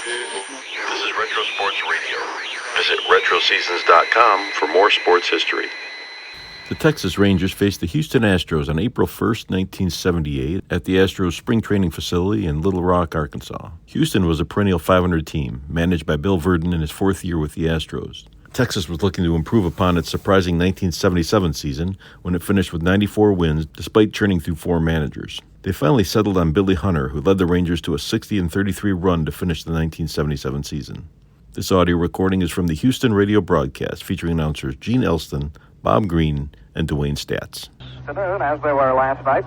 This is Retro Sports Radio. Visit RetroSeasons.com for more sports history. The Texas Rangers faced the Houston Astros on April 1st, 1978 at the Astros spring training facility in Little Rock, Arkansas. Houston was a perennial 500 team, managed by Bill Verdon in his fourth year with the Astros. Texas was looking to improve upon its surprising 1977 season when it finished with 94 wins despite churning through four managers. They finally settled on Billy Hunter, who led the Rangers to a 60-33 run to finish the 1977 season. This audio recording is from the Houston radio broadcast featuring announcers Gene Elston, Bob Green, and Dwayne Statz. Afternoon, as they were last night.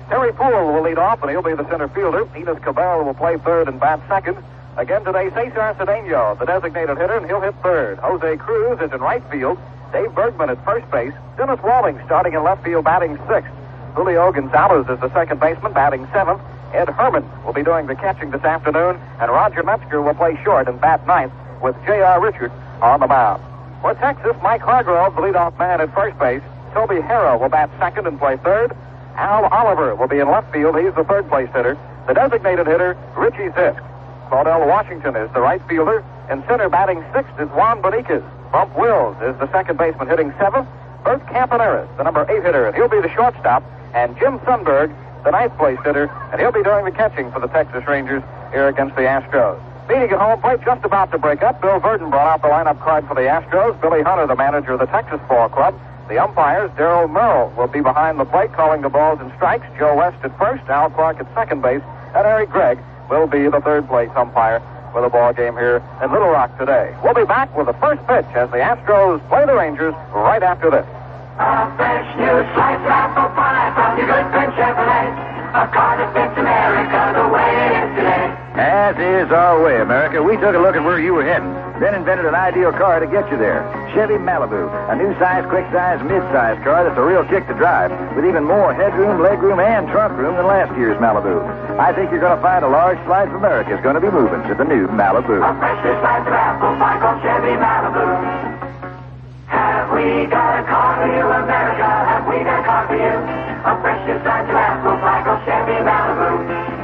Terry Poole will lead off, and he'll be the center fielder. Enos Cabell will play third and bat second. Again today, Cesar Cedeno, the designated hitter, and he'll hit third. Jose Cruz is in right field. Dave Bergman at first base. Dennis Walling starting in left field, batting sixth. Julio Gonzalez is the second baseman, batting seventh. Ed Herman will be doing the catching this afternoon, and Roger Metzger will play short and bat ninth with J.R. Richard on the mound. For Texas, Mike Hargrove, the leadoff man at first base. Toby Harrah will bat second and play third. Al Oliver will be in left field. He's the third place hitter. The designated hitter, Richie Zisk. Claudel Washington is the right fielder. In center, batting sixth is Juan Beniquez. Bump Wills is the second baseman, hitting seventh. Bert Campaneris, the number 8 hitter, and he'll be the shortstop. And Jim Sundberg, the ninth place hitter, and he'll be doing the catching for the Texas Rangers here against the Astros. Meeting at home plate just about to break up. Bill Verdon brought out the lineup card for the Astros. Billy Hunter, the manager of the Texas Ball Club. The umpires, Darrell Merrill, will be behind the plate calling the balls and strikes. Joe West at first, Al Clark at second base, and Eric Gregg will be the third place umpire for the ball game here in Little Rock today. We'll be back with the first pitch as the Astros play the Rangers right after this. A fresh new slice of apple pie from your good friend Chevrolet. A car that fits America the way it is today. As is our way, America. We took a look at where you were heading, then invented an ideal car to get you there. Chevy Malibu, a new size, quick size, mid-size car that's a real kick to drive, with even more headroom, legroom, and trunk room than last year's Malibu. I think you're going to find a large slice of America is going to be moving to the new Malibu. A fresh new slice of apple pie called Chevy Malibu. Have we got a car for you, America? Have we got a car for you? A fresh new slice of apple pie called Chevy Malibu.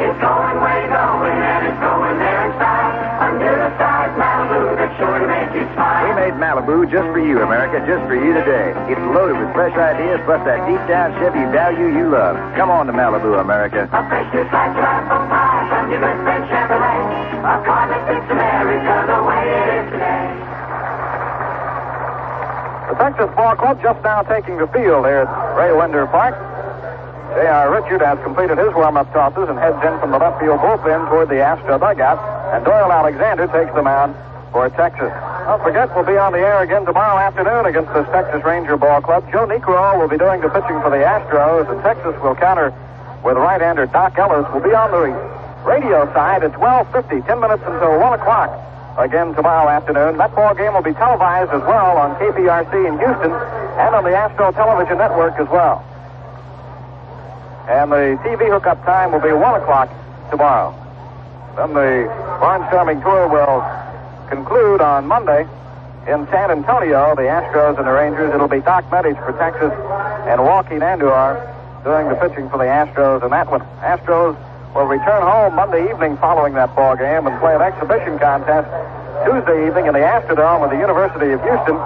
It's going where you're going, and it's going there in style. A new size Malibu that's sure to make you smile. We made Malibu just for you, America, just for you today. It's loaded with fresh ideas, plus that deep-down Chevy value you love. Come on to Malibu, America. A fresh new slice of apple pie from your good friend Chevrolet. A car that fits America the way it is today. The Texas Ball Club just now taking the field here at Ray Winder Park. J.R. Richard has completed his warm-up tosses and heads in from the left field bullpen toward the Astro dugout. And Doyle Alexander takes the mound for Texas. Don't forget, we'll be on the air again tomorrow afternoon against the Texas Ranger Ball Club. Joe Niekro will be doing the pitching for the Astros, and Texas will counter with right-hander Doc Ellis. Will be on the radio side at 12:50, 10 minutes until 1 o'clock. Again tomorrow afternoon. That ball game will be televised as well on KPRC in Houston and on the Astro Television Network as well. And the TV hookup time will be 1 o'clock tomorrow. Then the barnstorming tour will conclude on Monday in San Antonio. The Astros and the Rangers. It'll be Doc Medich for Texas and Joaquin Andujar doing the pitching for the Astros in that one. Astros will return home Monday evening following that ball game and play an exhibition contest Tuesday evening in the Astrodome with the University of Houston.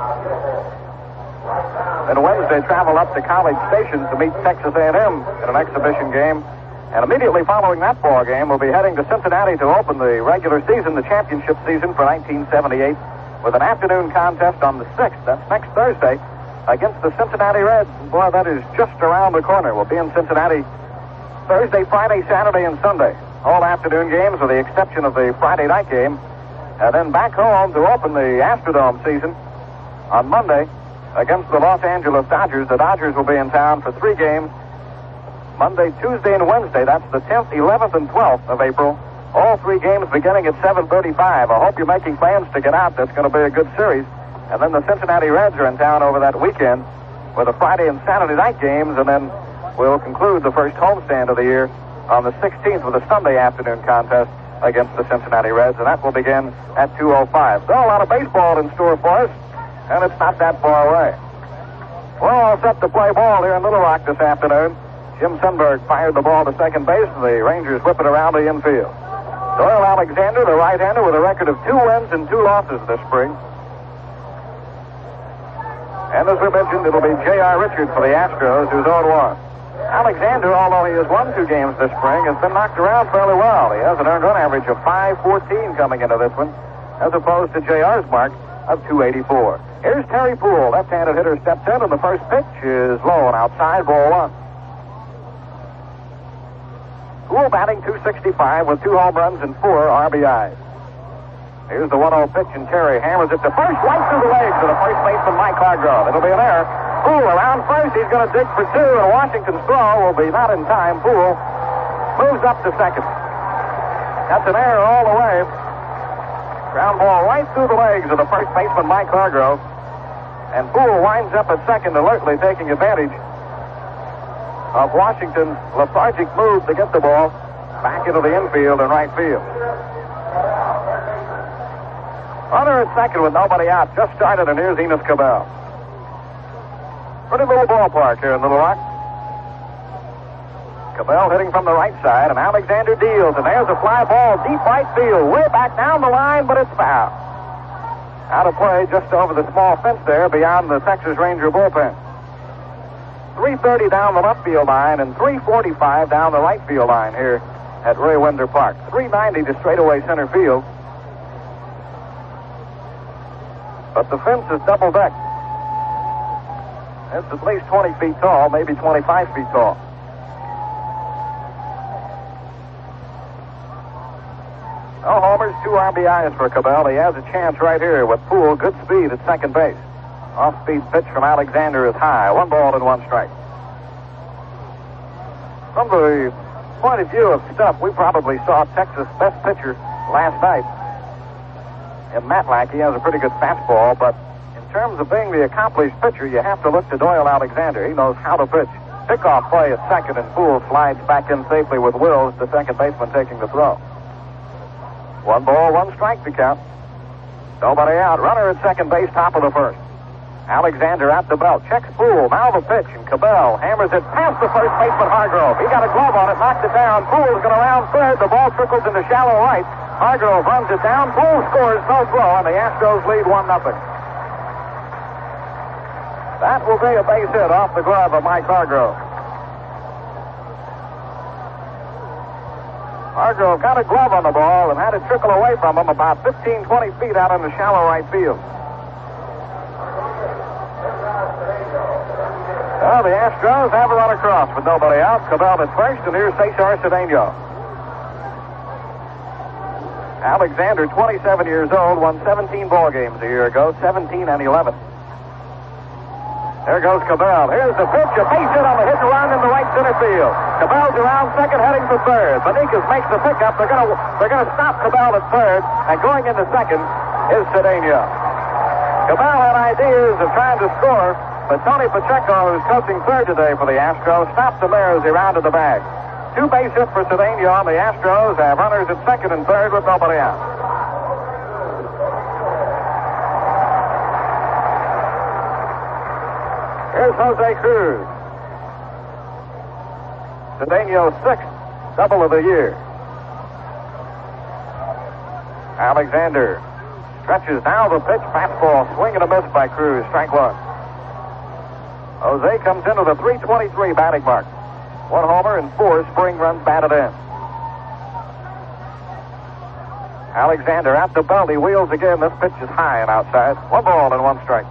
Then Wednesday, travel up to College Station to meet Texas A&M in an exhibition game. And immediately following that ball game, we'll be heading to Cincinnati to open the regular season, the championship season for 1978, with an afternoon contest on the 6th. That's next Thursday against the Cincinnati Reds. Boy, that is just around the corner. We'll be in Cincinnati Thursday, Friday, Saturday, and Sunday. All afternoon games with the exception of the Friday night game. And then back home to open the Astrodome season on Monday against the Los Angeles Dodgers. The Dodgers will be in town for 3 games. Monday, Tuesday, and Wednesday. That's the 10th, 11th, and 12th of April. All 3 games beginning at 7:35. I hope you're making plans to get out. That's going to be a good series. And then the Cincinnati Reds are in town over that weekend with the Friday and Saturday night games, and then we'll conclude the first homestand of the year on the 16th with a Sunday afternoon contest against the Cincinnati Reds, and that will begin at 2:05. So a lot of baseball in store for us, and it's not that far away. We're all set to play ball here in Little Rock this afternoon. Jim Sundberg fired the ball to second base, and the Rangers whip it around the infield. Doyle Alexander, the right-hander, with a record of 2 wins and 2 losses this spring. And as we mentioned, it'll be J.R. Richards for the Astros, who's 0-1. Alexander, although he has won 2 games this spring, has been knocked around fairly well. He has an earned run average of 514 coming into this one, as opposed to J.R.'s mark of 284. Here's Terry Poole. Left-handed hitter steps in, and the first pitch is low and outside, ball 1. Poole batting .265 with 2 home runs and 4 RBIs. Here's the 1-0 pitch, and Terry hammers it to first, right through the legs of the first baseman, Mike Hargrove. It'll be an error. Poole around first. He's going to dig for 2, and Washington's throw will be not in time. Poole moves up to second. That's an error all the way. Ground ball right through the legs of the first baseman, Mike Hargrove. And Poole winds up at second, alertly taking advantage of Washington's lethargic move to get the ball back into the infield and right field. Runner at second with nobody out. Just started, and here's Enos Cabell. Pretty little ballpark here in Little Rock. Cabell hitting from the right side, and Alexander deals, and there's a fly ball deep right field, way back down the line, but it's foul. Out of play just over the small fence there beyond the Texas Ranger bullpen. 330 down the left field line and 345 down the right field line here at Ray Winder Park. 390 to straightaway center field. But the fence is double-decked. It's at least 20 feet tall, maybe 25 feet tall. No homers, 2 RBIs for Cabell. He has a chance right here with Poole. Good speed at second base. Off-speed pitch from Alexander is high. 1 ball and 1 strike. From the point of view of stuff, we probably saw Texas' best pitcher last night. In Matlack, he has a pretty good fastball, but in terms of being the accomplished pitcher, you have to look to Doyle Alexander. He knows how to pitch. Pickoff play at second, and Poole slides back in safely with Wills, the second baseman, taking the throw. 1 ball, 1 strike to count. Nobody out. Runner at second base, top of the first. Alexander at the belt. Checks Poole. Now the pitch, and Cabell hammers it past the first baseman, Hargrove. He got a glove on it, knocked it down. Poole's going to round third. The ball trickles into shallow right. Hargrove runs it down. Poole scores, no throw, and the Astros lead 1-0. That will be a base hit off the glove of Mike Hargrove. Hargrove got a glove on the ball and had it trickle away from him about 15, 20 feet out in the shallow right field. Well, the Astros have a run across with nobody out. Cabell at first, and here's Cesar Cedeno. Alexander, 27 years old, won 17 ball games a year ago, 17 and 11. There goes Cabell. Here's the pitch, a base hit on the hit and run in the right center field. Cabell's around second, heading for third. Benitez makes the pickup. They're going to stop Cabell at third, and going into second is Cedeno. Cabell had ideas of trying to score, but Tony Pacheco, who's coaching third today for the Astros, stopped him there as he rounded the bag. 2 base hits for Cedeno, and the Astros have runners at second and third with nobody out. Here's Jose Cruz. Cedeno's 6th double of the year. Alexander stretches now the pitch, fastball, swing and a miss by Cruz, strike 1. Jose comes into the .323 batting mark. 1 homer and 4 spring runs batted in. Alexander at the belt. He wheels again. This pitch is high and outside. 1 ball and 1 strike.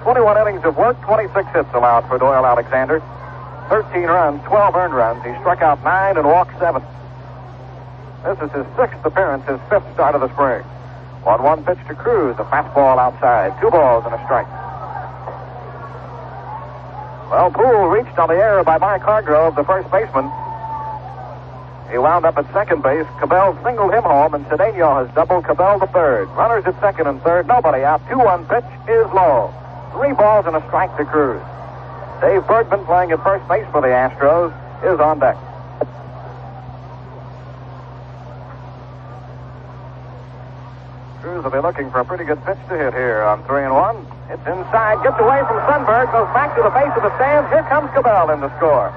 21 innings of work, 26 hits allowed for Doyle Alexander. 13 runs, 12 earned runs. He struck out 9 and walked 7. This is his 6th appearance, his 5th start of the spring. 1-1 pitch to Cruz, a fastball outside. 2 balls and a strike. Well, Poole reached on the error by Mike Hargrove, the first baseman. He wound up at second base. Cabell singled him home, and Cedeno has doubled Cabell the third. Runners at second and third, nobody out. 2-1 pitch is low. 3 balls and a strike to Cruz. Dave Bergman, playing at first base for the Astros, is on deck. Cruz will be looking for a pretty good pitch to hit here on 3-1. It's inside, gets away from Sundberg, goes back to the base of the stands. Here comes Cabell in to score.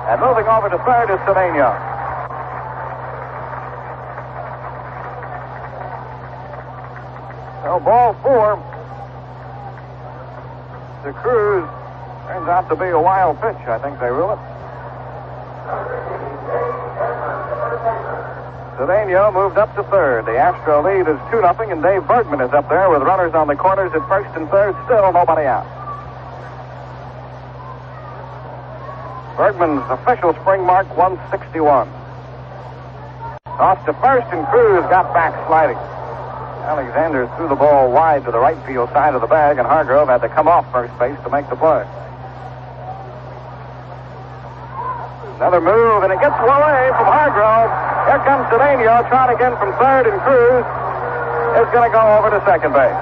And moving over to third is Cedeno. So ball 4 to Cruz. Turns out to be a wild pitch. I think they rule it. Cedeno moved up to third. The Astro lead is 2-0, and Dave Bergman is up there with runners on the corners at first and third. Still nobody out. Bergman's official spring mark, 161. Tossed to first, and Cruz got back sliding. Alexander threw the ball wide to the right field side of the bag, and Hargrove had to come off first base to make the play. Another move, and it gets away from Hargrove. Here comes Cedeno, trying again from third, and Cruz is going to go over to second base.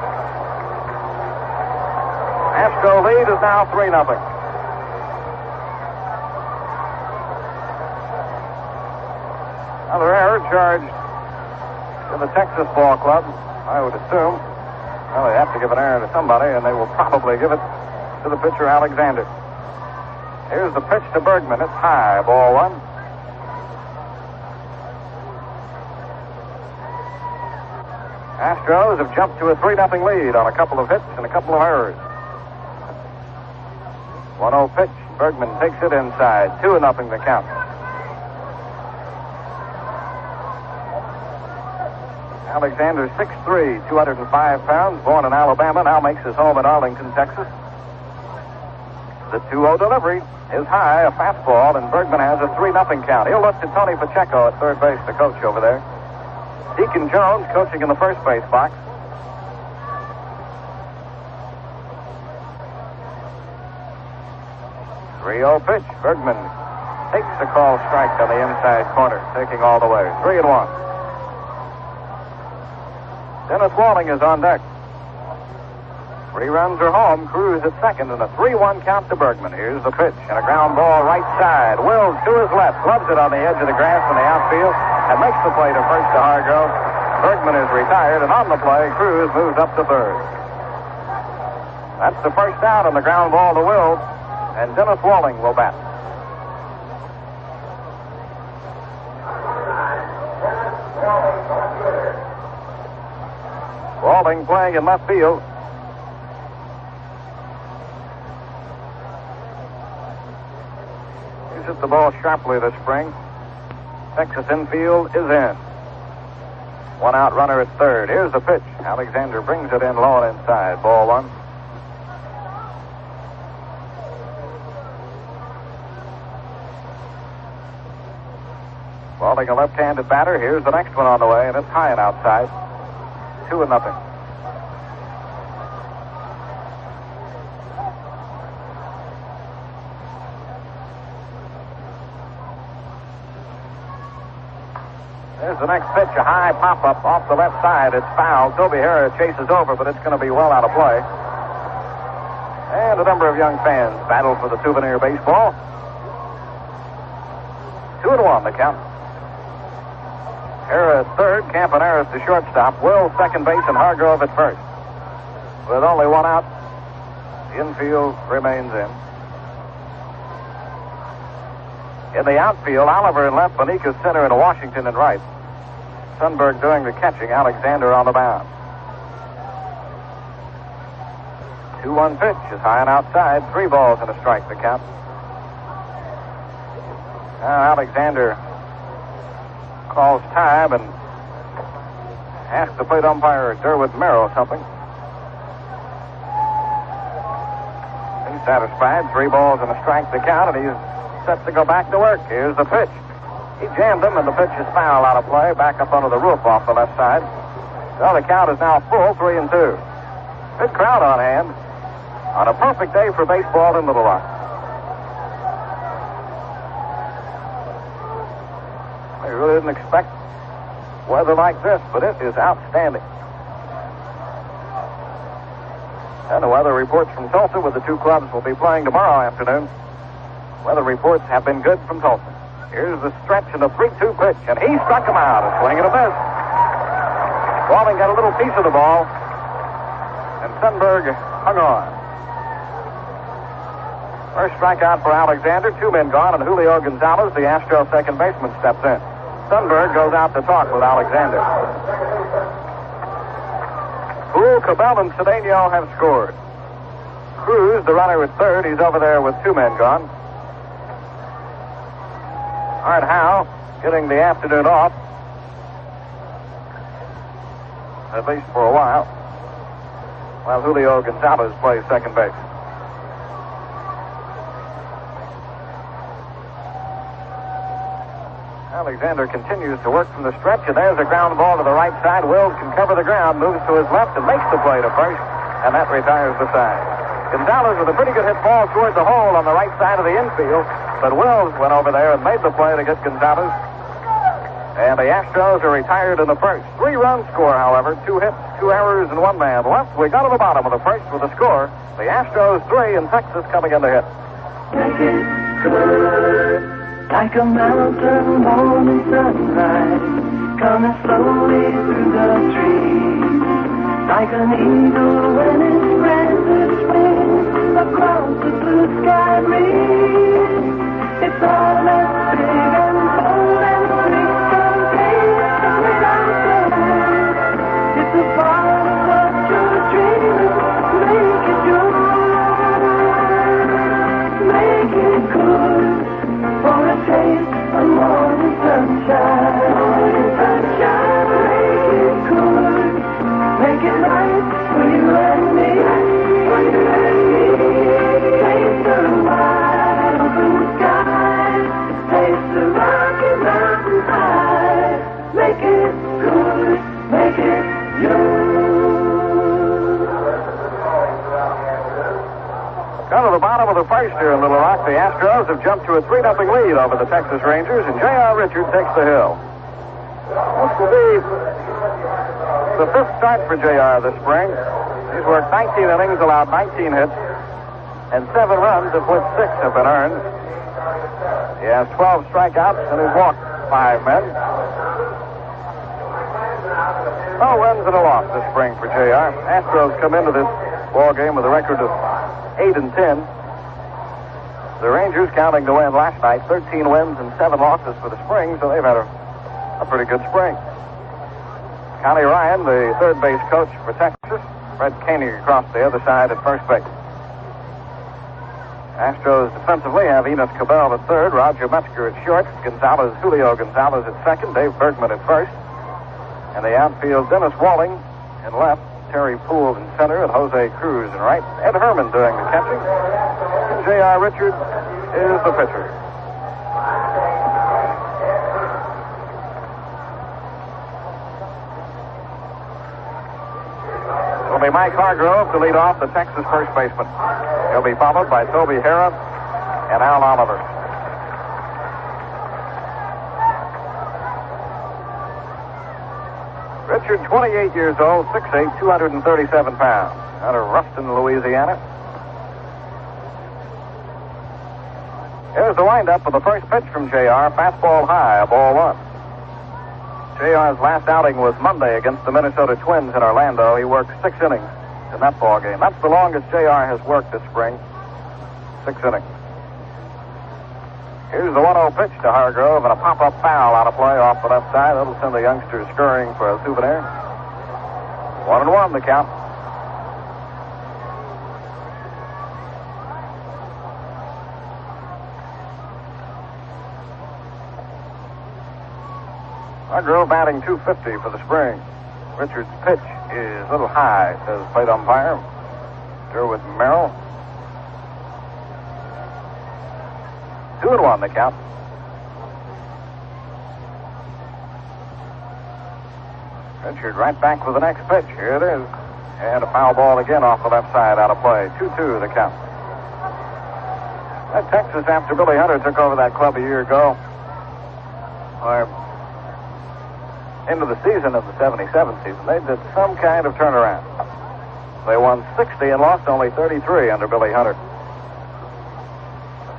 Astro lead is now 3-0. Another error charged to the Texas ball club, I would assume. Well, they have to give an error to somebody, and they will probably give it to the pitcher, Alexander. Here's the pitch to Bergman. It's high, ball 1. Astros have jumped to a 3-0 lead on a couple of hits and a couple of errors. 1-0 pitch. Bergman takes it inside. 2-0 the count. Alexander, 6'3", 205 pounds, born in Alabama, now makes his home in Arlington, Texas. The 2-0 delivery is high, a fastball, and Bergman has a 3-0 count. He'll look to Tony Pacheco at third base, the coach over there. Deacon Jones coaching in the first base box. Three-0 pitch. Bergman takes the call strike on the inside corner, taking all the way. 3-1. Dennis Walling is on deck. 3 runs are home. Cruz at second, and a 3-1 count to Bergman. Here's the pitch, and a ground ball right side. Wills to his left, gloves it on the edge of the grass in the outfield, and makes the play to first to Hargrove. Bergman is retired, and on the play, Cruz moves up to third. That's the first out on the ground ball to Wills, and Dennis Walling will bat. Walling playing in left field. He's hit the ball sharply this spring. Texas infield is in. 1 out runner at third. Here's the pitch. Alexander brings it in low and inside. Ball 1. Walling a left-handed batter. Here's the next one on the way, and it's high and outside. 2-0. There's the next pitch, a high pop-up off the left side. It's foul. Toby Harris chases over, but it's going to be well out of play. And a number of young fans battle for the souvenir baseball. 2-1 the count. Harris third, Campaneris to shortstop, Wills second base, and Hargrove at first. With only 1 out, the infield remains in. In the outfield, Oliver in left, Bonica's center, and Washington in right. Sundberg doing the catching, Alexander on the mound. 2-1 pitch is high and outside. 3 balls and a strike to count. Now Alexander calls time and asks the plate umpire Derwood Merrill something. He's satisfied. 3 balls and a strike to count, and he's set to go back to work. Here's the pitch. He jammed him, and the pitch is foul out of play, back up under the roof off the left side. Well, the count is now full, 3-2. Good crowd on hand on a perfect day for baseball in Little Rock. I really didn't expect weather like this, but it is outstanding. And the weather reports from Tulsa, with the 2 clubs will be playing tomorrow afternoon. Weather reports have been good from Tulsa. Here's the stretch and the 3-2 pitch, and he struck him out. A swing and a miss. Walling got a little piece of the ball, and Sundberg hung on. First strikeout for Alexander. 2 men gone, and Julio Gonzalez, the Astro second baseman, steps in. Sundberg goes out to talk with Alexander. Cool Cabell and Cedeno have scored. Cruz, the runner at third, he's over there with 2 men gone. Art Howe getting the afternoon off, at least for a while Julio Gonzalez plays second base. Alexander continues to work from the stretch, and there's a ground ball to the right side. Wills can cover the ground, moves to his left, and makes the play to first, and that retires the side. Gonzalez with a pretty good hit ball towards the hole on the right side of the infield, but Wills went over there and made the play to get Gonzalez. And the Astros are retired in the first. 3-run score, however. 2 hits, 2 errors, and 1 man left. We go to the bottom of the first with a score. The Astros 3 and Texas coming in to hit. Make it good, like a mountain morning sunrise, coming slowly through the trees, like an eagle when it spreads its wings across the blue sky breeze. It's all as big and bold and free, complete without gold. It's a part of what you're dreaming. Make it yours. Make it good for a taste of morning sunshine. Morning sunshine. Make it good. Make it right for you and me. For you and me. Taste the wide open sky. Taste the Rocky Mountain high. Make it good. Make it yours. Down to the bottom of the first here in Little Rock, the Astros have jumped to a 3-0 lead over the Texas Rangers, and J.R. Richard takes the hill. This will be the 5th start for J.R. this spring. He's worked 19 innings, allowed 19 hits, and 7 runs, of which 6 have been earned. He has 12 strikeouts and has walked 5 men. No wins and a loss this spring for J.R. Astros come into this ball game with a record of 8-10. The Rangers, counting the win last night, 13 wins and 7 losses for the spring, so they've had a pretty good spring. Connie Ryan, the third base coach for Texas. Fred Koenig across the other side at first base. Astros defensively have Enos Cabell at third, Roger Metzger at short, Julio Gonzalez at second, Dave Bergman at first. And the outfield, Dennis Walling in left, Terry Poole in center, and Jose Cruz in right. Ed Herman doing the catching. And J.R. Richard is the pitcher. It'll be Mike Hargrove to lead off, the Texas first baseman. He'll be followed by Toby Harrah and Al Oliver. Richard, 28 years old, 6'8", 237 pounds, out of Ruston, Louisiana. Here's the windup of the first pitch from J.R. Fastball high, a ball 1. J.R.'s last outing was Monday against the Minnesota Twins in Orlando. He worked 6 innings in that ball game. That's the longest J.R. has worked this spring, 6 innings. Here's the 1-0 pitch to Hargrove, and a pop-up foul out of play off the left side. That'll send the youngsters scurrying for a souvenir. 1-1 the count. Hargrove batting .250 for the spring. Richard's pitch is a little high, says plate umpire Derwin Merrill. 2-1 the count. Richard right back with the next pitch. Here it is. And a foul ball again off the left side, out of play. 2-2 the count. That Texas, after Billy Hunter took over that club a year ago, or into the season of the 77 season, they did some kind of turnaround. They won 60 and lost only 33 under Billy Hunter.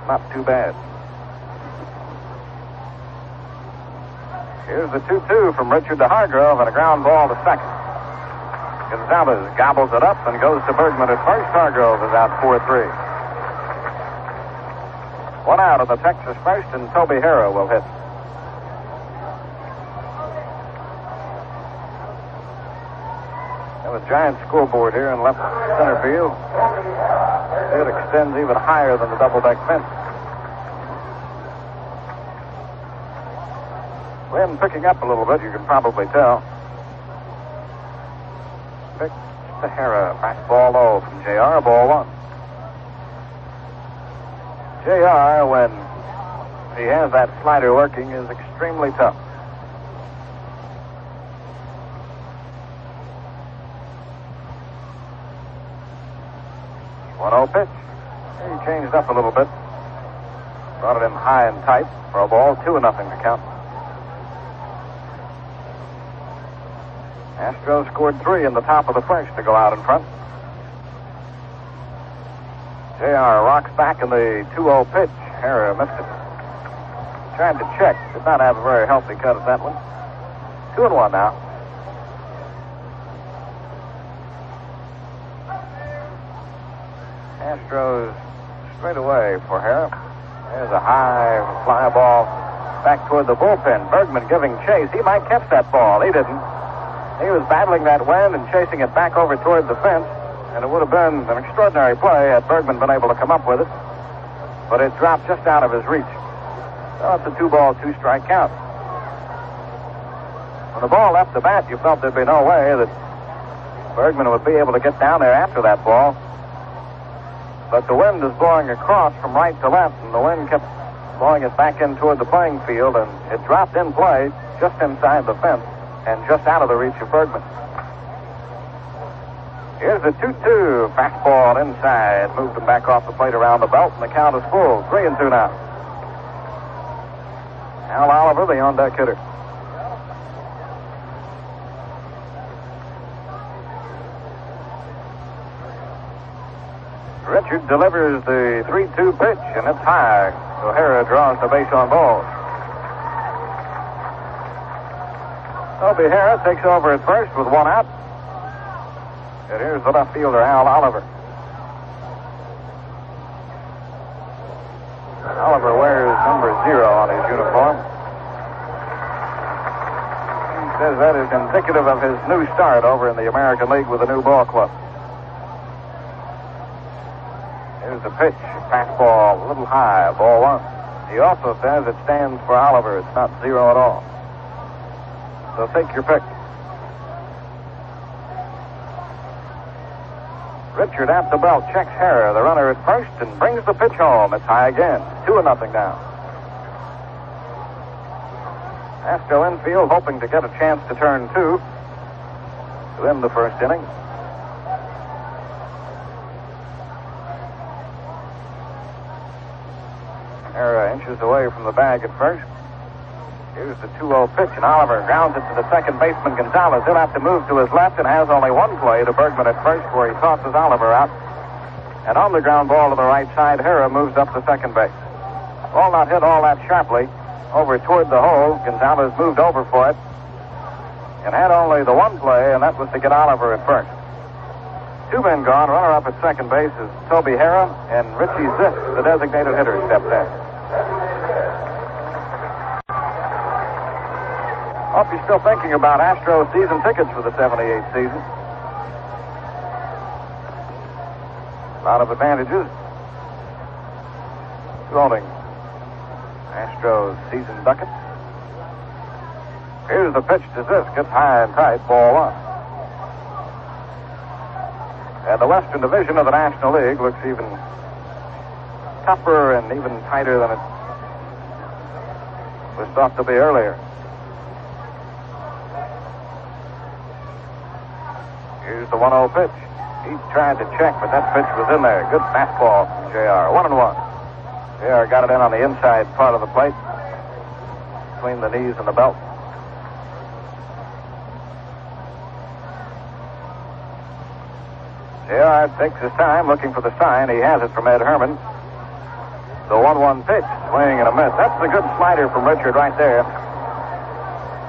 Not too bad. Here's the 2-2 from Richard to Hargrove, and a ground ball to second. Gonzalez gobbles it up and goes to Bergman at first. Hargrove is out 4-3. 1 out of the Texas first, and Toby Harrah will hit. Have a giant scoreboard here in left center field. It extends even higher than the double-deck fence. Wind picking up a little bit, you can probably tell. Pitch to Hara. Fastball low from JR, ball one. JR, when he has that slider working, is extremely tough. One-oh pitch. He changed up a little bit. Brought it in high and tight for a ball, 2-0 to count. Astros scored 3 in the top of the first to go out in front. JR rocks back in the 2-0 pitch. Hara missed it. Tried to check. Did not have a very healthy cut at that one. 2-1 now. Astros straight away for Hara. There's a high fly ball back toward the bullpen. Bergman giving chase. He might catch that ball. He didn't. He was battling that wind and chasing it back over toward the fence, and it would have been an extraordinary play had Bergman been able to come up with it. But it dropped just out of his reach. So it's a 2-ball, 2-strike count. When the ball left the bat, you felt there'd be no way that Bergman would be able to get down there after that ball. But the wind is blowing across from right to left, and the wind kept blowing it back in toward the playing field, and it dropped in play just inside the fence and just out of the reach of Bergman. Here's the 2-2. Fastball inside. Moved him back off the plate around the belt, and the count is full. 3-2 now. Al Oliver, the on-deck hitter. Richard delivers the 3-2 pitch, and it's high. O'Hara draws the base on balls. Toby Hara takes over at first with 1 out. And here's the left fielder, Al Oliver. Oliver wears number 0 on his uniform. He says that is indicative of his new start over in the American League with a new ball club. Here's the pitch. Fastball, a little high, ball 1. He also says it stands for Oliver. It's not 0 at all. So take your pick. Richard at the belt checks Hara, the runner at first, and brings the pitch home. It's high again. 2-0 now. Astro infield hoping to get a chance to turn 2 to end the first inning. Hara inches away from the bag at first. Here's the 2-0 pitch, and Oliver grounds it to the second baseman, Gonzalez. He'll have to move to his left and has only one play to Bergman at first, where he tosses Oliver out. And on the ground ball to the right side, Hara moves up to second base. Ball not hit all that sharply. Over toward the hole, Gonzalez moved over for it and had only the one play, and that was to get Oliver at first. 2 men gone. Runner up at second base is Toby Hara, and Richie Ziff, the designated hitter, stepped in. Hope you're still thinking about Astros season tickets for the 78 season. A lot of advantages to owning Astros season ducats. Here's the pitch to Ziff. Gets high and tight, ball 1. And the Western Division of the National League looks even tougher and even tighter than it was thought to be earlier. Here's the 1-0 pitch. He tried to check, but that pitch was in there. Good fastball from JR. 1-1. JR got it in on the inside part of the plate, between the knees and the belt. JR takes his time looking for the sign. He has it from Ed Herman. The 1-1 pitch, swing and a miss. That's the good slider from Richard right there.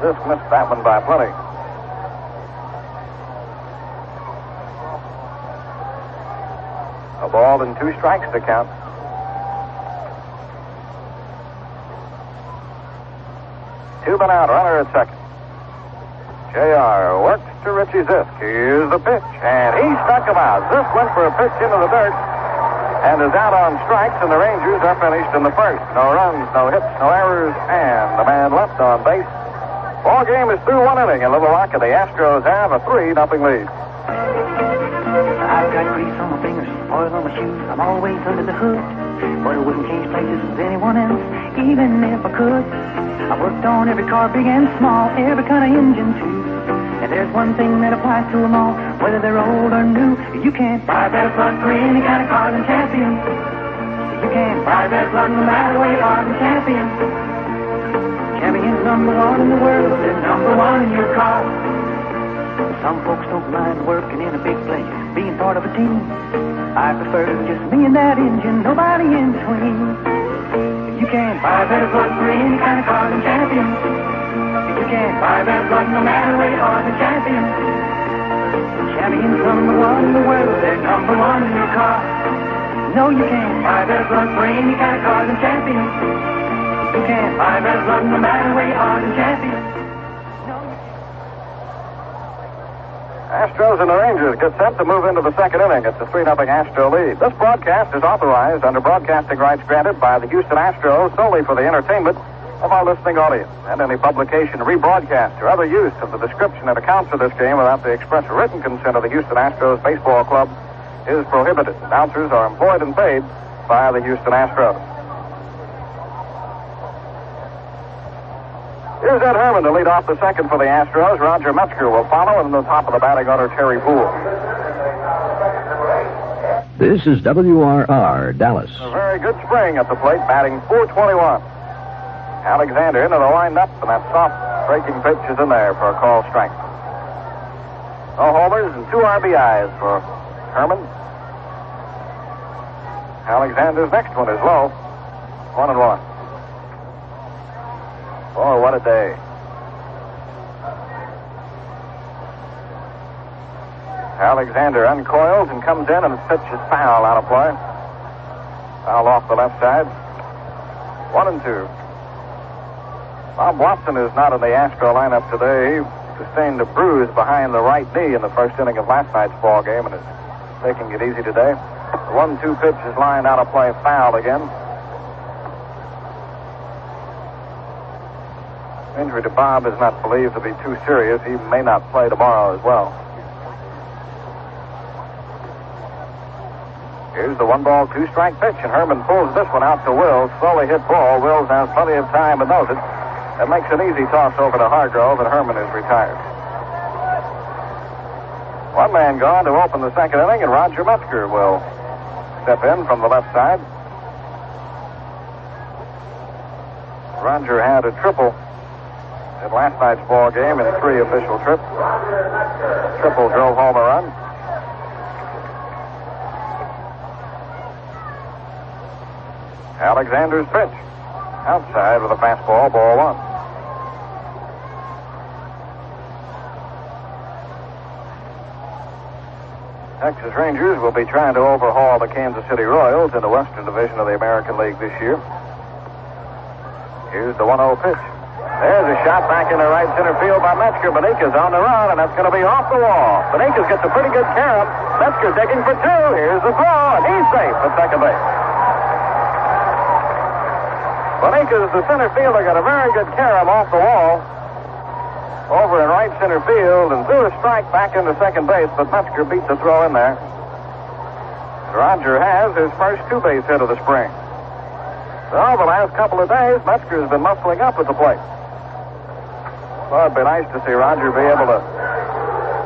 This missed that one by plenty. A ball and 2 strikes to count. Two men out, runner at second. JR works to Richie pitches this. Here's the pitch, and he struck him out. This went for a pitch into the dirt and is out on strikes, and the Rangers are finished in the first. No runs, no hits, no errors, and the man left on base. Ball game is through 1 inning in Little Rock, and the Astros have a 3-0 lead. I've got grease on my fingers, oil on my shoes. I'm always under the hood, but I wouldn't change places with anyone else, even if I could. I worked on every car, big and small, every kind of engine too. And there's one thing that applies to them all, whether they're old or new. You can't buy better blood for any kind of car than Champion. You can't buy better blood no matter where you are than Champion. Champion's number one in the world, they're number one in your car. Some folks don't mind working in a big place, being part of a team. I prefer just me and that engine, nobody in between. You can't buy better blood for any kind of car than Champion. You can't buy better blood no matter where you are than Champion. Champion's number one in the world, they're number one in your car. No, you can't buy better blood for any kind of car than Champion. You can't buy better blood no matter where you are than Champion. Astros and the Rangers get set to move into the second inning. It's a 3-0 Astro lead. This broadcast is authorized under broadcasting rights granted by the Houston Astros solely for the entertainment of our listening audience. And any publication, rebroadcast, or other use of the description and accounts of this game without the express written consent of the Houston Astros Baseball Club is prohibited. Announcers are employed and paid by the Houston Astros. Here's Ed Herman to lead off the second for the Astros. Roger Metzger will follow, and in the top of the batting order, Terry Poole. This is WRR, Dallas. A very good spring at the plate, batting .421. Alexander into the windup, and that soft breaking pitch is in there for a call strike. No homers and 2 RBIs for Herman. Alexander's next one is low. 1-1. Oh, what a day. Alexander uncoils and comes in, and his pitch is foul out of play. Foul off the left side. 1-2. Bob Watson is not in the Astro lineup today. He sustained a bruise behind the right knee in the first inning of last night's ball game and is taking it easy today. The 1-2 pitch is lined out of play, foul again. Injury to Bob is not believed to be too serious. He may not play tomorrow as well. Here's the 1-ball, 2-strike pitch, and Herman pulls this one out to Wills. Slowly hit ball. Wills has plenty of time and knows it. That makes an easy toss over to Hargrove, and Herman is retired. One man gone to open the second inning, and Roger Metzger will step in from the left side. Roger had a triple in last night's ball game in 3 official trips. Triple drove home a run. Alexander's pitch. Outside with a fastball, ball 1. Texas Rangers will be trying to overhaul the Kansas City Royals in the Western Division of the American League this year. Here's the 1-0 pitch. There's a shot back into right center field by Metzger. Benitez on the run, and that's going to be off the wall. Benitez gets a pretty good carom. Metzger digging for 2. Here's the throw, and he's safe at second base. Benitez, the center fielder, got a very good carom off the wall over in right center field and threw a strike back into second base, but Metzger beat the throw in there. Roger has his first 2-base hit of the spring. So the last couple of days, Metzger has been muscling up at the plate. So it'd be nice to see Roger be able to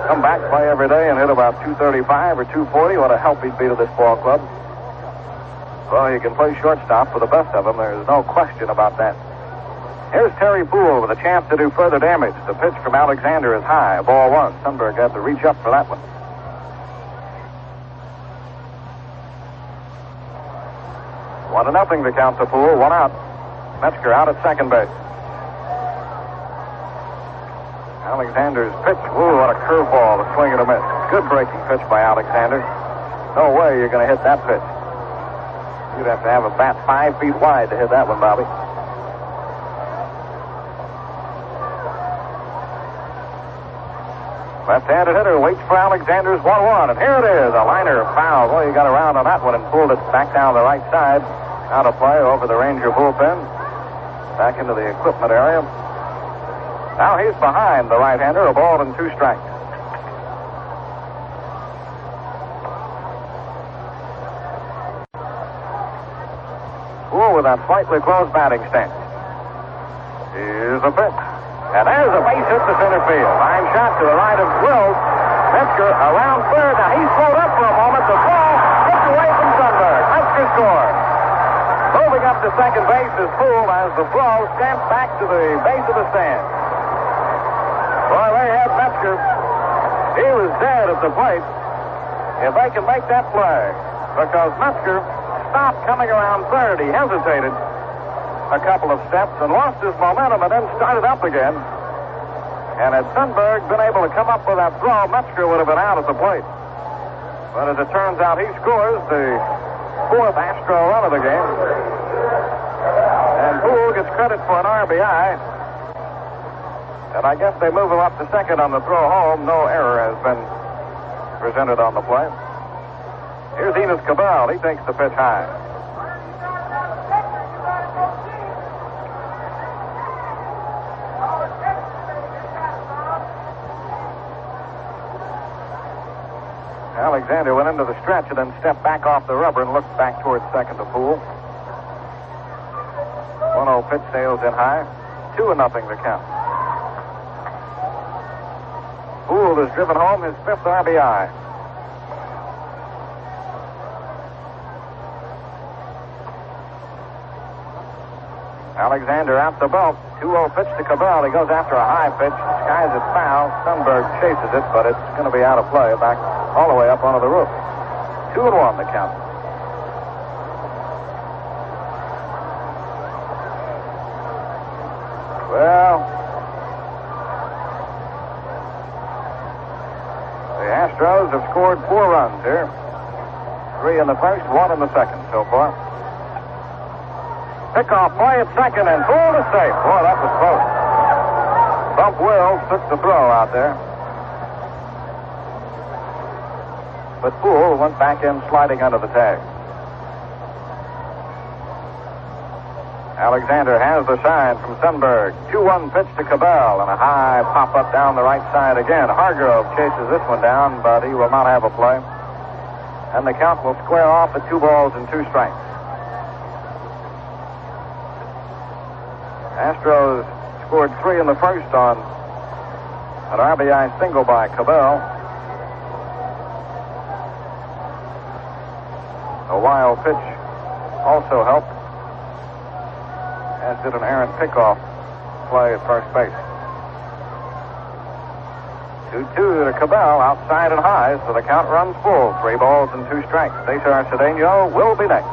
come back, play every day, and hit about 235 or 240. What a help he'd be to this ball club. Well, he can play shortstop for the best of them. There's no question about that. Here's Terry Poole with a chance to do further damage. The pitch from Alexander is high. Ball 1. Sundberg had to reach up for that one. 1-0 to count to Poole. 1 out. Metzger out at second base. Alexander's pitch. Ooh, what a curveball. A swing and a miss. Good breaking pitch by Alexander. No way you're going to hit that pitch. You'd have to have a bat 5 feet wide to hit that one, Bobby. Left-handed hitter waits for Alexander's 1-1, and here it is, a liner foul. Well, he got around on that one and pulled it back down the right side. Out of play over the Ranger bullpen. Back into the equipment area. Now he's behind the right-hander, a ball and 2 strikes. Poole with that slightly closed batting stance. Here's a pitch. And there's a base hit to center field. Line shot to the right of Wills. Metzger around third. Now he slowed up for a moment. The ball gets away from Sundberg. Metzger scores. Moving up to second base is Poole as the throw stamps back to the base of the stand. Boy, they had Metzger. He was dead at the plate. If they can make that play, because Metzger stopped coming around third. He hesitated a couple of steps and lost his momentum and then started up again. And had Sundberg been able to come up with that throw, Metzger would have been out at the plate. But as it turns out, he scores the 4th Astro run of the game. And Poole gets credit for an RBI. And I guess they move him up to second on the throw home. No error has been presented on the play. Here's Enos Cabal. He takes the pitch high. Alexander went into the stretch and then stepped back off the rubber and looked back towards second to Poole. 1-0 pitch sails in high. 2-0 the count. Poole has driven home his 5th RBI. Alexander out the belt. 2-0 pitch to Cabal. He goes after a high pitch. Skies it foul. Sundberg chases it, but it's going to be out of play. Back all the way up onto the roof. 2-1 the count. Well, the Astros have scored 4 runs here. 3 in the first, 1 in the second so far. Pickoff play at second and Poole to safe. Boy, that was close. Bump Wills took the throw out there. But Poole went back in sliding under the tag. Alexander has the sign from Sundberg. 2-1 pitch to Cabal and a high pop-up down the right side again. Hargrove chases this one down, but he will not have a play. And the count will square off at 2 balls and 2 strikes. Astros scored 3 in the first on an RBI single by Cabal. A wild pitch also helped, as did an errant pickoff play at first base. 2-2 to Cabal, outside and high, so the count runs full. 3 balls and 2 strikes. Cesar Cedeno will be next.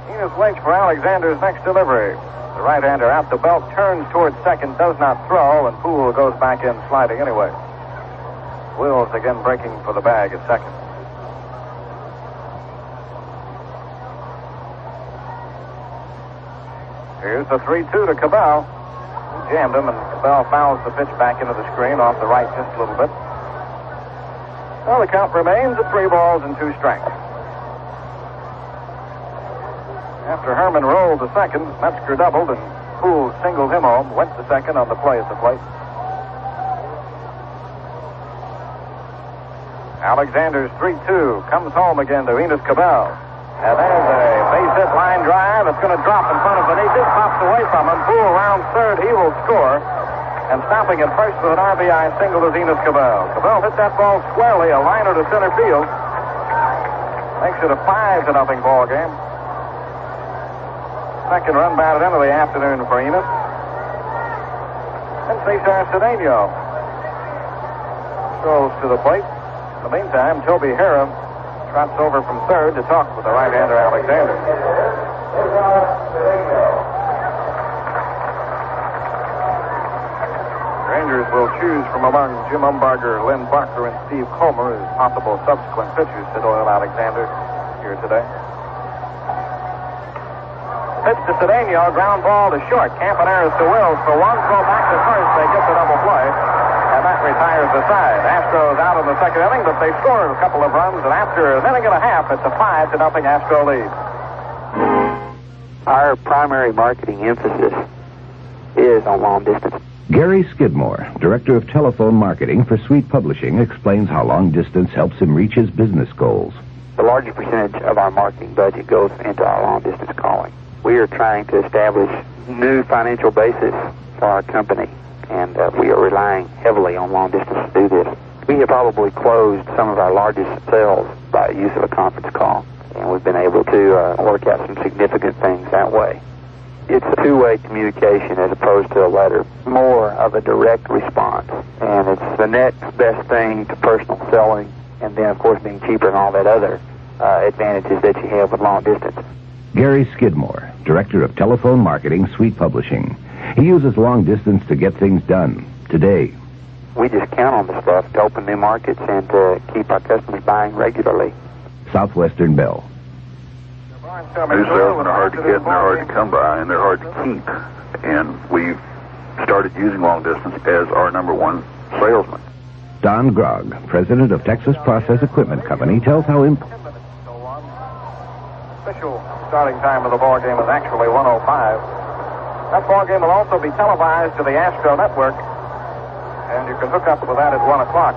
Enos waits for Alexander's next delivery. The right-hander out the belt, turns towards second, does not throw, and Poole goes back in sliding anyway. Wills again breaking for the bag at second. Here's the 3-2 to Cabal. He jammed him, and Cabal fouls the pitch back into the screen off the right just a little bit. Well, the count remains at 3 balls and 2 strikes. After Herman rolled to second, Metzger doubled, and Poole singled him home, went to second on the play at the plate. Alexander's 3-2 comes home again to Enos Cabal. And there's a base hit line drive. It's going to drop in front of Benitez. Pops away from him. Poole around third. He will score. And stopping at first with an RBI single is Enos Cabal. Cabal hit that ball squarely, a liner to center field. Makes it a 5-0 ball game. Second run batted into the afternoon for Enos. And Cesar Cedeno strolls to the plate. In the meantime, Toby Harrah trots over from third to talk with the right-hander Alexander. Rangers will choose from among Jim Umbarger, Lynn Barker, and Steve Comer as possible subsequent pitchers to Doyle Alexander here today. Pitch to Cedeno, ground ball to short. Campaneris to Wills for one, throw back to first. They get the double play, and that retires the side. Astros out in the second inning, but they scored a couple of runs, and after an inning and a half, it's a 5-0 Astro lead. Our primary marketing emphasis is on long distance. Gary Skidmore, Director of Telephone Marketing for Sweet Publishing, explains how long distance helps him reach his business goals. The larger percentage of our marketing budget goes into our long distance calling. We are trying to establish new financial basis for our company, and we are relying heavily on long distance to do this. We have probably closed some of our largest sales by use of a conference call, and we've been able to work out some significant things that way. It's a two-way communication as opposed to a letter, more of a direct response, and it's the next best thing to personal selling, and then, of course, being cheaper and all that other advantages that you have with long distance. Gary Skidmore, Director of Telephone Marketing, Sweet Publishing. He uses long distance to get things done today. We just count on the stuff to open new markets and to keep our customers buying regularly. Southwestern Bell. New salesmen are hard to get, and they're hard to come by, and they're hard to keep. And we've started using long distance as our number one salesman. Don Grogg, President of Texas Process Equipment Company, tells how important. Official starting time of the ball game is actually 1:05. That ball game will also be televised to the Astro Network, and you can hook up with that at 1 o'clock.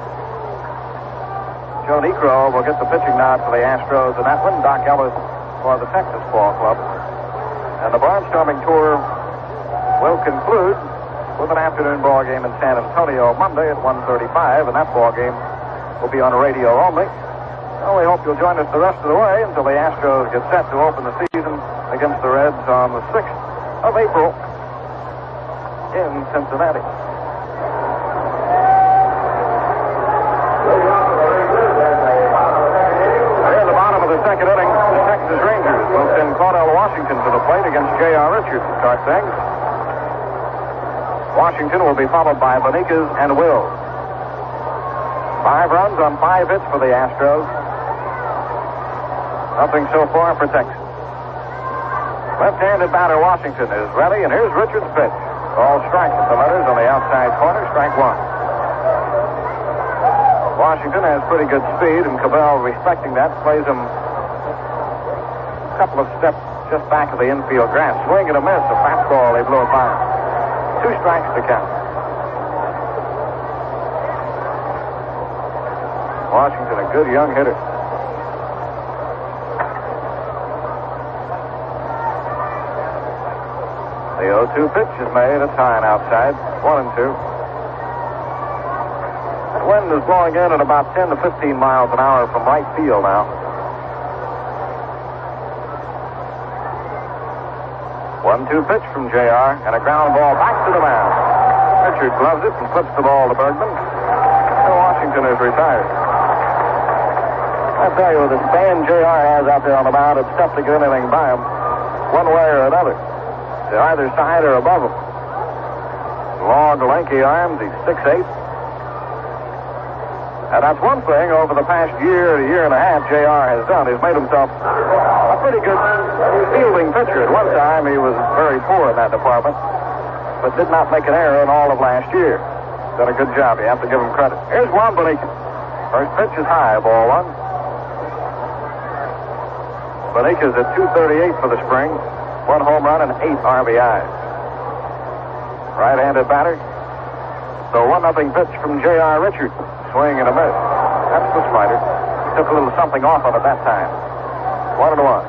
Joe Necro will get the pitching nod for the Astros in that one. Doc Ellis for the Texas Ball Club. And the barnstorming tour will conclude with an afternoon ball game in San Antonio Monday at 1:35, and that ball game will be on radio only. Well, we hope you'll join us the rest of the way until the Astros get set to open the season against the Reds on the 6th of April in Cincinnati. Here at the bottom of the second inning, the Texas Rangers will send Claudell Washington to the plate against J.R. Richards to start things. Washington will be followed by Benitez and Wills. 5 runs on 5 hits for the Astros. Nothing so far for Texas. Left-handed batter Washington is ready, and here's Richards' pitch. All strikes at the letters on the outside corner, strike one. Washington has pretty good speed, and Cabell, respecting that, plays him a couple of steps just back of the infield grass. Swing and a miss, a fastball, he blew it by. 2 strikes to count. Washington, a good young hitter. The 0-2 pitch is made. It's high and outside. 1-2. That wind is blowing in at about 10 to 15 miles an hour from right field now. 1-2 pitch from JR, and a ground ball back to the mound. Richard gloves it and flips the ball to Bergman. So Washington is retired. I tell you, with the stand JR has out there on the mound, it's tough to get anything by him, one way or another. They're either side or above him. Long, lanky arms. He's 6'8". And that's one thing over the past year and a half JR has done. He's made himself a pretty good fielding pitcher. At one time, he was very poor in that department, but did not make an error in all of last year. Done a good job. You have to give him credit. Here's Juan Benitez. First pitch is high, ball 1. Benitez at 238 for the spring. 1 home run and 8 RBIs. Right-handed batter. So 1-0 pitch from J.R. Richards. Swing and a miss. That's the slider. He took a little something off of it that time. 1-1.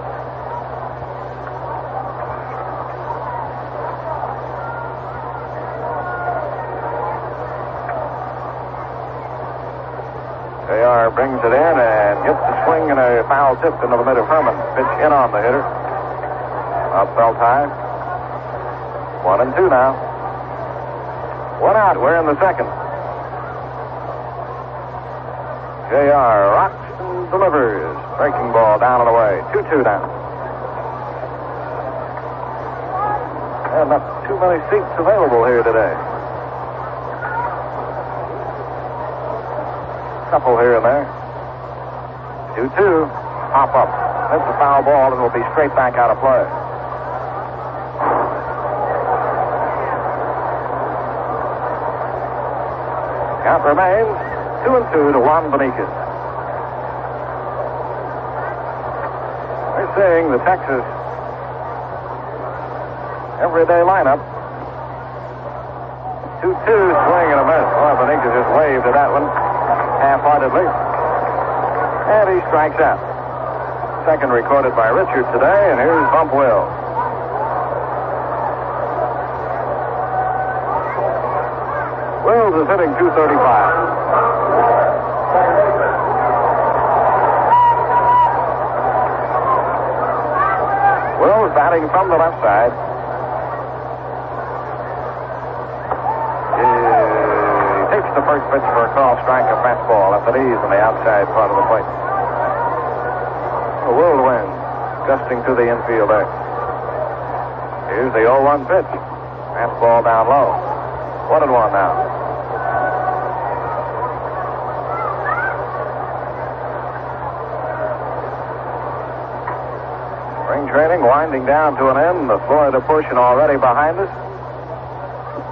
J.R. brings it in and gets the swing and a foul tip into the mid of Herman. Pitch in on the hitter. Upfelt high. 1-2 now. 1 out. We're in the second. J.R. rocks and delivers. Breaking ball down and away. 2-2 now. And not too many seats available here today. Couple here and there. 2-2. Pop up. That's a foul ball and will be straight back out of play. Count remains 2-2 to Juan Beniquez. We're seeing the Texas everyday lineup. 2-2, swing and a miss. Well, Beniquez just waved at that one half-heartedly. And he strikes out. Second recorded by Richard today, and here's Bump Will. Wills is hitting .235. Wills batting from the left side. He takes the first pitch for a call strike, a fastball up at ease on the outside part of the plate. A whirlwind gusting to the infield there. Here's the 0-1 pitch. Fastball down low. 1-1 now. Spring training winding down to an end. The Florida portion already behind us.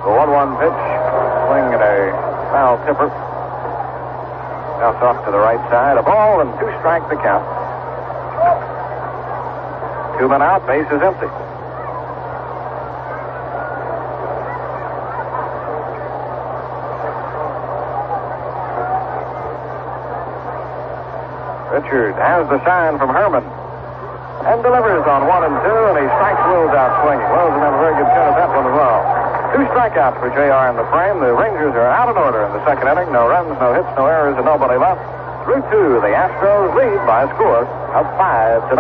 The 1-1 pitch. Swing and a foul tipper. Now off to the right side. A ball and 2 strikes the count. 2 men out. Base is empty. Richard has the sign from Herman and delivers on 1 and 2, and he strikes Wills out swinging. Wills will have a very good shot at that one as well. 2 strikeouts for JR in the frame. The Rangers are out of order in the second inning. No runs, no hits, no errors, and nobody left. 3-2, the Astros lead by a score of 5-0.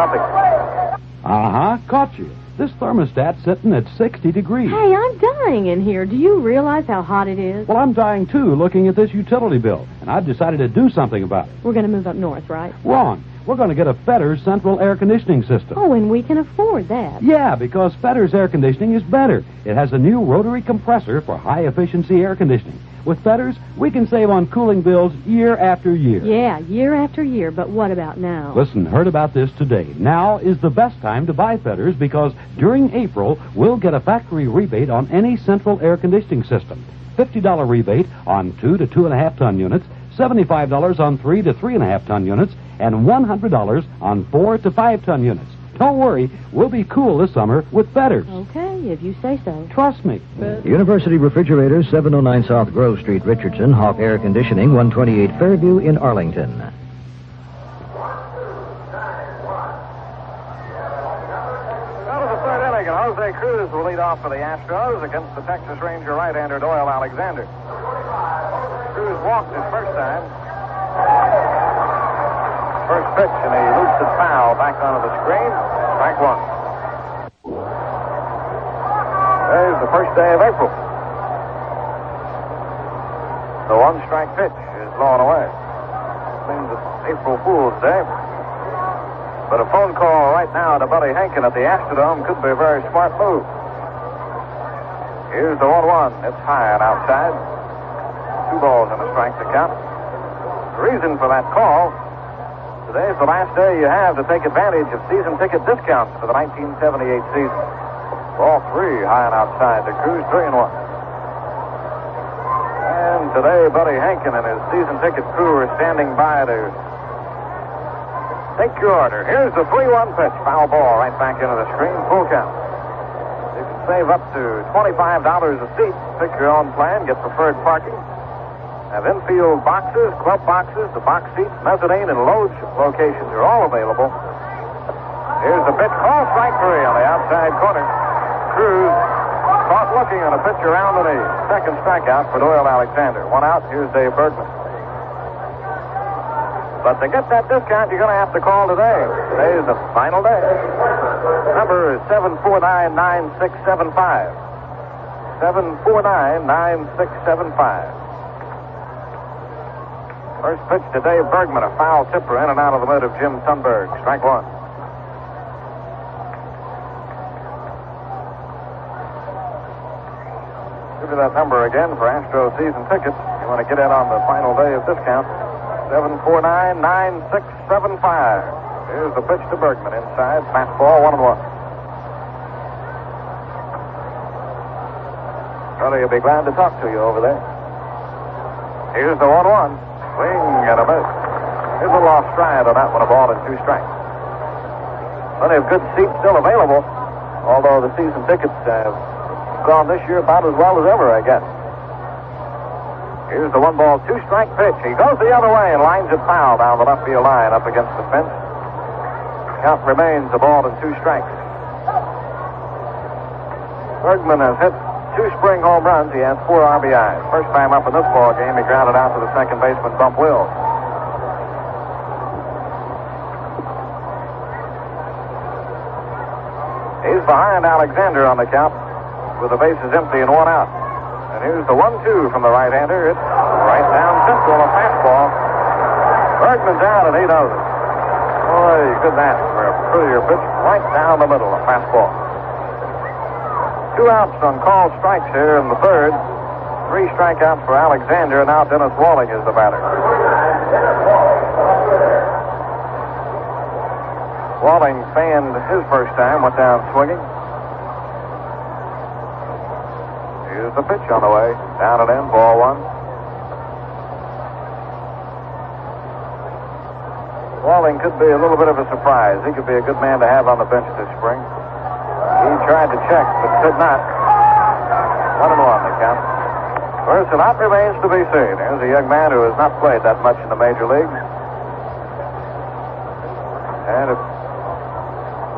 Caught you. This thermostat's sitting at 60 degrees. Hey, I'm dying in here. Do you realize how hot it is? Well, I'm dying, too, looking at this utility bill, and I've decided to do something about it. We're going to move up north, right? Wrong. We're going to get a Fetter's central air conditioning system. Oh, and we can afford that. Yeah, because Fetter's air conditioning is better. It has a new rotary compressor for high-efficiency air conditioning. With Fetter's, we can save on cooling bills year after year. Yeah, year after year, but what about now? Listen, heard about this today. Now is the best time to buy Fetter's because during April, we'll get a factory rebate on any central air conditioning system. $50 rebate on 2 to 2.5 ton units, $75 on 3 to 3.5 ton units, and $100 on 4 to 5 ton units. Don't worry, we'll be cool this summer with Fetter's. Okay, if you say so. Trust me. University Refrigerators, 709 South Grove Street, Richardson. Hawk Air Conditioning, 128 Fairview in Arlington. Out of the third inning, and Jose Cruz will lead off for the Astros against the Texas Ranger right-hander Doyle Alexander. Cruz walked his first time. First pitch, and he loops it foul back onto the screen. Strike 1. There's the first day of April. The 1-strike pitch is blown away. Seems it's April Fool's Day. But a phone call right now to Buddy Hankin at the Astrodome could be a very smart move. Here's the 1-1. It's high and outside. 2 balls and a strike to count. The reason for that call: today's the last day you have to take advantage of season ticket discounts for the 1978 season. Ball 3, high and outside to Cruz, 3-1. And today, Buddy Hankin and his season ticket crew are standing by to take your order. Here's the 3-1 pitch. Foul ball right back into the screen. Full count. You can save up to $25 a seat. Pick your own plan. Get preferred parking. Have infield boxes, club boxes, the box seats, mezzanine, and loge locations are all available. Here's the pitch. Call strike 3 on the outside corner. Cruz caught looking on a pitch around the knee. Second strikeout for Doyle Alexander. 1 out. Here's Dave Bergman. But to get that discount, you're going to have to call today. Today is the final day. Number is 749-9675. 749-9675. First pitch to Dave Bergman, a foul tipper in and out of the mid of Jim Thunberg. Strike 1. Give you that number again for Astro season tickets. You want to get in on the final day of discount. 749-9675. Here's the pitch to Bergman inside. Fastball, 1-1. Charlie will be glad to talk to you over there. Here's the 1-1. Swing and a miss. Here's a little off stride on that one, a ball and 2 strikes. Plenty of good seats still available, although the season tickets have gone this year about as well as ever, I guess. Here's the 1-ball, 2-strike pitch. He goes the other way and lines it foul down the left field line up against the fence. Count remains a ball and 2 strikes. Bergman has hit 2 spring home runs. He has 4 RBIs. First time up in this ball game, he grounded out to the second baseman, Bump Wills. He's behind Alexander on the count with the bases empty and 1 out. And here's the 1-2 from the right-hander. It's right down central, a fastball. Bergman's out, and he knows it. Boy, you couldn't ask for a prettier pitch. Right down the middle, a fastball. 2 outs on called strikes here in the third. 3 strikeouts for Alexander, and now Dennis Walling is the batter. Walling fanned his first time, went down swinging. Here's the pitch on the way. Down and in, ball 1. Walling could be a little bit of a surprise. He could be a good man to have on the bench this spring. He tried to check, but could not. 1-1 the count. First, a lot remains to be seen. Here's a young man who has not played that much in the major leagues. And if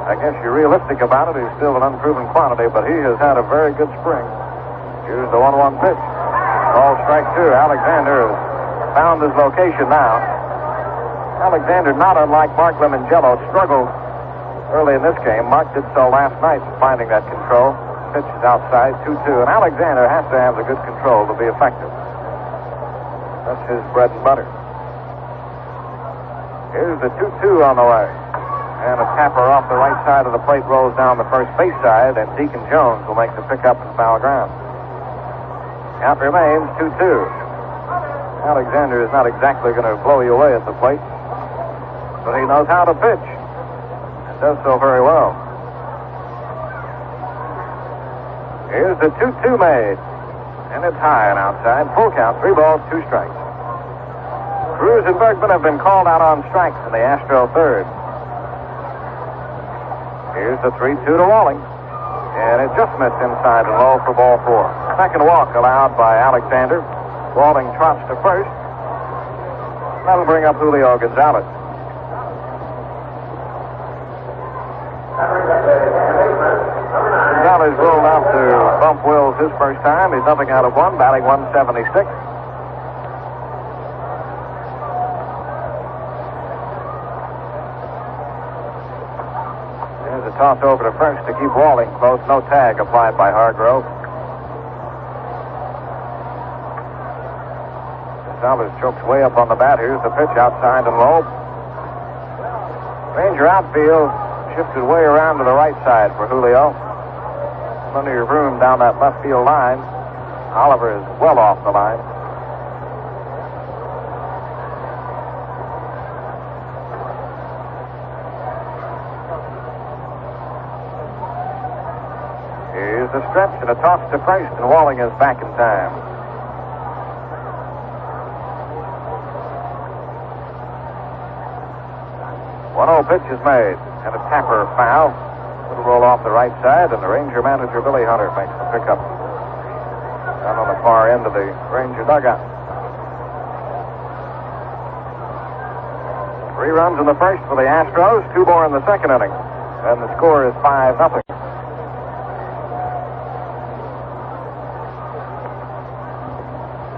I guess you're realistic about it, he's still an unproven quantity, but he has had a very good spring. Here's the 1-1 pitch. Ball strike 2. Alexander has found his location now. Alexander, not unlike Mark Lemongello, struggled early in this game. Mark did so last night, finding that control. Pitch is outside, 2-2. And Alexander has to have the good control to be effective. That's his bread and butter. Here's the 2-2 on the way. And a tapper off the right side of the plate rolls down the first base side, and Deacon Jones will make the pickup and foul ground. Count remains 2-2. Alexander is not exactly going to blow you away at the plate, but he knows how to pitch and does so very well. Here's the 2-2 made, and it's high and outside. Full count, 3 balls, 2 strikes. Cruz and Bergman have been called out on strikes in the Astro third. Here's the 3-2 to Walling. And it just missed inside and low for ball 4. Second walk allowed by Alexander. Walling trots to first. That'll bring up Julio Gonzalez. Gonzalez rolled out to Bump Wills his first time. He's nothing out of 1, batting 176. Toss over to first to keep Walling close. No tag applied by Hargrove. Gonzalez chokes way up on the bat. Here's the pitch outside and low. Ranger outfield shifted way around to the right side for Julio. Plenty of room down that left field line. Oliver is well off the line. The stretch and a toss to first, and Walling is back in time. One-0 pitch is made, and a tapper foul. It'll roll off the right side, and the Ranger manager, Billy Hunter, makes the pickup down on the far end of the Ranger dugout. 3 runs in the first for the Astros, 2 more in the second inning, and the score is 5-0.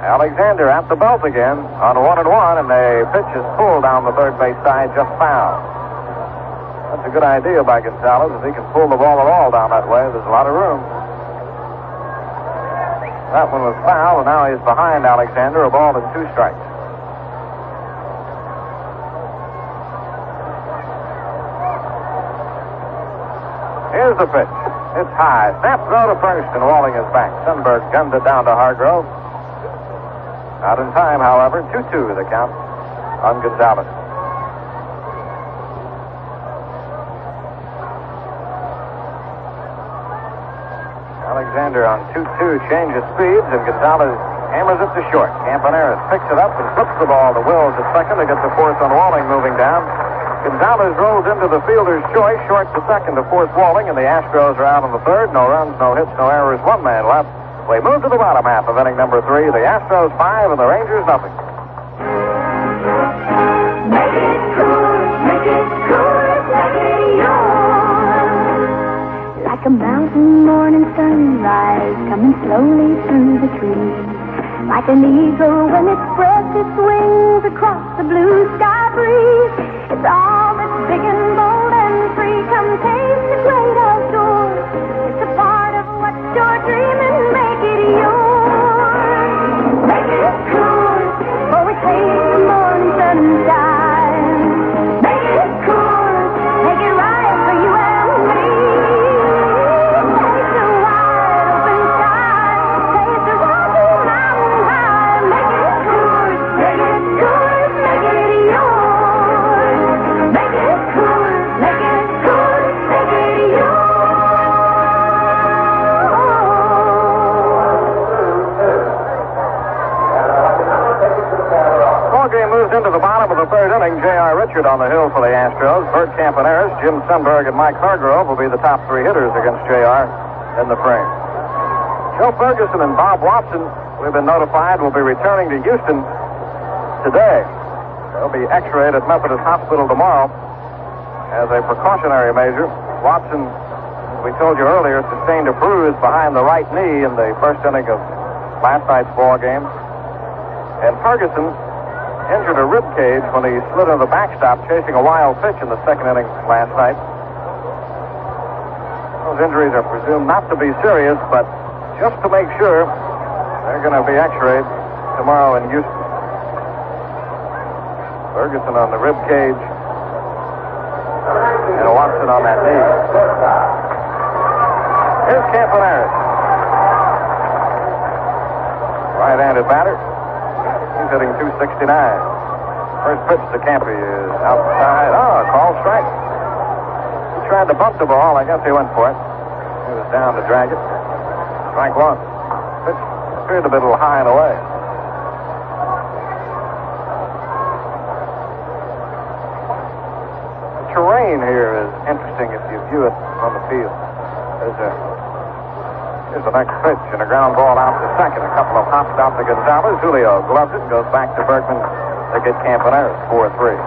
Alexander at the belt again on 1-1, and the pitch is pulled down the third base side, just foul. That's a good idea by Gonzalez. If he can pull the ball at all down that way, there's a lot of room. That one was foul, and now he's behind Alexander, a ball and 2 strikes. Here's the pitch. It's high. Snap throw to first, and Walling is back. Sundberg gunned it down to Hargrove. Not in time, however. 2-2 the count on Gonzalez. Alexander on 2-2 changes speeds, and Gonzalez Hammers it to short. Campaneris picks it up and flips the ball to Wills at second to get the fourth on Walling moving down. Gonzalez rolls into the fielder's choice, short to second to fourth Walling, and the Astros are out on the third. No runs, no hits, no errors, one man left. We move to the bottom half of inning number 3. The Astros 5 and the Rangers nothing. Make it cool, make it cool, make it yours. Like a mountain morning sunrise coming slowly through the trees. Like an eagle when it spreads its wings across the blue sky breeze. It's all that's big and bold and free. Come taste the great outdoors. It's a part of what you're dreaming. Make it yours. Make it cool. For we taste the morning sunshine. Make it cool. Make it right for you and me. Taste the wide open sky. Taste the Rocky Mountain high. Make it cool. Make it cool. Make it yours. Make it cool. Make it cool. Make it yours. Ball game moves into the bottom of the third inning. J.R. Richard on the hill for the Astros. Bert Campaneris, Jim Sundberg, and Mike Hargrove will be the top 3 hitters against J.R. in the frame. Joe Ferguson and Bob Watson, we've been notified, will be returning to Houston today. They'll be x-rayed at Methodist Hospital tomorrow as a precautionary measure. Watson, as we told you earlier, sustained a bruise behind the right knee in the first inning of last night's ball game. And Ferguson injured a rib cage when he slid on the backstop chasing a wild pitch in the second inning last night. Those injuries are presumed not to be serious, but just to make sure, they're going to be x-rayed tomorrow in Houston. Ferguson on the rib cage and Watson on that knee. Here's Campaneris. Right-handed batter. He's hitting .269. First pitch to Campy is outside. Oh, call strike. He tried to bunt the ball. I guess he went for it. He was down to drag it. Strike one. Pitch appeared to be a little high and away. The terrain here is interesting if you view it on the field. Here's the next pitch and a ground ball out to second. A couple of hops out to Gonzalez. Julio gloves it and goes back to Bergman to get Campaneris, 4-3.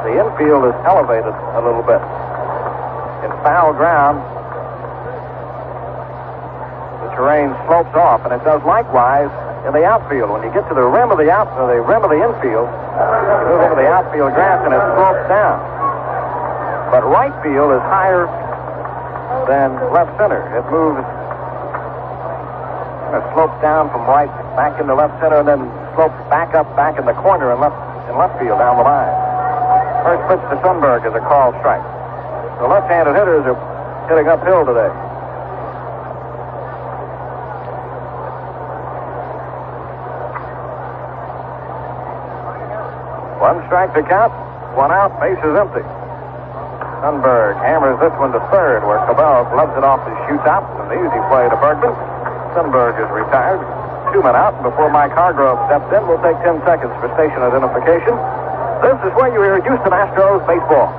The infield is elevated a little bit. In foul ground, the terrain slopes off, and it does likewise in the outfield. When you get to the rim of the infield, you move into the outfield grass and it slopes down. But right field is higher than left center. It moves. It slopes down from right back into left center and then slopes back up back in the corner in left field down the line. First pitch to Sundberg is a called strike. The left-handed hitters are hitting uphill today. One strike to count, one out, bases empty. Sundberg hammers this one to third where Cabell gloves it off his shoe top. An easy play to Bergman. Sundberg is retired. 2 men out. Before Mike Hargrove steps in, we'll take 10 seconds for station identification. This is where you hear Houston Astros baseball.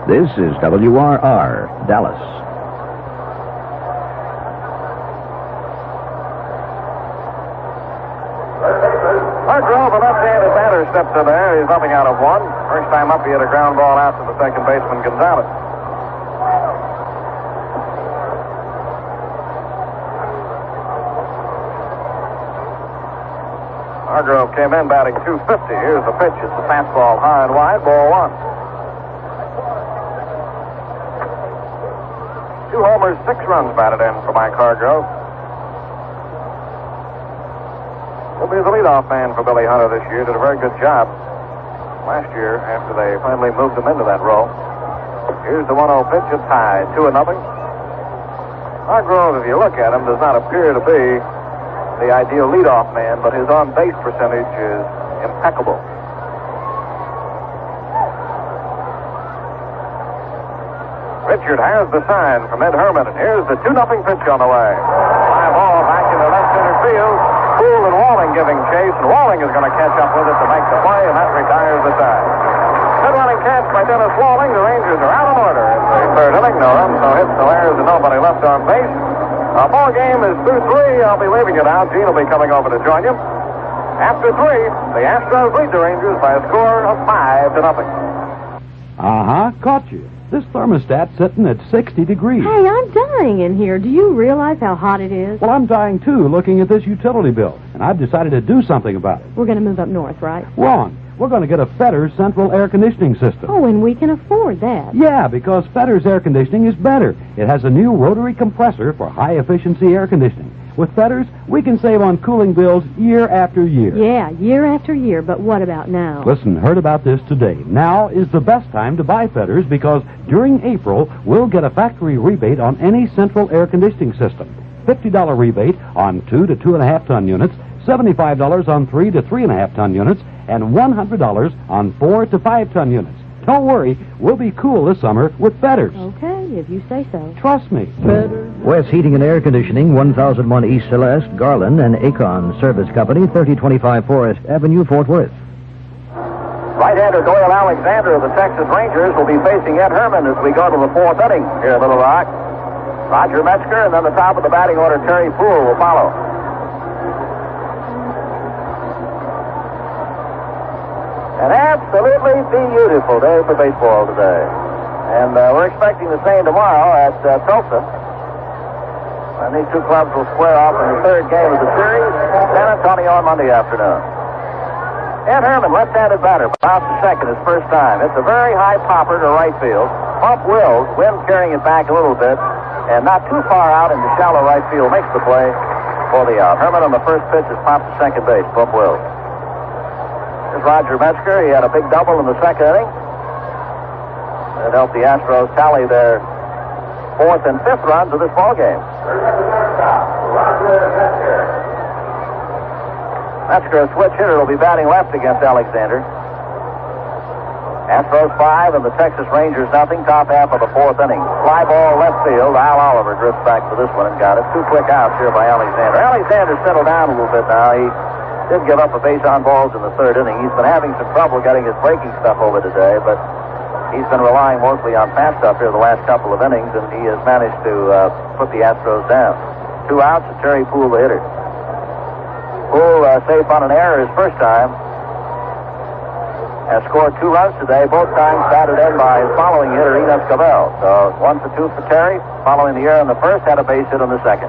This is WRR, Dallas. Hargrove, a left-handed batter, steps in there. He's nothing out of one. First time up, he had a ground ball out to the second baseman, Gonzalez. Hargrove came in batting .250. Here's the pitch. It's a fastball high and wide, ball 1. 2 homers, 6 runs batted in for Mike Hargrove. He'll be the leadoff man for Billy Hunter this year. Did a very good job last year after they finally moved him into that role. Here's the 1-0 pitch. It's high, 2-0. Hargrove, if you look at him, does not appear to be the ideal leadoff man, but his on-base percentage is impeccable. Richard has the sign from Ed Herman, and here's the 2-0 pitch on the way. Fly ball back into left center field. Gould and Walling giving chase, and Walling is going to catch up with it to make the play, and that retires the tie. Good running catch by Dennis Walling. The Rangers are out in order in the third inning. No runs, no hits, no errors, and nobody left on base. Our ball game is through 3. I'll be leaving it out. Gene will be coming over to join you. After 3, the Astros lead the Rangers by a score of 5-0. Caught you. This thermostat's sitting at 60 degrees. Hey, I'm dying in here. Do you realize how hot it is? Well, I'm dying, too, looking at this utility bill, and I've decided to do something about it. We're going to move up north, right? Wrong. We're going to get a Fetter's central air conditioning system. Oh, and we can afford that. Yeah, because Fetter's air conditioning is better. It has a new rotary compressor for high-efficiency air conditioning. With Fetter's, we can save on cooling bills year after year. Yeah, year after year, but what about now? Listen, heard about this today. Now is the best time to buy Fetter's because during April, we'll get a factory rebate on any central air conditioning system. $50 rebate on 2 to 2.5 ton units, $75 on 3 to 3.5 ton units, and $100 on 4 to 5 ton units. Don't worry, we'll be cool this summer with Fetter's. Okay, if you say so. Trust me. West Heating and Air Conditioning, 1001 East Celeste, Garland, and Acon Service Company, 3025 Forest Avenue, Fort Worth. Right-hander Doyle Alexander of the Texas Rangers will be facing Ed Herman as we go to the 4th inning here at Little Rock. Roger Metzger, and then the top of the batting order, Terry Poole, will follow. An absolutely beautiful day for baseball today. And we're expecting the same tomorrow at Tulsa. And these two clubs will square off in the 3rd game of the series, San Antonio on Monday afternoon. Ed Herman, left-handed batter, bounce to second his first time. It's a very high popper to right field. Bump Wills, wind carrying it back a little bit, and not too far out into shallow right field, makes the play for the out. Herman on the first pitch is popped to second base, Bump Wills. Here's Roger Metzger. He had a big double in the 2nd inning. It helped the Astros tally their 4th and 5th runs of this ball game. Metzger, a switch hitter, will be batting left against Alexander. Astros 5 and the Texas Rangers nothing. Top half of the 4th inning. Fly ball left field. Al Oliver drifts back for this one and got it. 2 quick outs here by Alexander. Alexander settled down a little bit now. He did give up a base on balls in the 3rd inning. He's been having some trouble getting his breaking stuff over today, but he's been relying mostly on fast stuff here the last couple of innings, and he has managed to put the Astros down. 2 outs and Terry Poole, the hitter. Poole safe on an error his first time. Has scored 2 runs today, both times batted in by his following hitter, Enos Cabell. So 1 for 2 for Terry. Following the error in the first, had a base hit in the 2nd.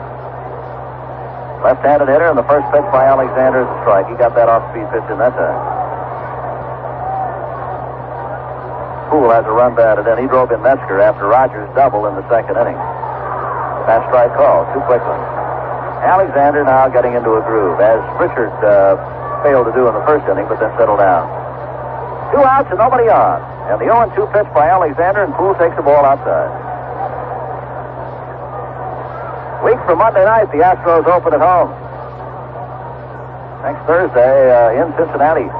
Left-handed hitter, and the first pitch by Alexander is a strike. He got that off-speed pitch in that time. Poole has a run batted in. He drove in Metzger after Rogers' double in the 2nd inning. Fast strike call, 2 quick ones. Alexander now getting into a groove, as Richard failed to do in the 1st inning, but then settled down. 2 outs and nobody on. And the 0-2 pitch by Alexander, and Poole takes the ball outside. Week from Monday night, the Astros open at home. Next Thursday in Cincinnati. He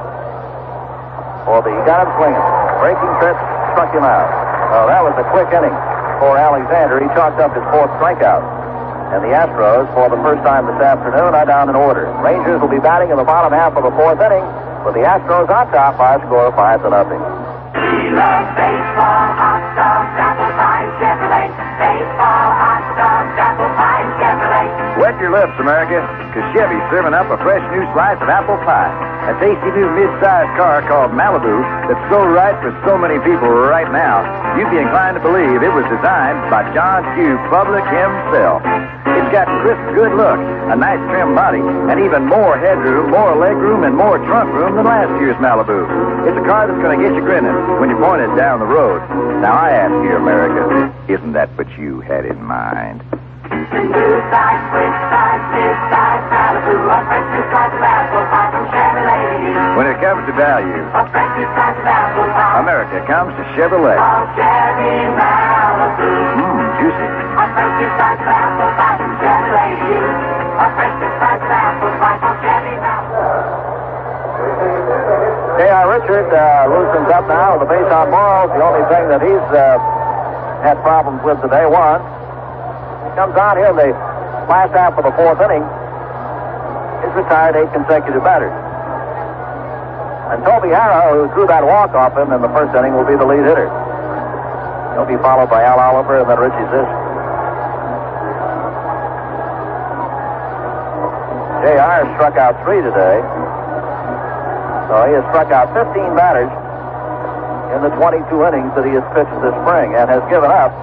got him swinging. Breaking pitch, struck him out. Oh, that was a quick inning for Alexander. He chalked up his 4th strikeout. And the Astros, for the first time this afternoon, are down in order. Rangers will be batting in the bottom half of the 4th inning, with the Astros on top by a score of 5-0. We love baseball, hot dogs, apple pie, Chevrolet. Baseball, hot dogs, apple pie, Chevrolet. Wet your lips, America, because Chevy's serving up a fresh new slice of apple pie. A tasty new mid-sized car called Malibu that's so right for so many people right now, you'd be inclined to believe it was designed by John Q. Public himself. It's got crisp, good look, a nice trim body, and even more headroom, more legroom, and more trunk room than last year's Malibu. It's a car that's going to get you grinning when you point it down the road. Now I ask you, America, isn't that what you had in mind? New size, quick size, mid-size, Malibu. A fresh new slice of apple pie from Chevrolet. When it comes to value, A fresh new slice of apple pie. America comes to Chevrolet. From Chevy Malibu. Juicy. A fresh new slice of apple pie from Chevrolet. A fresh new slice of apple pie from Chevy Malibu. J.R. Richard loosens up now with the base on balls. The only thing that he's had problems with today, one. He comes on here in the last half of the 4th inning. has retired 8 consecutive batters. And Toby Harrah, who threw that walk off him in the first inning, will be the lead hitter. He'll be followed by Al Oliver and then Richie Zisk. J.R. struck out 3 today. So he has struck out 15 batters in the 22 innings that he has pitched this spring and has given up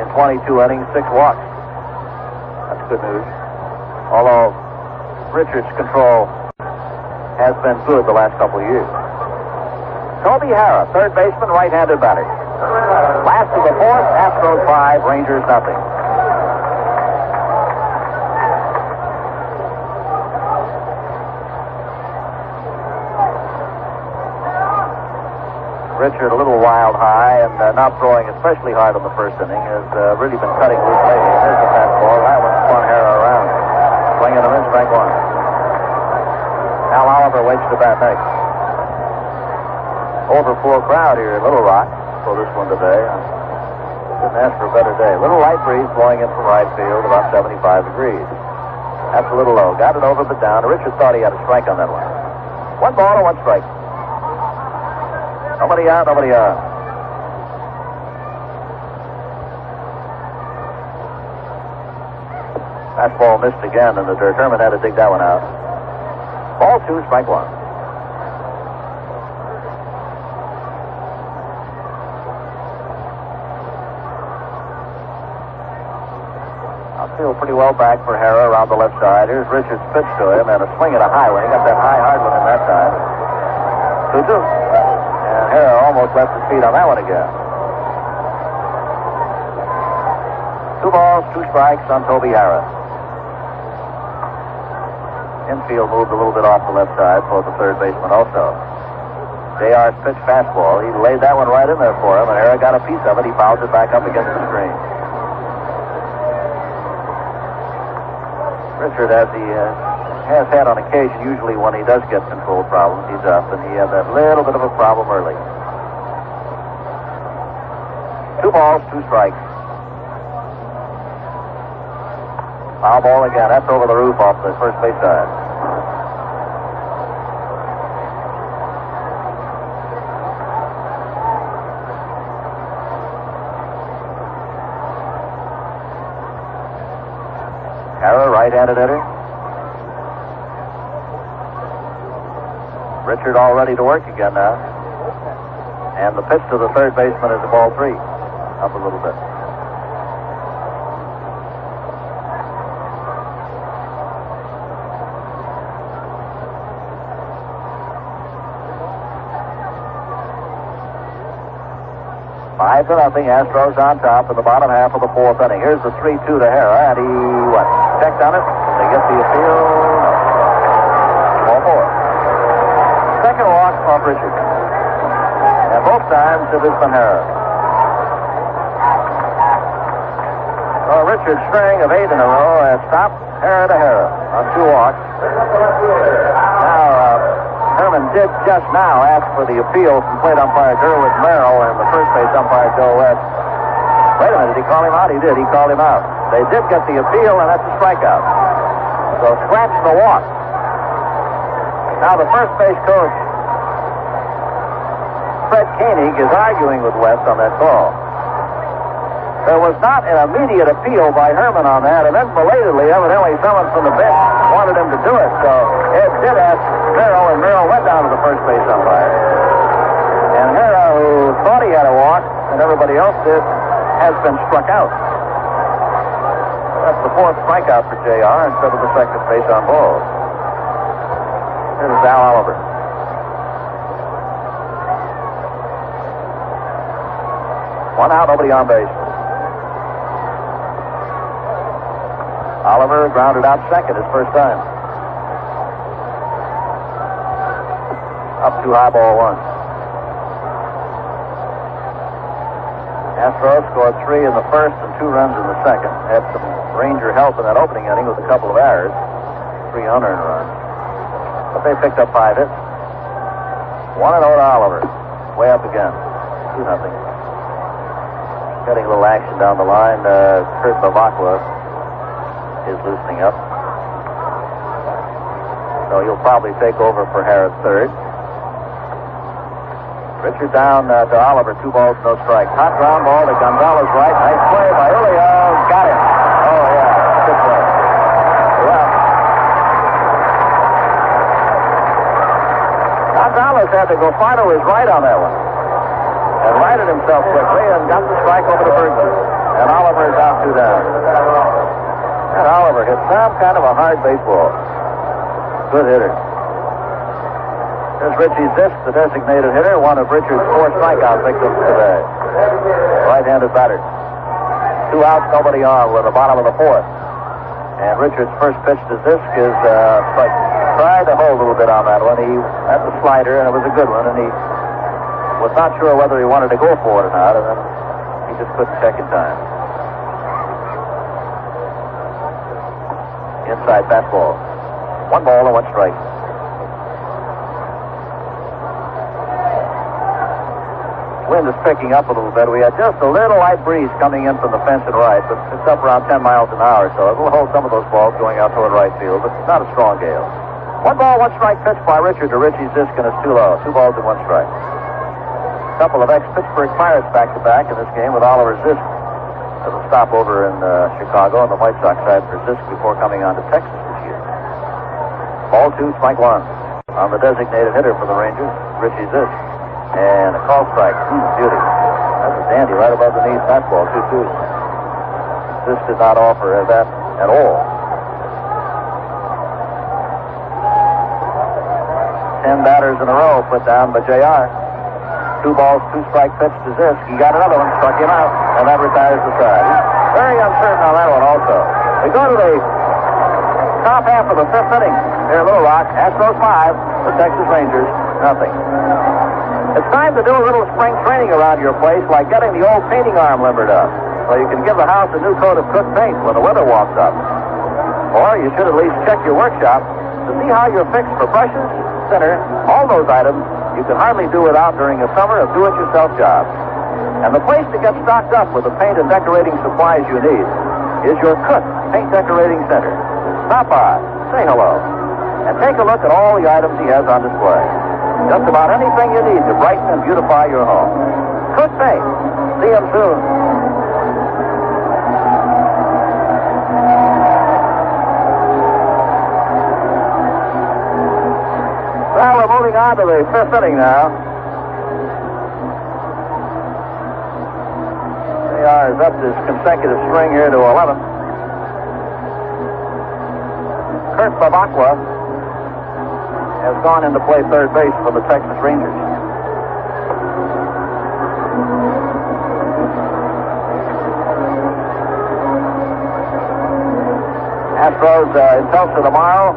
in 22 innings 6 walks. That's good news. Although Richards' control has been good the last couple of years. Toby Harrah, third baseman, right-handed batter. Last of the fourth, Astros 5, Rangers nothing. Richard, a little wild high and not throwing especially hard on the first inning, has really been cutting loose lately. There's the fastball. That one spun Harrah around. Swinging him in, strike 1. Al Oliver waits to bat next. Over full crowd here at Little Rock for this one today. Couldn't ask for a better day. Little light breeze blowing in from right field, about 75 degrees. That's a little low. Got it over but down. Richard thought he had a strike on that one. 1 ball and 1 strike. Nobody out, nobody out. Fastball missed again in the dirt. Herman had to dig that one out. Ball 2, strike 1. Outfield pretty well back for Harrah around the left side. Here's Richards' pitch to him and a swing at a high one. He got that high hard one in that time. 2-2. Harrah almost left his feet on that one again. 2 balls, 2 strikes on Toby Harrah. Infield moved a little bit off the left side for the third baseman also. J.R.'s pitch fastball. He laid that one right in there for him, and Harrah got a piece of it. He fouls it back up against the screen. Richard, as he has had on occasion, usually when he does get control problems, he's up, and he had that little bit of a problem early. 2 balls, 2 strikes. Foul ball again. That's over the roof off the first base side. Harrah, right-handed hitter. Richard all ready to work again now. And the pitch to the third baseman is a ball 3. Up a little bit. Five to nothing. Astros on top in the bottom half of the 4th inning. Here's the 3-2 to Harrah, and he checked on it. They get the appeal. Ball 4. Second walk off Richard. And both times it has been Harrah. Richard's string of 8 in a row has stopped Harrah to Harrah on 2 walks. Now, Herman did just now ask for the appeal from plate umpire Derwood Merrill and the first base umpire Joe West. Wait a minute, did he call him out? He did. He called him out. They did get the appeal, and that's a strikeout. So scratch the walk. Now the first base coach, Fred Koenig, is arguing with West on that call. There was not an immediate appeal by Herman on that, and then belatedly, evidently, someone from the bench wanted him to do it. So Ed did ask Merrill, and Merrill went down to the first base umpire. And Harrah, who thought he had a walk, and everybody else did, has been struck out. That's the 4th strikeout for J.R. instead of the second base on balls. Here's Al Oliver. One out, nobody on base. Oliver grounded out second his first time. Up 2 high, ball 1. Astros scored 3 in the first and 2 runs in the second. Had some Ranger help in that opening inning with a couple of errors. 3 unearned runs. But they picked up 5 hits. 1-0 to Oliver. Way up again. 2-0. Getting a little action down the line. Kurt Bavakwa is loosening up. So he'll probably take over for Harris third. Richard down to Oliver, 2 balls, no strike. Hot ground ball to Gonzalez right. Nice play by Julio. Got him. Oh, yeah. Good play. Well, Gonzalez had to go far to his right on that one. And righted himself quickly and got the strike over to Bergman. And Oliver is out 2 down. And Oliver hit some kind of a hard baseball. Good hitter. There's Richie Zisk, the designated hitter, one of Richard's 4 strikeout victims today. Right-handed batter. 2 outs, nobody on. We're at the bottom of the 4th. And Richard's first pitch to Zisk is strike. Tried to hold a little bit on that one. He had the slider, and it was a good one, and he was not sure whether he wanted to go for it or not, and then he just couldn't check in time. Inside fastball. 1 ball and 1 strike. Wind is picking up a little bit. We had just a little light breeze coming in from the fence and right, but it's up around 10 miles an hour, so it will hold some of those balls going out toward right field, but not a strong gale. 1 ball, 1 strike pitch by Richard to Richie Zisk, and it's too low. 2 balls and 1 strike. A couple of ex-Pittsburgh Pirates back-to-back in this game with Oliver Zisk as a stopover in Chicago on the White Sox side for Zisk before coming on to Texas this year. Ball 2, strike 1 on the designated hitter for the Rangers, Richie Zisk. And a call strike. Beauty. That's a dandy right above the knee fastball, 2-2. This did not offer that at all. 10 batters in a row put down by JR. 2 balls, 2 strike pitch to Zisk. He got another one, struck him out, and that retires the side. He's very uncertain on that one also. We go to the top half of the 5th inning here at Little Rock. Astros 5, the Texas Rangers nothing. It's time to do a little spring training around your place, like getting the old painting arm limbered up, so you can give the house a new coat of Cook paint when the weather warms up. Or you should at least check your workshop to see how you're fixed for brushes, thinner, all those items you can hardly do without during a summer of do-it-yourself jobs. And the place to get stocked up with the paint and decorating supplies you need is your Cook Paint Decorating Center. Stop by, say hello, and take a look at all the items he has on display. Just about anything you need to brighten and beautify your home. Cook Paint. See him soon. Well, we're moving on to the 5th inning now. JR is up this consecutive string here to 11. Kurt Babakwa has gone in to play third base for the Texas Rangers. Astros in Tulsa tomorrow.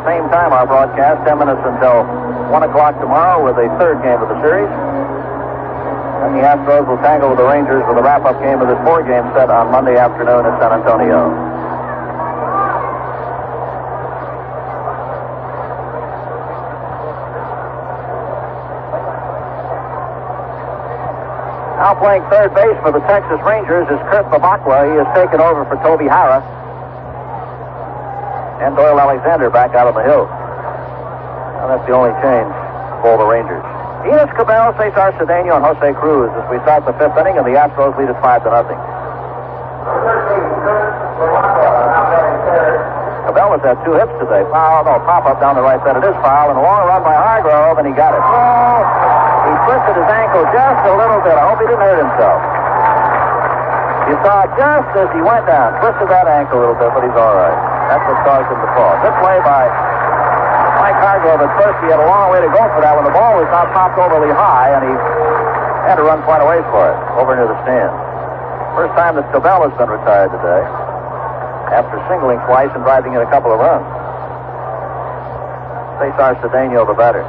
Same time our broadcast, 10 minutes until 1 o'clock tomorrow with a 3rd game of the series. And the Astros will tangle with the Rangers with a wrap-up game of this 4-game set on Monday afternoon in San Antonio. Now playing third base for the Texas Rangers is Kurt Babakwa. He has taken over for Toby Hara. And Doyle Alexander back out on the hill. And that's the only change for the Rangers. Enos Cabell, Cesar Cedeno, and Jose Cruz as we start the 5th inning, and the Astros lead at 5-0. Cabell has had 2 hits today. Foul, no, pop-up down the right side. It is foul, and a long run by Hargrove, and he got it. Oh, he twisted his ankle just a little bit. I hope he didn't hurt himself. You saw just as he went down, twisted that ankle a little bit, but he's all right. That's what caused him to fall. Good play by Mike Hargrove. At first, he had a long way to go for that when the ball was not popped overly high, and he had to run quite a ways for it, over near the stand. First time that Cabell has been retired today, after singling twice and driving in a couple of runs. Cesar Cedeno, the batter.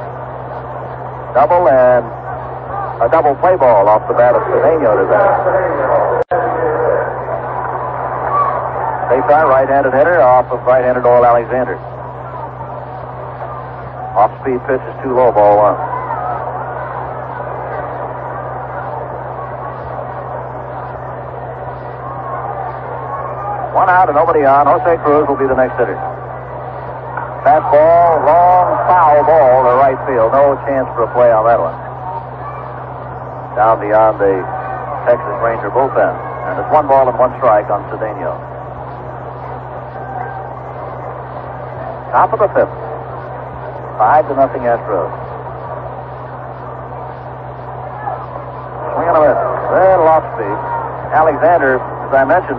Double and a double play ball off the bat of Cedeno today. Cesar, right-handed hitter, off of right-handed Doyle Alexander. Off-speed pitch is too low, ball 1. One out and nobody on. Jose Cruz will be the next hitter. Fastball, long foul ball to right field. No chance for a play on that one. Down beyond the Texas Ranger bullpen. And it's 1 ball and 1 strike on Cedeno. Top of the 5th. 5-0 Astros. Swing and a miss. Well, off speed. Alexander, as I mentioned,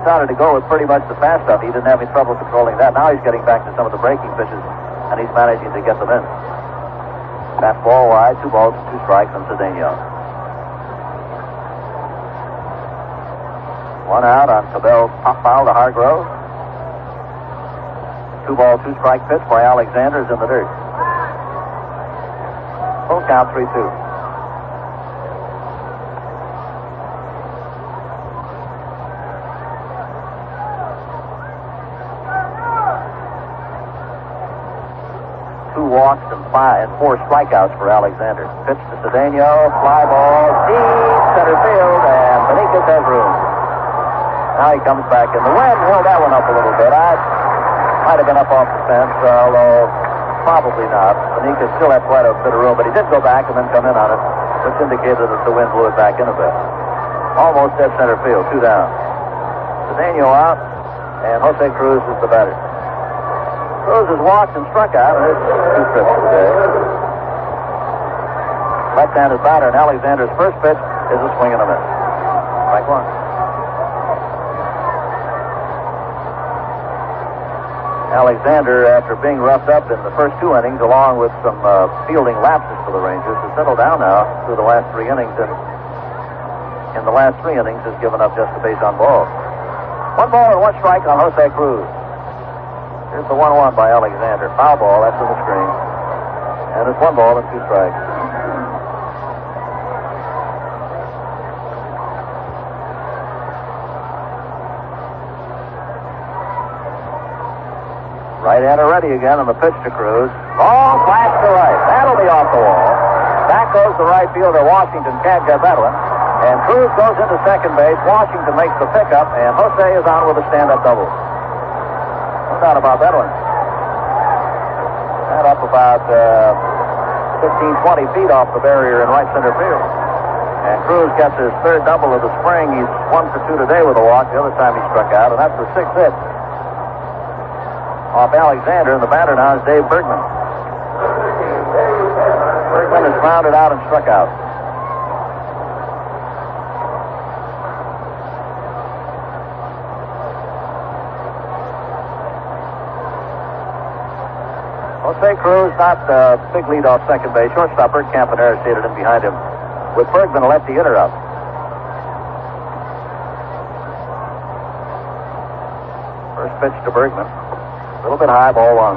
started to go with pretty much the fast stuff. He didn't have any trouble controlling that. Now he's getting back to some of the breaking pitches, and he's managing to get them in. Fastball wide, 2 balls and 2 strikes on Cedeno. 1 out on Cabell's pop foul to Hargrove. 2 ball, 2 strike pitch by Alexander is in the dirt. Full count, 3-2. Walks and 4 strikeouts for Alexander. Pitch to Cedeno, fly ball, deep center field, and Benitez has room. Now he comes back in. The wind held that one up a little bit. I might have been up off the fence, although probably not. Benitez still had quite a bit of room, but he did go back and then come in on it, which indicated that the wind blew it back in a bit. Almost dead center field, 2 down. Cedeno out, and Jose Cruz is the batter. Cruz has walked and struck out, and there's 2 trips today. Left-handed batter, and Alexander's first pitch is a swing and a miss. Strike 1. Alexander, after being roughed up in the first 2 innings, along with some fielding lapses for the Rangers, has settled down now through the last 3 innings, and in the last 3 innings has given up just a base on ball. 1 ball and 1 strike on Jose Cruz. Here's the 1-1 by Alexander. Foul ball, that's in the screen. And it's 1 ball and 2 strikes. Right-hander ready again on the pitch to Cruz. Long flash to right. That'll be off the wall. Back goes the right fielder. Washington can't get that one. And Cruz goes into second base. Washington makes the pickup, and Jose is on with a stand-up double. No doubt about that one. And up about 15-20 feet off the barrier in right center field. And Cruz gets his 3rd double of the spring. He's 1 for 2 today with a walk. The other time he struck out, and that's the 6th hit off Alexander. And the batter now is Dave Bergman. Bergman is grounded out and struck out. Jose Cruz, not a big lead off second base. Shortstop Bert Campanera stayed in behind him with Bergman, a lefty hitter, up. First pitch to Bergman. A little bit high, ball 1.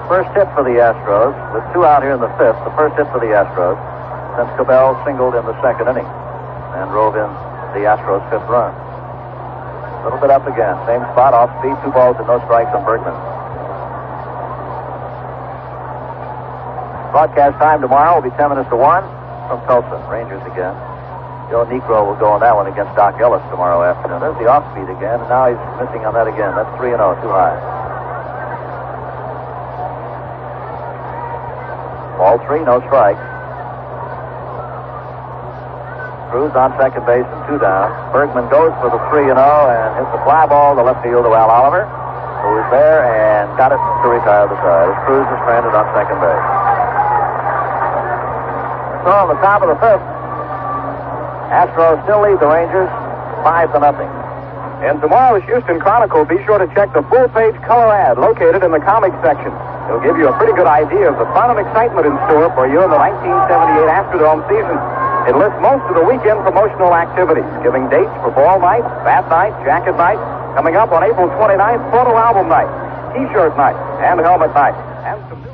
First hit for the Astros, with 2 out here in the 5th. The first hit for the Astros since Cabell singled in the 2nd inning and drove in the Astros' 5th run. A little bit up again. Same spot, off speed, 2 balls and no strikes on Bergman. Broadcast time tomorrow will be 10 minutes to 1 from Tulsa. Rangers again. Joe Negro will go on that one against Doc Ellis tomorrow afternoon. There's the off speed again, and now he's missing on that again. That's 3-0, too high. Ball 3, no strikes. Cruz on second base and 2 down. Bergman goes for the 3-0 and hits the fly ball to left field to Al Oliver, who is there and got it to retire the side. As Cruz is stranded on second base. So on the top of the 5th, Astros still lead the Rangers 5-0. In tomorrow's Houston Chronicle, be sure to check the full-page color ad located in the comics section. It'll give you a pretty good idea of the fun and excitement in store for you in the 1978 Astrodome season. It lists most of the weekend promotional activities, giving dates for ball night, bat night, jacket night, coming up on April 29th, photo album night, T-shirt night, and helmet night. And some new...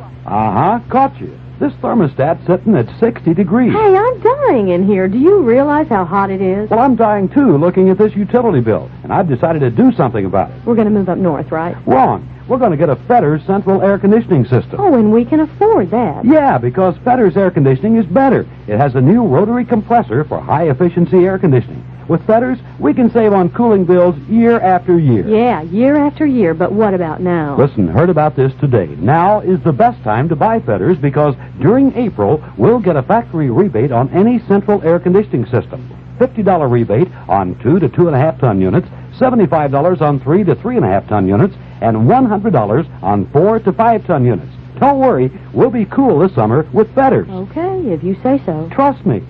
Caught you. This thermostat's sitting at 60 degrees. Hey, I'm dying in here. Do you realize how hot it is? Well, I'm dying, too, looking at this utility bill, and I've decided to do something about it. We're going to move up north, right? Wrong. we're going to get a Fetters central air conditioning system. Oh, and we can afford that. Yeah, because Fetters air conditioning is better. It has a new rotary compressor for high-efficiency air conditioning. With Fetters, we can save on cooling bills year after year. Yeah, year after year, but what about now? Listen, heard about this today. Now is the best time to buy Fetters because during April, we'll get a factory rebate on any central air conditioning system. $50 rebate on 2 to 2.5 ton units, $75 on 3 to 3.5 ton units, and $100 on 4 to 5 ton units. Don't worry, we'll be cool this summer with Fetters. Okay, if you say so. Trust me.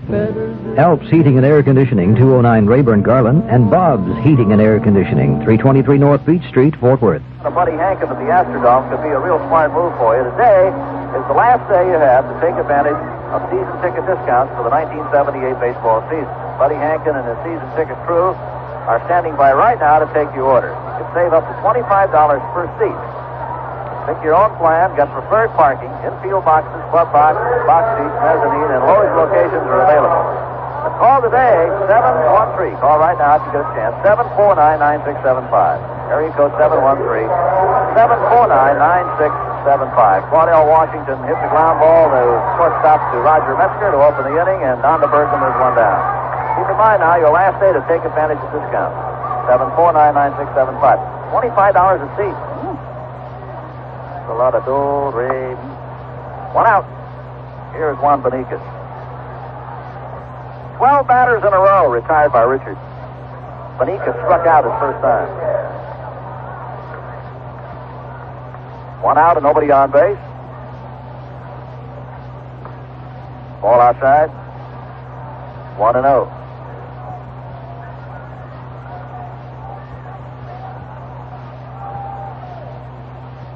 Alps Heating and Air Conditioning, 209 Rayburn Garland, and Bob's Heating and Air Conditioning, 323 North Beach Street, Fort Worth. Buddy Hankin at the Astrodome could be a real smart move for you. Today is the last day you have to take advantage of season ticket discounts for the 1978 baseball season. Buddy Hankin and his season ticket crew are standing by right now to take your order. You can save up to $25 per seat. Pick your own plan, get preferred parking, infield boxes, club box seats, mezzanine, and Lowe's locations are available. But call today, 713. Call right now if you get a chance, 749-9675. Area code 713-749-9675. Claudel Washington hit the ground ball to shortstop to Roger Metzger to open the inning, and Don DeBergen is one down. Keep in mind now, your last day to take advantage of discounts. 749-9675. $25 a seat. A lot of do, re. One out. Here's Juan Beniquez. 12 batters in a row retired by Richard. Beniquez struck out his first time. One out and nobody on base. Ball outside. 1-0.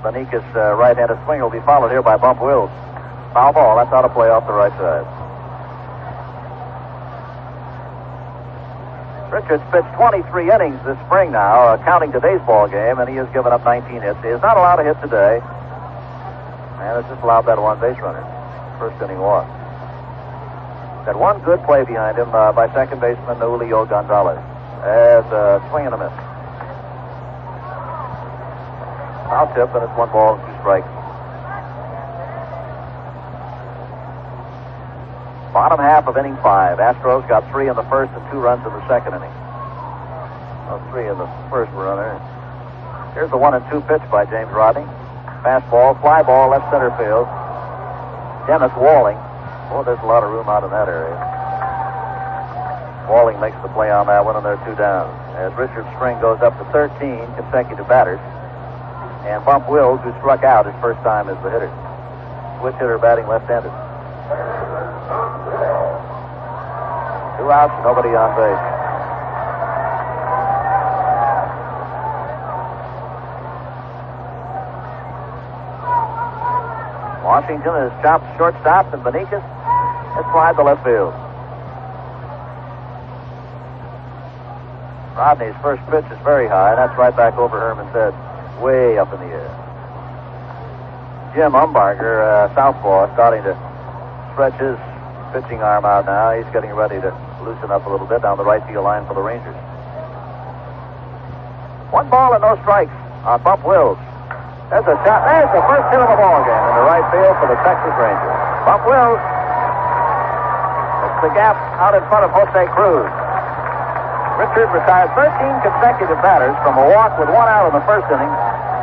Beniquez's right-handed swing will be followed here by Bump Wills. Foul ball. That's out of play off the right side. Richards pitched 23 innings this spring now, counting today's ball game, and he has given up 19 hits. He is not allowed to hit today, and has just allowed that one base runner. First inning walk. Got one good play behind him by second baseman Julio Gonzalez. As a swing and a miss. Foul tip, and it's 1 ball and 2 strikes. Bottom half of inning 5. Astros got 3 in the first and 2 runs in the second inning. Well, 3 in the first were runner. Here's the 1-2 pitch by James Rodney. Fastball, fly ball, left center field. Dennis Walling. Boy, there's a lot of room out in that area. Walling makes the play on that one, and they're 2 down. As Richard's string goes up to 13 consecutive batters. And Bump Wills, who struck out his first time as the hitter. Switch hitter batting left-handed. 2 outs, nobody on base. Washington is chopped shortstop, and Beniquez has flied to left field. Rodney's first pitch is very high, and that's right back over Herman's head. Way up in the air. Jim Umpire, southpaw, starting to stretch his pitching arm out now. He's getting ready to loosen up a little bit down the right field line for the Rangers. 1 ball and no strikes on Bump Wills. There's a shot. There's the first hit of the ball game in the right field for the Texas Rangers. Bump Wills. It's the gap out in front of Jose Cruz. Richard retired 13 consecutive batters from a walk with 1 out in the first inning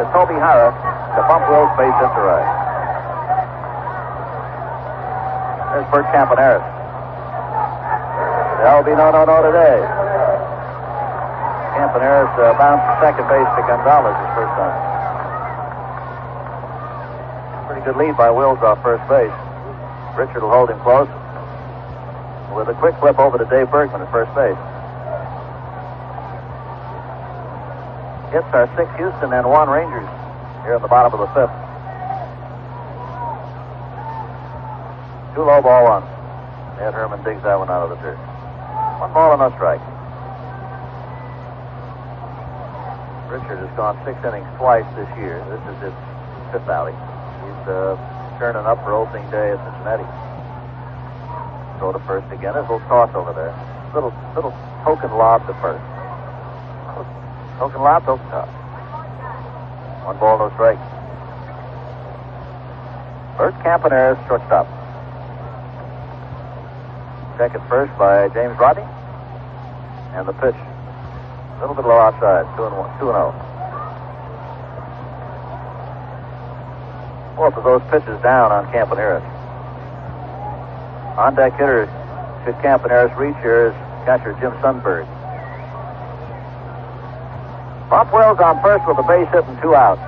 to Toby Hara to Bump Wills' base hit to right. There's Bert Campaneris. There'll be no today. Campaneris bounced to second base to Gonzalez his first time. Pretty good lead by Wills off first base. Richard will hold him close with a quick flip over to Dave Bergman at first base. Hits are 6 Houston and 1 Rangers here in the bottom of the 5th. 2 low ball 1. Ed Herman digs that one out of the dirt. 1 ball and no strike. Richard has gone 6 innings twice this year. This is his 5th outing. He's turning up for opening day at Cincinnati. Throw to first again. There's a little toss over there. Little token lob to first. Token lob, token toss. 1 ball, no strike. Bert Campaneris, shortstop. Check at first by James Rodney. And the pitch, a little bit low outside, 2-0. Both of those pitches down on Campaneris. On deck hitter, should Campaneris reach, here is catcher Jim Sundberg. Bob Wells on first with a base hit and 2 outs.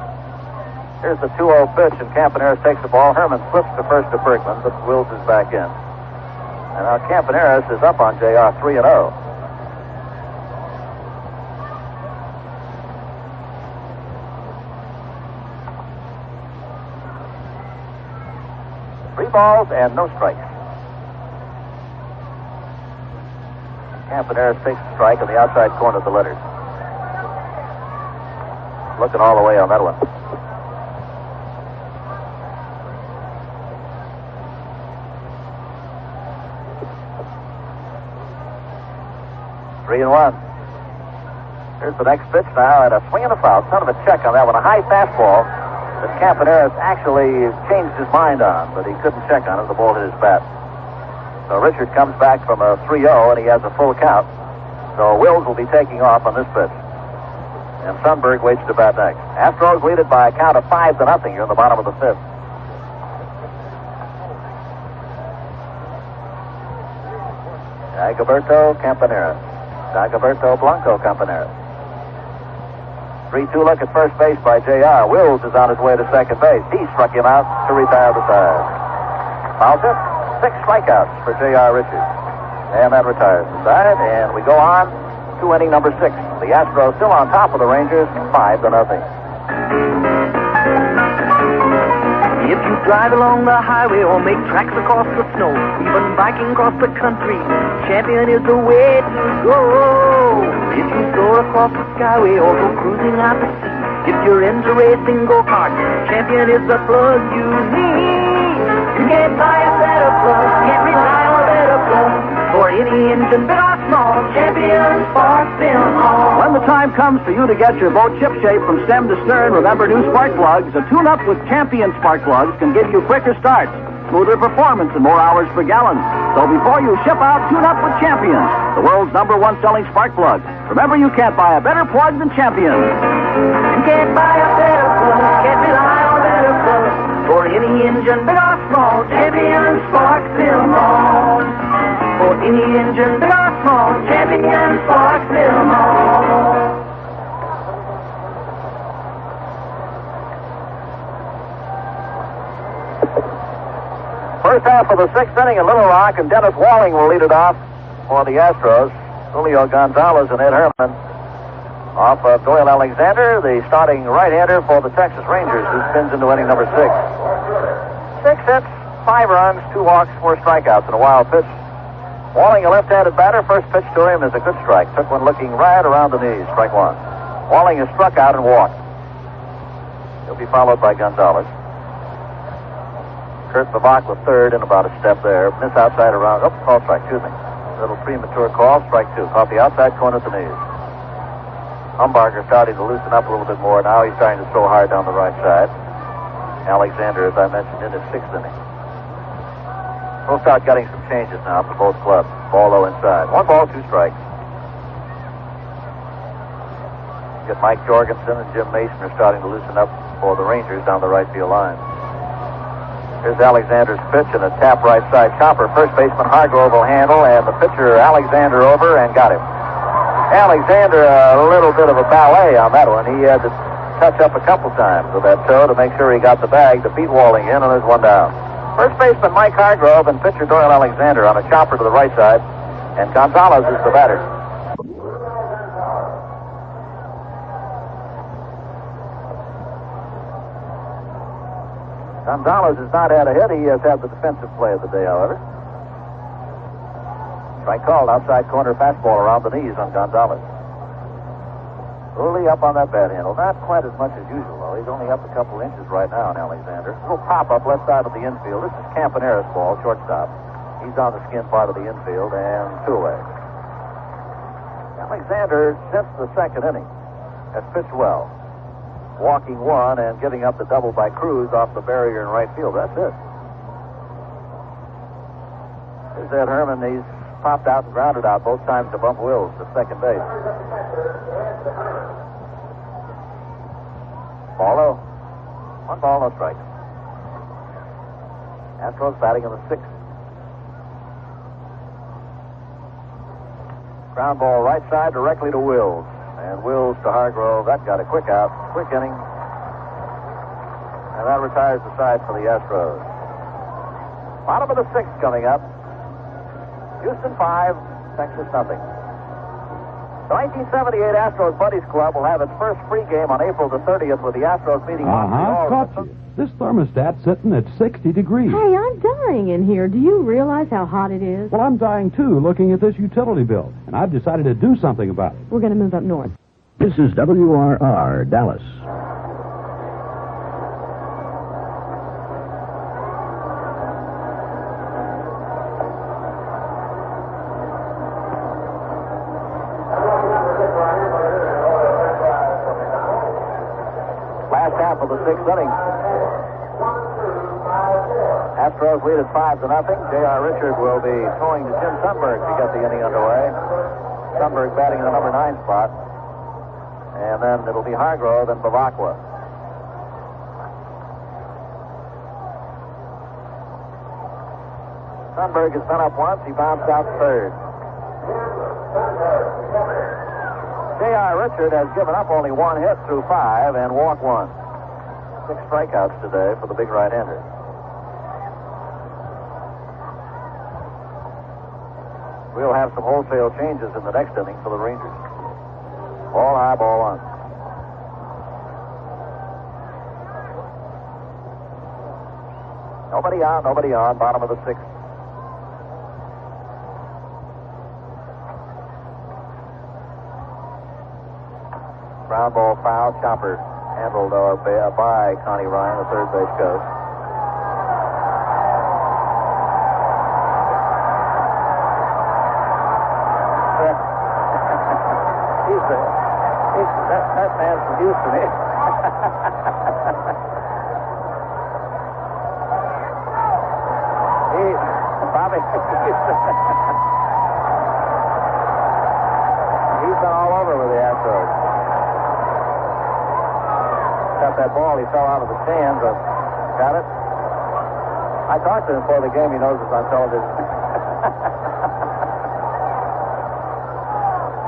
Here's the 2-0 pitch, and Campaneris takes the ball. Herman flips to first to Bergman, but Wills is back in. And now Campaneris is up on JR, 3-0. Three balls and no strikes. Campaneris takes the strike on the outside corner of the letters. Looking all the way on that one. Three and one. Here's the next pitch now, and a swing and a foul. Son of a check on that one. A high fastball that Campaneris actually changed his mind on, but he couldn't check on it. The ball hit his bat. So Richard comes back from a 3-0, and he has a full count. So Wills will be taking off on this pitch. And Sundberg waits to bat next. Astros lead it by a count of 5-0 here in the bottom of the 5th. Dagoberto Campaneris. Dagoberto Blanco Campaneris. 3-2 look at first base by JR. Wills is on his way to second base. He struck him out to retire the side. Fouls it. 6 strikeouts for J.R. Richards. And that retires the side. And we go on to inning number 6. The Astros still on top of the Rangers, 5-0. If you drive along the highway or make tracks across the snow, even biking across the country, Champion is the way to go. If you soar across the skyway or go cruising out to sea, if you're into racing go-kart, Champion is the plug you need. You can't buy a better plug, can't rely on a better plug. For any engine, big or small, Champion sparks them all. When the time comes for you to get your boat ship-shape from stem to stern, remember new spark plugs. A tune-up with Champion spark plugs can give you quicker starts, smoother performance, and more hours per gallon. So before you ship out, tune up with Champion, the world's #1 selling spark plug. Remember, you can't buy a better plug than Champion. You can't buy a better plug, can't rely on a better plug. For any engine, big or small, Champion sparks them all. For any engine, big or small, Champion sparks them all. First half of the 6th inning in Little Rock, and Dennis Walling will lead it off for the Astros. Julio Gonzalez and Ed Herman off of Doyle Alexander, the starting right-hander for the Texas Rangers, who spins into inning number 6. 6 hits, 5 runs, 2 walks, 4 strikeouts, and a wild pitch. Walling, a left-handed batter. First pitch to him is a good strike. Took one looking right around the knees. Strike 1. Walling is struck out and walked. He'll be followed by Gonzalez. Kurt Babak with third and about a step there. Miss outside around. Oh, call strike. Excuse me. A little premature call. Strike 2. Caught the outside corner at the knees. Umpire starting to loosen up a little bit more. Now he's trying to throw hard down the right side. Alexander, as I mentioned, in his 6th inning. We'll start getting some changes now for both clubs. Ball low inside. 1 ball, 2 strikes. Get Mike Jorgensen and Jim Mason are starting to loosen up for the Rangers down the right field line. Here's Alexander's pitch and a tap right side chopper. First baseman Hargrove will handle, and the pitcher Alexander over and got him. Alexander, a little bit of a ballet on that one. He had to touch up a couple times with that toe to make sure he got the bag to beat Walling in, and there's 1 down. First baseman Mike Hargrove and pitcher Doyle Alexander on a chopper to the right side, and Gonzalez is the batter. Gonzalez has not had a hit. He has had the defensive play of the day, however. Strike called. Outside corner fastball around the knees on Gonzalez. Early up on that bat handle. Not quite as much as usual, though. He's only up a couple inches right now on Alexander. Little pop-up left side of the infield. This is Campaneris' ball, shortstop. He's on the skin part of the infield, and 2 away. Alexander, since the 2nd inning, has pitched well. walking one and giving up the double by Cruz off the barrier in right field. That's it. Here's Ed Herman. He's popped out and grounded out both times to bump Wills to second base. Ball low. 1 ball, no strike. Astros batting in the 6th. Ground ball right side directly to Wills. And Wills to Hargrove. That got a quick out. Quick inning. And that retires the side for the Astros. Bottom of the 6th coming up. Houston 5, Texas nothing. The 1978 Astros Buddies Club will have its first free game on April the 30th with the Astros meeting Montreal. Caught you. This thermostat's sitting at 60 degrees. Hey, I'm dying in here. Do you realize how hot it is? Well, I'm dying, too, looking at this utility bill, and I've decided to do something about it. We're going to move up north. This is WRR, Dallas. Last half of the 6th inning. Astros lead at 5-0. J.R. Richard will be throwing to Tim Sundberg to get the inning underway. Sundberg batting in the number 9 spot. And then it'll be Hargrove and Bavacqua. Sundberg has been up once. He bounced out third. J.R. Richard has given up only 1 hit through 5 and walked 1. 6 strikeouts today for the big right-hander. We'll have some wholesale changes in the next inning for the Rangers. Ball high, ball on. Nobody on, bottom of the 6th. Ground ball foul, chopper handled by Connie Ryan, the third base coach. That man's from Houston. Bobby, he's been all over with the Astros. Got that ball, he fell out of the stands. Got it? I talked to him before the game. He knows it's on television.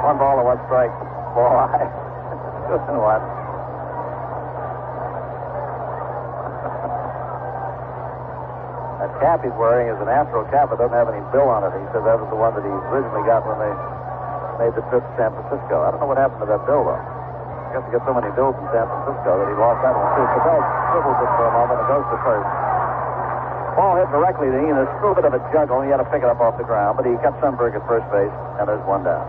1 ball and 1 strike. Ball high. 2-1. That cap he's wearing is an Astro cap. It doesn't have any bill on it. He said that was the one that he originally got when they made the trip to San Francisco. I don't know what happened to that bill, though. I guess he got so many bills in San Francisco that he lost that one, too. Cabell scribbles it for a moment and goes to first. Ball hit directly to Enos. A little bit of a juggle. He had to pick it up off the ground, but he kept Sundberg at first base, and there's 1 down.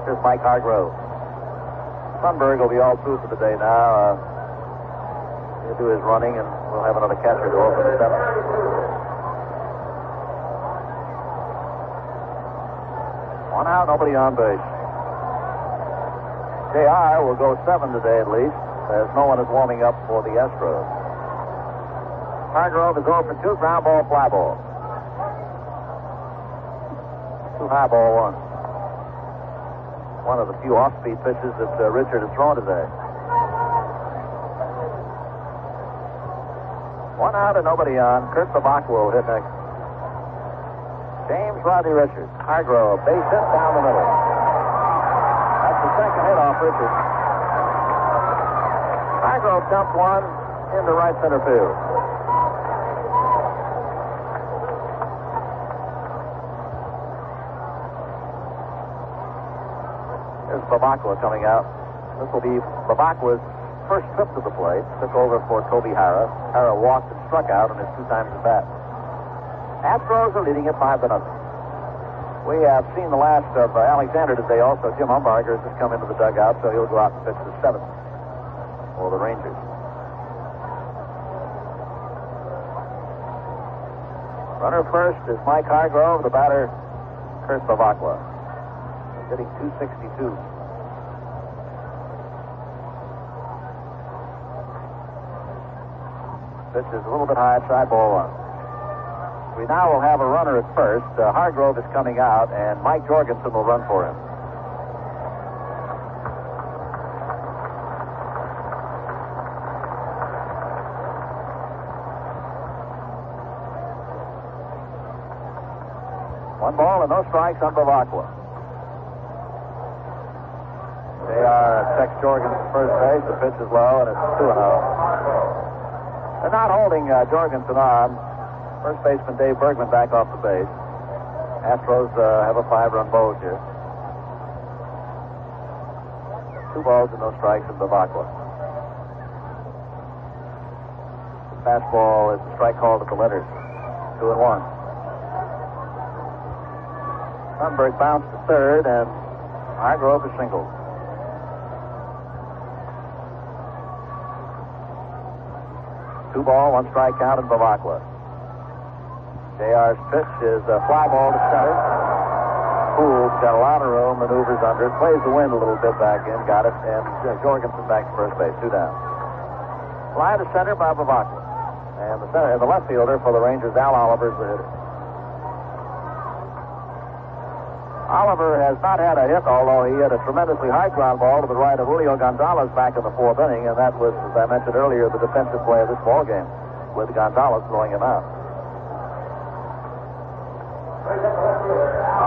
Here's Mike Hargrove. Sundberg will be all through for the day now. He'll do his running, and we'll have another catcher to open the 7th. One out, nobody on base. J.R. will go 7 today at least, as no one is warming up for the Astros. Hargrove is 0 for 2, ground ball, fly ball. 2 high, ball 1. One of the few off-speed pitches that Richard has thrown today. 1 out and nobody on. Kurt Bavacqua will hit next. James Rodney Richards. Hargrove, base hit down the middle. That's the second hit off Richards. Hargrove dumped 1 into right center field. There's Bavacqua coming out. This will be Bavacqua's first trip to the plate. Took over for Kobe Hara. Hara walked and struck out on his 2 times at bat. Astros are leading at 5-0. We have seen the last of Alexander today also. Jim Umpire has just come into the dugout, so he'll go out and pitch the 7th for the Rangers. Runner first is Mike Hargrove. The batter, Kurt Bavacqua. Hitting .262. Pitch is a little bit high, outside, ball one. We now will have a runner at first. Hargrove is coming out, and Mike Jorgensen will run for him. One ball and no strikes on Bavacqua. They are Tex Jorgensen first base. The pitch is low, and it's 2-0. They're not holding Jorgensen on. First baseman Dave Bergman back off the base. Astros have a 5-run boat here. 2 balls and no strikes in Bavacqua. Fastball is a strike called at the letters. 2-1. Sundberg bounced to third, and Hargrove is singled. Two ball, 1 strike count in Bavacqua. JR's pitch is a fly ball to center. Poole's got a lot of room, maneuvers under it, plays the wind a little bit back in, got it, and Jorgensen back to first base, 2 down. Fly to center by Bavacqua. And the left fielder for the Rangers, Al Oliver, is the hitter. Oliver has not had a hit, although he had a tremendously high ground ball to the right of Julio Gonzalez back in the 4th inning, and that was, as I mentioned earlier, the defensive play of this ball game, with Gonzalez throwing him out.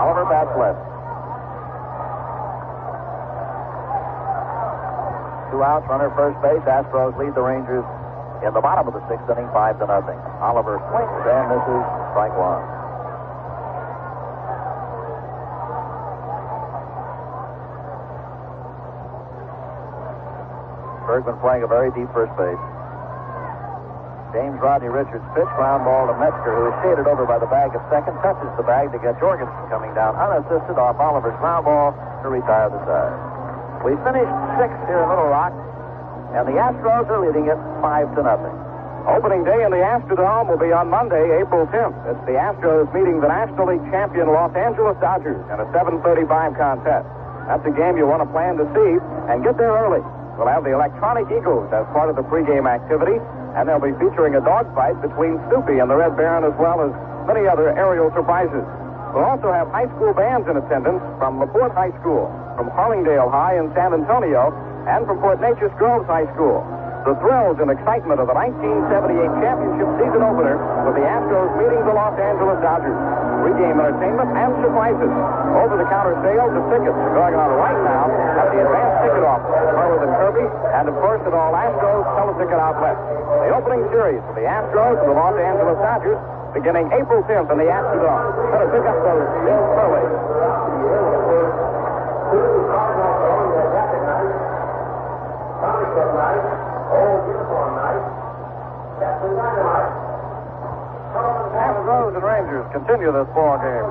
Oliver bats left. 2 outs, runner first base. Astros lead the Rangers in the bottom of the 6th inning, 5-0. Oliver swings and misses, strike 1. Bergman playing a very deep first base. James Rodney Richards pitch, ground ball to Metzger, who is shaded over by the bag at second, touches the bag to get Jorgensen coming down unassisted off Oliver's ground ball to retire the side. We finished 6th here in Little Rock, and the Astros are leading it 5-0. Opening day in the Astrodome will be on Monday, April 10th. It's the Astros meeting the National League champion Los Angeles Dodgers in a 7:35 contest. That's a game you want to plan to see and get there early. We'll have the Electronic Eagles as part of the pregame activity, and they'll be featuring a dogfight between Snoopy and the Red Baron, as well as many other aerial surprises. We'll also have high school bands in attendance from LaPorte High School, from Harlingdale High in San Antonio, and from Fort Nature's Groves High School. The thrills and excitement of the 1978 championship season opener with the Astros meeting the Los Angeles Dodgers. Pregame entertainment and surprises. Over-the-counter sales of tickets are going on right now at the Advanced Ticket Office, Harwood and Kirby, and of course at all Astros tele-ticket outlets. The opening series of the Astros and the Los Angeles Dodgers beginning April 10th in the Astrodome. Better pick up those seats early. Astros and Rangers continue this ball game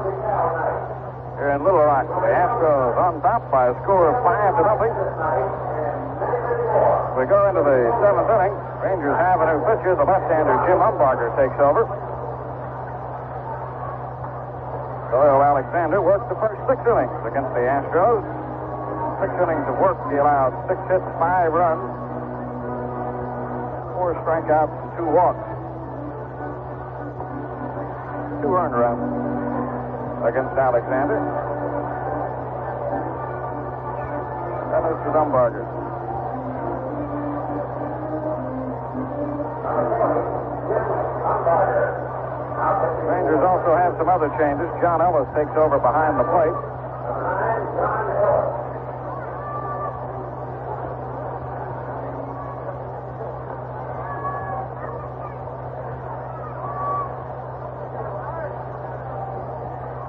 here in Little Rock. The Astros on top by a score of 5-0. We go into the 7th inning. Rangers have a new pitcher. The left-hander Jim Umpire takes over. Doyle Alexander worked the first 6 innings against the Astros. 6 innings of work. He allowed 6 hits, 5 runs, 4 strikeouts, and 2 walks. 2 earned runs against Alexander. That is to Dumbarger. Rangers also have some other changes. John Ellis takes over behind the plate.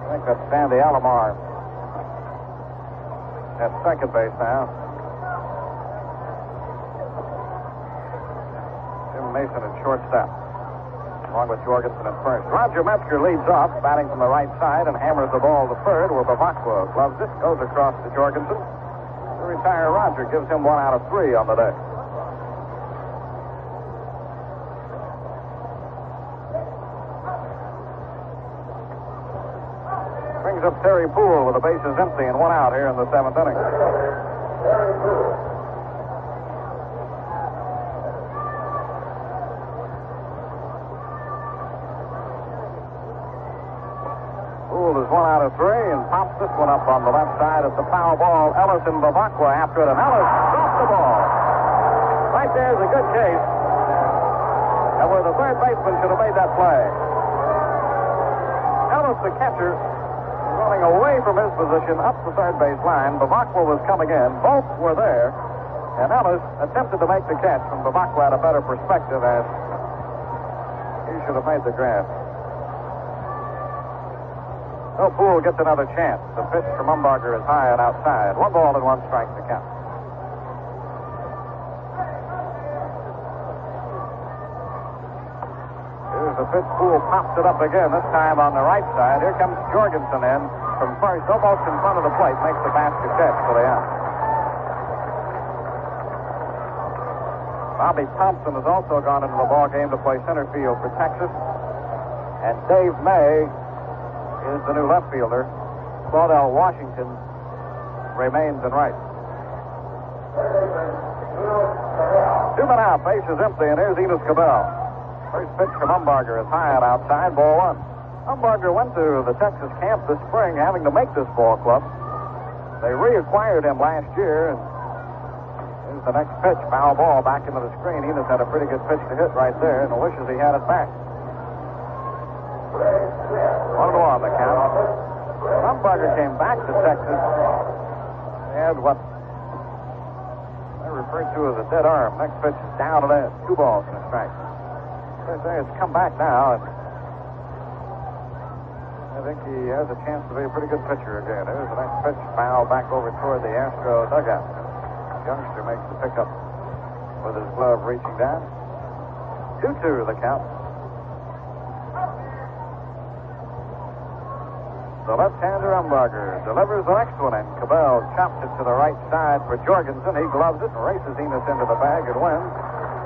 I think that's Sandy Alomar at second base now. Jim Mason at shortstop, along with Jorgensen at first. Roger Metzger leads off, batting from the right side, and hammers the ball to third, where Bavacqua gloves it, goes across to Jorgensen. To retire Roger gives him 1 out of 3 on the day. Brings up Terry Poole with the bases empty and 1 out here in the 7th inning. Poole is 1 out of 3 and pops this one up on the left side. It's a foul ball. Ellis and Bavacqua after it, and Ellis dropped the ball. Right there's a good case. And where the third baseman should have made that play. Ellis, the catcher, running away from his position up the third base line. Bavacqua was coming in. Both were there. And Ellis attempted to make the catch from Bavacqua at a better perspective as he should have made the grab. So Poole gets another chance. The pitch from Umbarger is high and outside. 1 ball and 1 strike to count. Here's the pitch. Poole pops it up again, this time on the right side. Here comes Jorgensen in from first, almost in front of the plate. Makes the basket catch for the out. Bobby Thompson has also gone into the ball game to play center field for Texas. And Dave May is the new left fielder. Claudell Washington remains in right. 2 men out, base is empty, and here's Enos Cabell. First pitch from Umbarger is high and outside, ball 1. Umbarger went to the Texas camp this spring having to make this ball club. They reacquired him last year, and here's the next pitch, foul ball back into the screen. Enos had a pretty good pitch to hit right there, and wishes he had it back. 1-1 the count. When Umbarger came back to Texas, they had what they referred to as a dead arm. Next pitch is down and in. 2 balls and a strike. It's come back now, and I think he has a chance to be a pretty good pitcher again. There's the next pitch, foul back over toward the Astro dugout. Youngster makes the pickup with his glove reaching down. 2-2 the count. The left-hander Umbarger delivers the next one in. Cabell chops it to the right side for Jorgensen. He gloves it and races Enos into the bag and wins.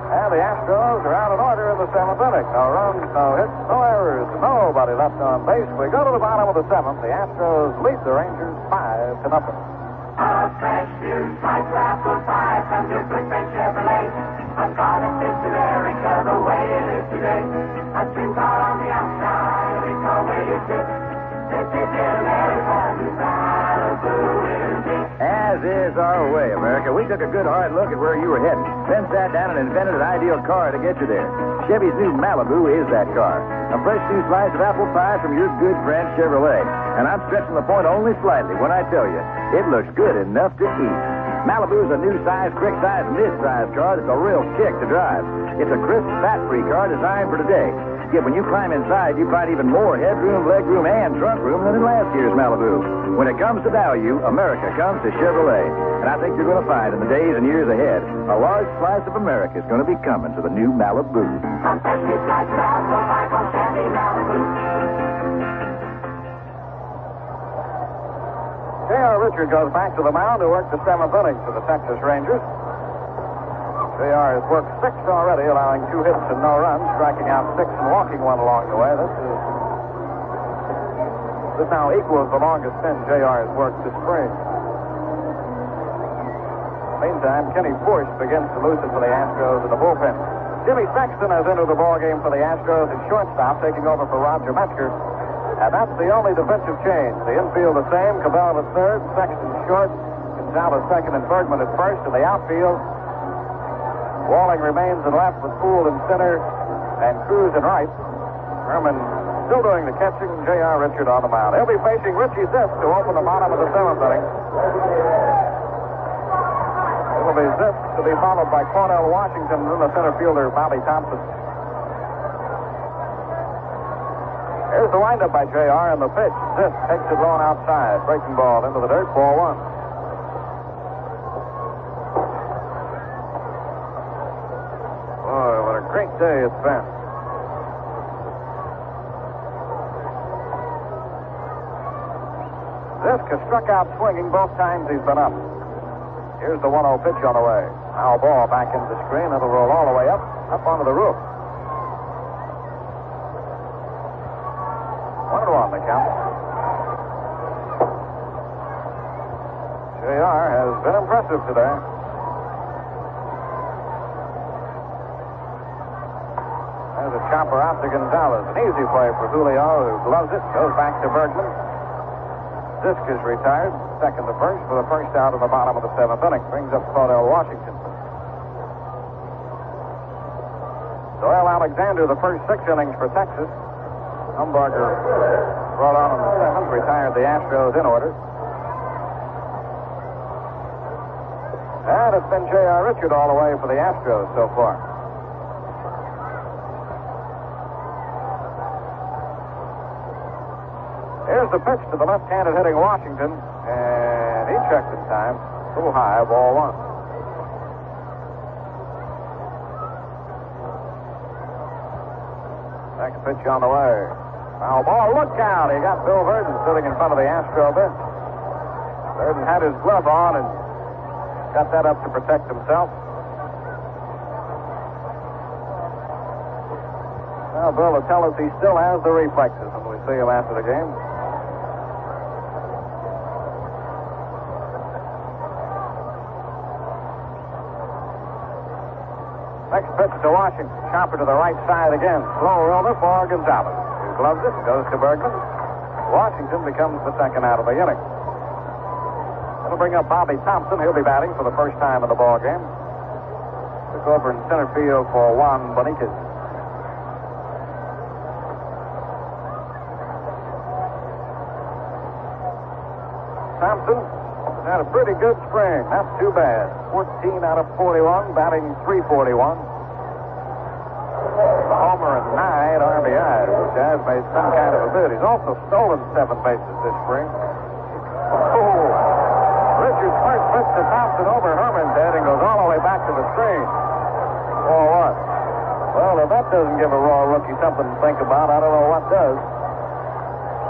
And the Astros are out in order in the 7th inning. No runs, no hits, no errors, nobody left on base. We go to the bottom of the 7th. The Astros lead the Rangers 5-0. A fresh new slice of apple pie from your Quick Chevrolet. A car that fits America the way it is today. A trim car on the outside, it's the way it fits. This is America, new Malibu is it. As is our way, America. We took a good hard look at where you were heading, then sat down and invented an ideal car to get you there. Chevy's new Malibu is that car. A fresh new slice of apple pie from your good friend Chevrolet. And I'm stretching the point only slightly when I tell you, it looks good enough to eat. Malibu's a new size, quick size, mid-size car that's a real kick to drive. It's a crisp, fat-free car designed for today. Yet when you climb inside, you find even more headroom, legroom, and trunk room than in last year's Malibu. When it comes to value, America comes to Chevrolet. And I think you're going to find in the days and years ahead, a large slice of America is going to be coming to the new Malibu. A fresh new slice of apple pie from Chevy Malibu. J.R. Richard goes back to the mound to work the 7th inning for the Texas Rangers. J.R. has worked 6 already, allowing 2 hits and no runs, striking out 6 and walking 1 along the way. This now equals the longest spin J.R. has worked this spring. Meantime, Kenny Force begins to loosen for the Astros in the bullpen. Jimmy Sexton has entered the ballgame for the Astros at shortstop, taking over for Roger Metzger. And that's the only defensive change. The infield the same, Cabell at third, Sexton short, Gonzalez second, and Bergman at first. In the outfield, Walling remains in left with Poole in center and Cruz in right. Herman still doing the catching, J.R. Richard on the mound. He'll be facing Richie Ziff to open the bottom of the 7th inning. It'll be Ziff to be followed by Claudell Washington and the center fielder, Bobby Thompson. Here's the windup by J.R. and the pitch. Ziff takes it long outside. Breaking ball into the dirt, ball 1. Boy, what a great day it's been. Ziff has struck out swinging both times he's been up. Here's the 1-0 pitch on the way. Foul ball back into the screen. It'll roll all the way up onto the roof. 1-1 the count. J.R. has been impressive today. There's a chopper out to Gonzalez. An easy play for Julio, who gloves it, goes back to Bergman. Zisk is retired, second to first for the first out in the bottom of the seventh inning. Brings up Claudell Washington. Doyle Alexander, the first 6 innings for Texas. Umbarger brought on in the seventh, retired the Astros in order. And it's been J.R. Richard all the way for the Astros so far. Here's the pitch to the left-handed hitting Washington, and he checked in time. A little high, ball 1. Next pitch on the way. Foul ball, look out. He got Bill Verdon sitting in front of the Astro bench. Verdon had his glove on and got that up to protect himself. Well, Bill will tell us he still has the reflexes when we see him after the game. Next pitch to Washington. Chopper to the right side again. Slow roller for Gonzalez. He gloves it, goes to Bergman. Washington becomes the second out of the inning. That'll bring up Bobby Thompson. He'll be batting for the first time in the ball game. Took over in center field for Juan Boniquez. Thompson had a pretty good spring. Not too bad. 14 out of 41, batting .341. Homer and 9 RBIs. This guy's made some kind of a bid. He's also stolen 7 bases this spring. Oh! Richards first pitch to Thompson over Herman's head and goes all the way back to the screen. For what? Well, if that doesn't give a raw rookie something to think about, I don't know what does.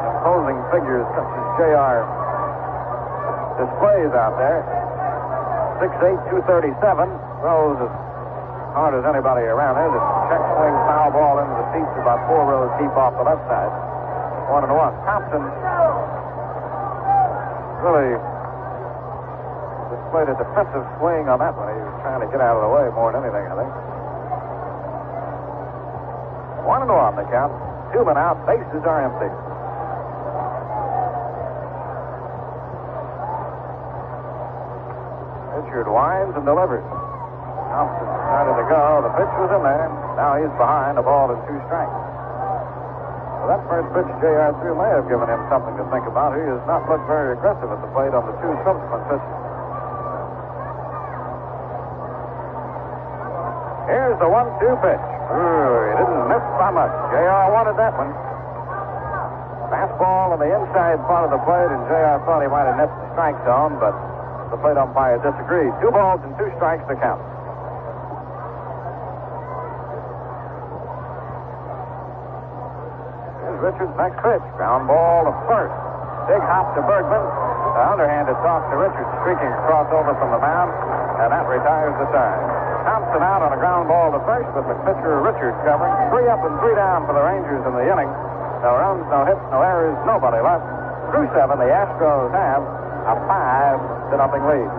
Imposing figures such as J.R. displays out there. 6'8", 237, throws as hard as anybody around. There's a check swing foul ball into the seats about 4 rows deep off the left side. 1-1. Thompson really displayed a defensive swing on that one. He was trying to get out of the way more than anything, I think. 1-0 on the count. 2 men out. Bases are empty. Richard winds and delivers. Thompson started to go. The pitch was in there. Now he's behind. A ball and 2 strikes. Well, that first pitch J.R. threw may have given him something to think about. He has not looked very aggressive at the plate on the 2 subsequent pitches. Here's the 1-2 pitch. He didn't miss by much. J.R. wanted that one. Fastball on the inside part of the plate, and J.R. thought he might have nipped the strike zone, but the plate umpire disagreed. 2 balls and 2 strikes to count. Here's Richards' next pitch. Ground ball to first. Big hop to Bergman. The underhanded toss to Richards, streaking across over from the mound, and that retires the tie. Thompson out on a ground ball to first, with the pitcher Richards covering. 3 up and 3 down for the Rangers in the inning. No runs, no hits, no errors, nobody left. Through 7, the Astros have a 5-0 lead.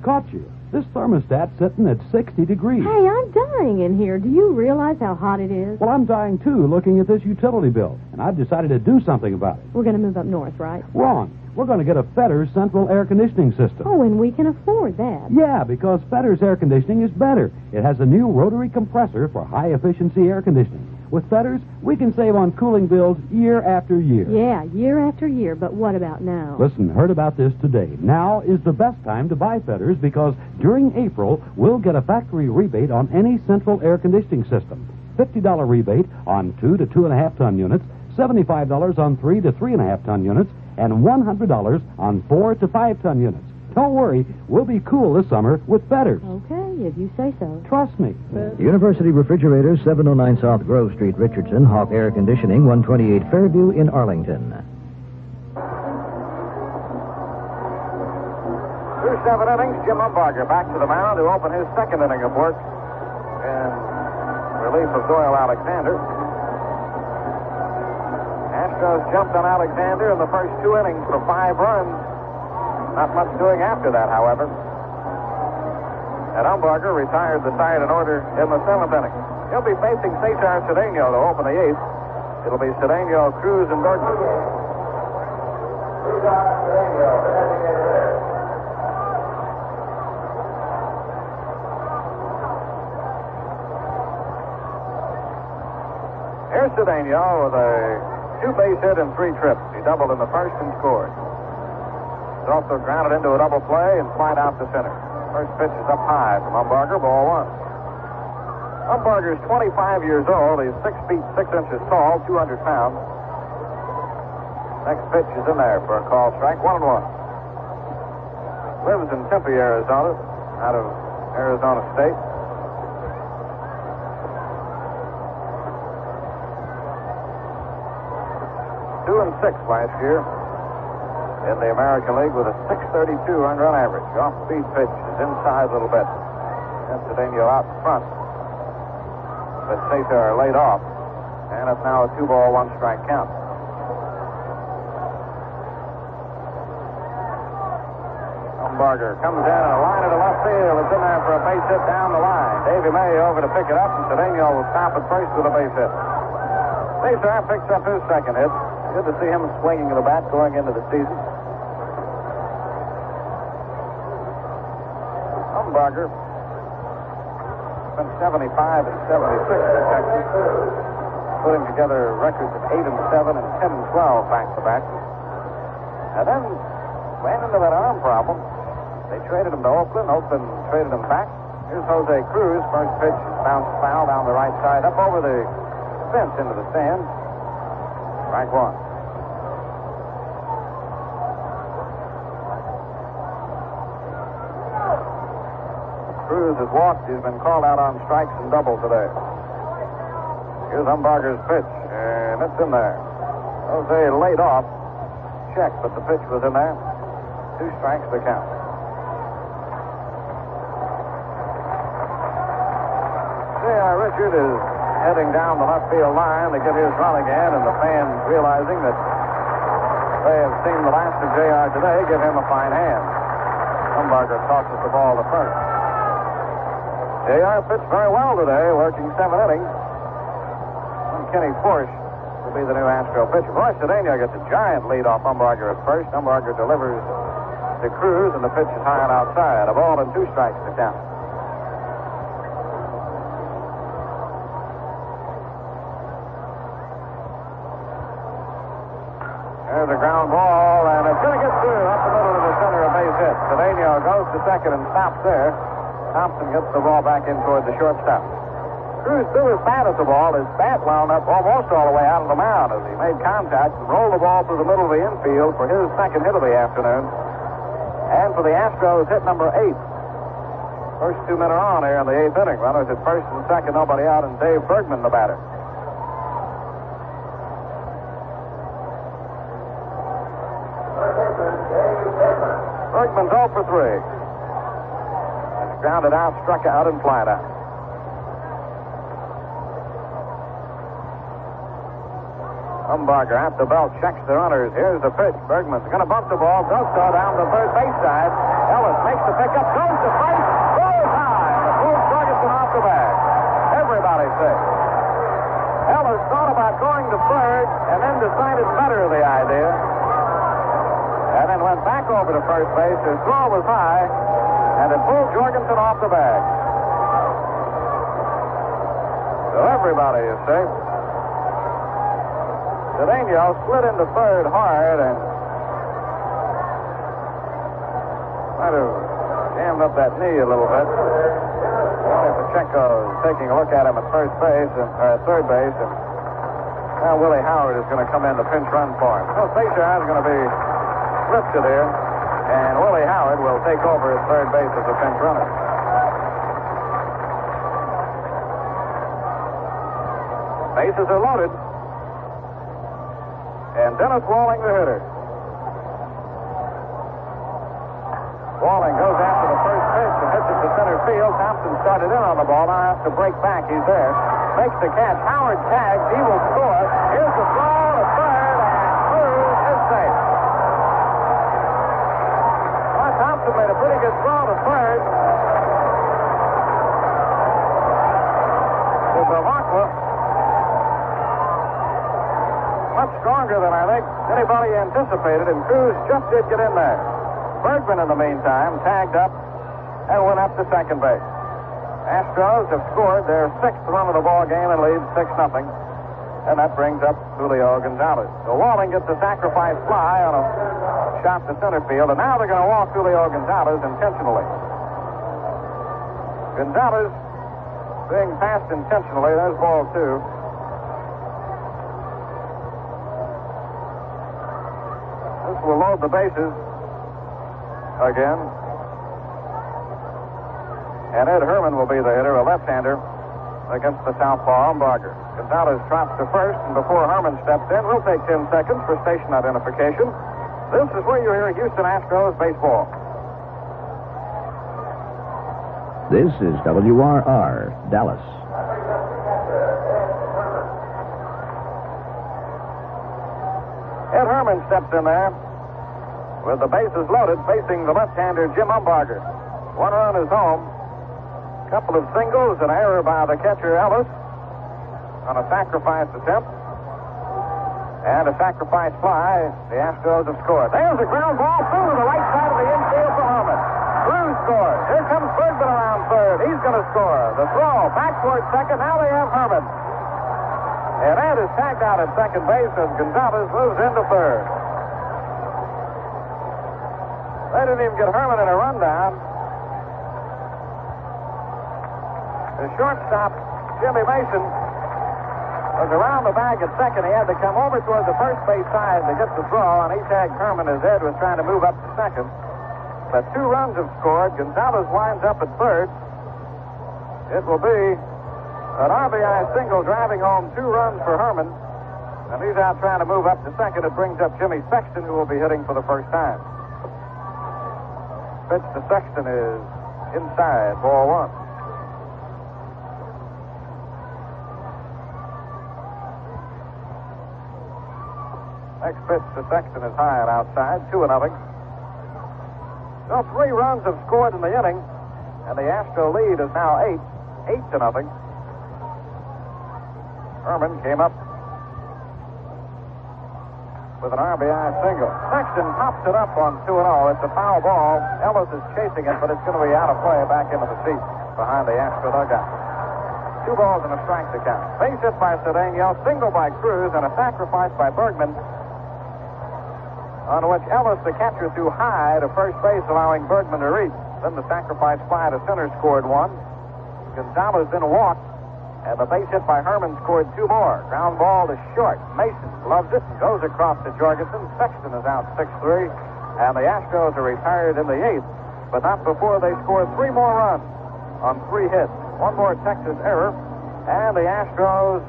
Caught you. This thermostat's sitting at 60 degrees. Hey, I'm dying in here. Do you realize how hot it is? Well, I'm dying, too, looking at this utility bill, and I've decided to do something about it. We're going to move up north, right? Wrong. We're going to get a Fetter's central air conditioning system. Oh, and we can afford that. Yeah, because Fetter's air conditioning is better. It has a new rotary compressor for high-efficiency air conditioning. With Fetter's, we can save on cooling bills year after year. Yeah, year after year, but what about now? Listen, heard about this today. Now is the best time to buy Fetter's because during April, we'll get a factory rebate on any central air conditioning system. $50 rebate on 2 to 2.5 ton units, $75 on 3 to 3.5 ton units, and $100 on 4 to 5 ton units. Don't worry, we'll be cool this summer with Fetter's. Okay, if you say so. Trust me. University Refrigerators, 709 South Grove Street, Richardson. Hawk Air Conditioning, 128 Fairview in Arlington. Through 7 innings, Jim Umpire back to the mound to open his second inning of work in relief of Doyle Alexander. Astros jumped on Alexander in the first 2 innings for 5 runs. Not much doing after that, however. And Umbarger retired the side in order in the 7th inning. He'll be facing Cesar Cedeno to open the 8th. It'll be Cedeno, Cruz, and Bergman. Here's Cedeno with a 2-base hit and 3 trips. He doubled in the first and scored. He's also grounded into a double play and flied out to center. First pitch is up high from Umbarger, ball 1. Umbarger's 25 years old. He's 6 feet 6 inches tall, 200 pounds. Next pitch is in there for a call strike, 1-1. Lives in Tempe, Arizona, out of Arizona State. Two and 6 last year in the American League with a 632 earned run average. Off-speed pitch is inside a little bit. And Cedeno out in front. But Cesar laid off. And it's now a 2-ball, 1-strike count. Umbarger comes in and a line to left field. It's in there for a base hit down the line. Davey May over to pick it up, and Cedeno will stop at first with a base hit. Cesar picks up his second hit. Good to see him swinging the bat going into the season. Umbarger spent 75 and 76 in Texas, putting together records of 8 and 7 and 10 and 12 back-to-back. And then ran into that arm problem. They traded him to Oakland. Oakland traded him back. Here's Jose Cruz. First pitch is bounced foul down the right side, up over the fence into the stand. Strike 1. Cruz has walked. He's been called out on strikes and doubles today. Here's Umbarger's pitch, and it's in there. Jose laid off. Check, but the pitch was in there. 2 strikes to count. J.R. Richard is heading down the left field line to get his run again, and the fans realizing that they have seen the last of J.R. today give him a fine hand. Umbarger tosses the ball to first. J.R. pitched very well today, working 7 innings. And Kenny Forsch will be the new Astro pitcher. Boy, Cedeno gets a giant lead off Umbarger at first. Umbarger delivers to Cruz, and the pitch is high and outside. A ball and 2 strikes to count. There's a ground ball, and it's going to get through up the middle of the center, a base hit. Cedeno goes to second and stops there. Thompson gets the ball back in toward the shortstop. Cruz threw his bat at the ball. His bat wound up almost all the way out of the mound as he made contact and rolled the ball through the middle of the infield for his second hit of the afternoon. And for the Astros, hit number 8. First 2 men are on here in the 8th inning. Runners at first and second, nobody out, and Dave Bergman, the batter. Bergman's 0 for 3. Grounded out, struck out, and flied out. Umbarger at the belt, checks the runners. Here's the pitch. Bergman's going to bump the ball. Does so down the third base side. Ellis makes the pickup, goes to first, goes high, and pulls Ferguson off the bag. Everybody's safe. Ellis thought about going to third, and then decided better the idea. And then went back over to first base. His throw was high, and it pulled Jorgensen off the bag. So everybody is safe. Cedeno slid into third hard and might have jammed up that knee a little bit. Pacheco is taking a look at him at first base and third base, and now Willie Howard is going to come in to pinch run for him. So Cesar is going to be lifted here, and Willie Howard will take over at third base as a pinch runner. Bases are loaded. And Dennis Walling, the hitter. Walling goes after the first pitch and hits it to center field. Thompson started in on the ball. Now has to break back. He's there. Makes the catch. Howard tags. He will score. Here's the throw to third, and Cruz is safe. Thompson made a pretty good throw to third. The Bavacqua, much stronger than I think anybody anticipated, and Cruz just did get in there. Bergman, in the meantime, tagged up and went up to second base. Astros have scored their 6th run of the ball game and lead 6-0. And that brings up Julio Gonzalez. So Walling gets a sacrifice fly on a shot to center field, and now they're going to walk Julio Gonzalez intentionally. Gonzalez being passed intentionally. There's ball 2. This will load the bases again. And Ed Herman will be the hitter, a left-hander, against the southpaw Umbarger. Gonzalez trots to first, and before Herman steps in, we'll take 10 seconds for station identification. This is where you hear Houston Astros baseball. This is WRR, Dallas. Ed Herman steps in there with the bases loaded, facing the left-hander Jim Umbarger. 1 run is home. Couple of singles, an error by the catcher Ellis on a sacrifice attempt, and a sacrifice fly. The Astros have scored. There's a ground ball through to the right side of the infield for Herman. Cruz scores. Here comes Bergman around third. He's going to score. The throw back towards second. Now they have Herman. And Ed is tagged out at second base as Gonzalez moves into third. They didn't even get Herman in a rundown. The shortstop, Jimmy Mason, was around the bag at second. He had to come over toward the first base side to get the throw, and he tagged Herman as Ed was trying to move up to second. But 2 runs have scored. Gonzalez winds up at third. It will be an RBI single driving home 2 runs for Herman, and he's out trying to move up to second. It brings up Jimmy Sexton, who will be hitting for the first time. Pitch to Sexton is inside, ball 1. Next pitch to Sexton is high and outside, 2-0. So 3 runs have scored in the inning, and the Astro lead is now 8-0. Herman came up with an RBI single. Sexton pops it up on 2-0. It's a foul ball. Ellis is chasing it, but it's going to be out of play back into the seats behind the Astro dugout. 2 balls and a strike to count. Base hit by Cedeno, single by Cruz, and a sacrifice by Bergman, on which Ellis, the catcher, threw high to first base, allowing Bergman to reach. Then the sacrifice fly to center scored 1. Gonzalez then walked, and the base hit by Herman scored 2 more. Ground ball to short. Mason loves it and goes across to Jorgensen. Sexton is out 6-3, and the Astros are retired in the 8th, but not before they score 3 more runs on 3 hits. 1 more Texas error, and the Astros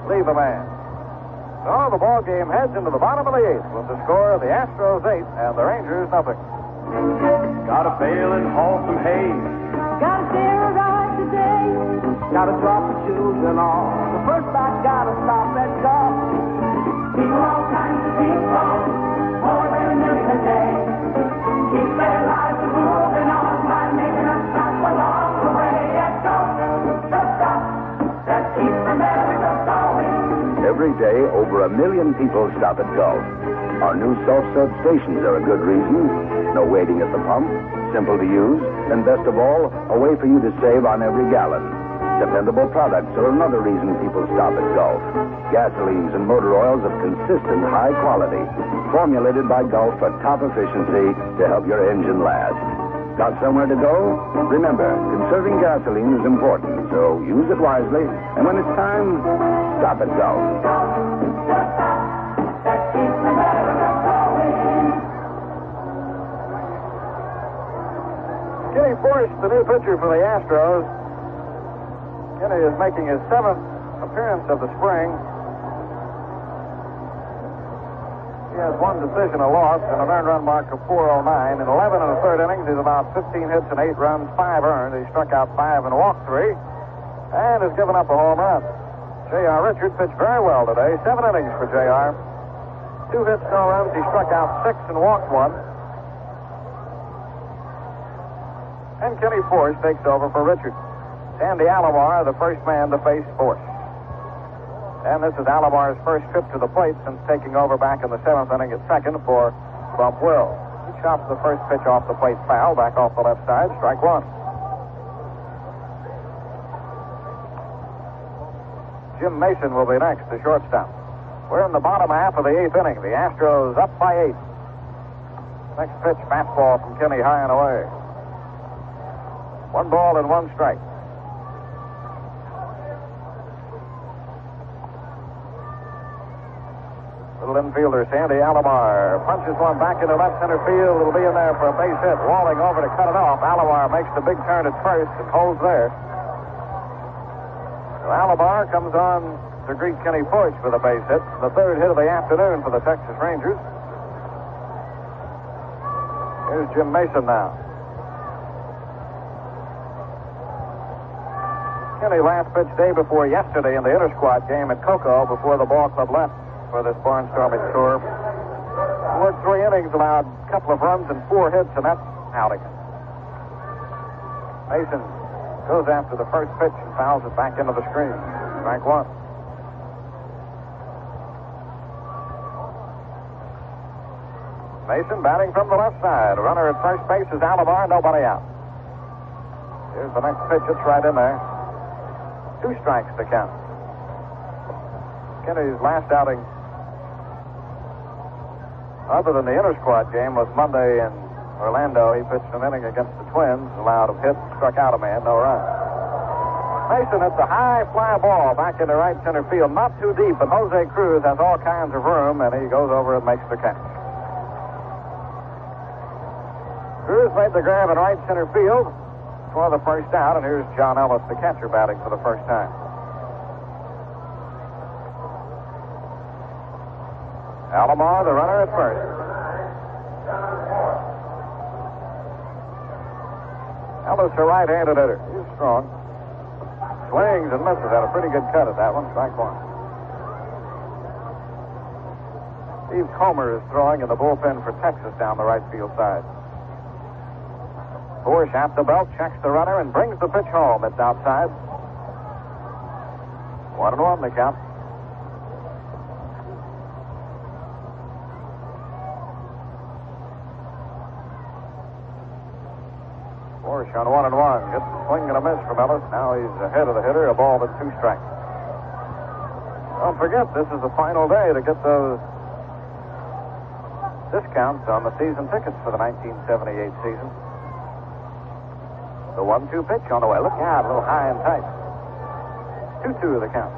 leave a man. So the ball game heads into the bottom of the 8th with the score of the Astros 8 and the Rangers 0. Gotta bale and haul some hay. Gotta share a ride today. Gotta drop the children off. The first I gotta stop at golf. People all kinds of people, more than a million a day. Keep their lives moving on by making a stop along the way. And golf, the stop that keeps America going. Every day, over 1 million people stop at Gulf. Our new self-serve stations are a good reason. No waiting at the pump, simple to use, and best of all, a way for you to save on every gallon. Dependable products are another reason people stop at Gulf. Gasolines and motor oils of consistent high quality, formulated by Gulf for top efficiency to help your engine last. Got somewhere to go? Remember, conserving gasoline is important, so use it wisely, and when it's time, stop at Gulf. Kenny Forrest, the new pitcher for the Astros. Kenny is making his 7th appearance of the spring. He has 1 decision, a loss, and an earned run mark of 409. In 11 1/3 innings, he's allowed 15 hits and 8 runs, 5 earned. He struck out 5 and walked 3, and has given up a home run. J.R. Richard pitched very well today. 7 innings for J.R. 2 hits, no runs. He struck out 6 and walked 1. And Kenny Forrest takes over for Richard. Sandy Alomar, the first man to face Force. And this is Alomar's first trip to the plate since taking over back in the 7th inning at second for Bump Will. He chops the first pitch off the plate foul, back off the left side, strike one. Jim Mason will be next, the shortstop. We're in the bottom half of the 8th inning. The Astros up by 8. Next pitch, fastball from Kenny high and away. 1 ball and 1 strike. Little infielder Sandy Alomar punches one back into left center field. It'll be in there for a base hit. Walling over to cut it off. Alomar makes the big turn at first and holds there. So Alomar comes on to greet Kenny Forge for the base hit. The third hit of the afternoon for the Texas Rangers. Here's Jim Mason now. Kenny last pitched day before yesterday in the inter-squad game at Cocoa before the ball club left for this barnstorming tour. Worked 3 innings, allowed a couple of runs and 4 hits, and that's outing. Mason goes after the first pitch and fouls it back into the screen. Strike one. Mason batting from the left side. Runner at first base is Alomar, nobody out. Here's the next pitch, it's right in there. 2 strikes to count. Kenny's last outing, other than the inter-squad game, was Monday in Orlando. He pitched an inning against the Twins, allowed a hit, struck out a man, no run. Mason hits a high fly ball back into right center field, not too deep, but Jose Cruz has all kinds of room, and he goes over and makes the catch. Cruz made the grab in right center field for the first out, and here's John Ellis, the catcher, batting for the first time. Alomar, the runner at first. Ellis, a right-handed hitter. He's strong. Swings and misses. Had a pretty good cut at that one. Strike one. Steve Comer is throwing in the bullpen for Texas down the right field side. Bush at the belt, checks the runner, and brings the pitch home. It's outside. 1-1 the count. Bush on 1-1. Gets a swing and a miss from Ellis. Now he's ahead of the hitter. A ball and 2 strikes. Don't forget, this is the final day to get those discounts on the season tickets for the 1978 season. The 1-2 pitch on the way. Look out, a little high and tight. 2-2 the count.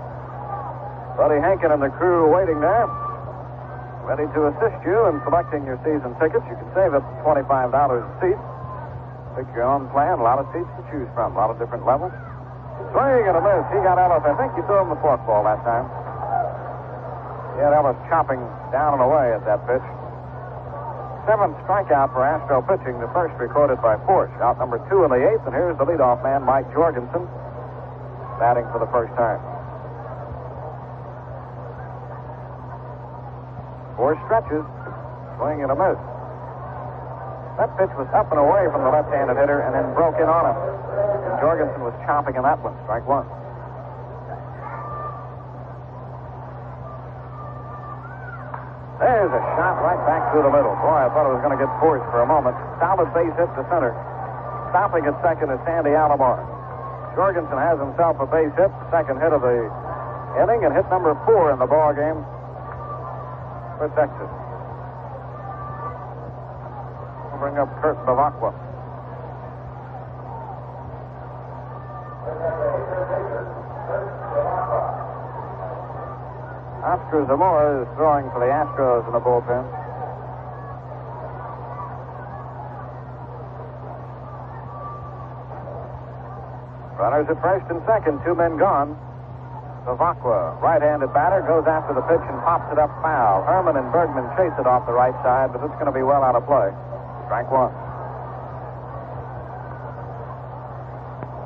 Buddy Hankin and the crew waiting there, ready to assist you in selecting your season tickets. You can save up to $25 a seat. Pick your own plan. A lot of seats to choose from. A lot of different levels. Swing and a miss. He got Ellis. I think you threw him the forkball that time. He had Ellis chopping down and away at that pitch. 7th strikeout for Astro pitching, the first recorded by Porsche. Out number 2 in the 8th, and here's the leadoff man, Mike Jorgensen, batting for the first time. Porsche stretches, swing and a miss. That pitch was up and away from the left-handed hitter and then broke in on him. And Jorgensen was chopping in that one, strike one. There's a shot right back through the middle. Boy, I thought it was going to get forced for a moment. Solid base hit to center. Stopping at second is Sandy Alomar. Jorgensen has himself a base hit, second hit of the inning, and hit number 4 in the ball game for Texas. We'll bring up Kurt Bavacqua. Oscar Zamora is throwing for the Astros in the bullpen. Runners at first and second, 2 men gone. Bavacqua, right-handed batter, goes after the pitch and pops it up foul. Herman and Bergman chase it off the right side, but it's going to be well out of play. Strike one.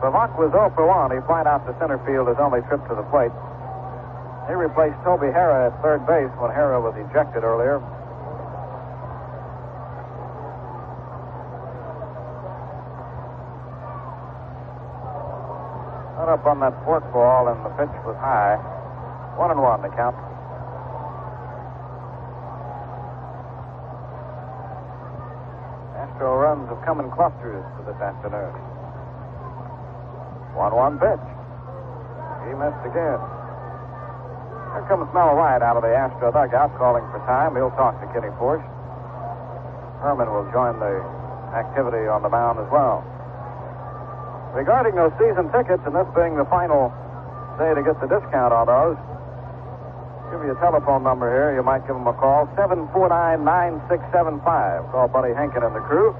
Bavacqua's 0 for 1. He flied out to center field his only trip to the plate. He replaced Toby Hara at third base when Hara was ejected earlier. Got up on that forkball, and the pitch was high. 1-1 the count. Astro runs have come in clusters for this afternoon. 1-1 pitch. He missed again. Here comes Mel White out of the Astro dugout calling for time. He'll talk to Kenny Force. Herman will join the activity on the mound as well. Regarding those season tickets, and this being the final day to get the discount on those, give you a telephone number here. You might give them a call. 749-9675. Call Buddy Henkin and the crew.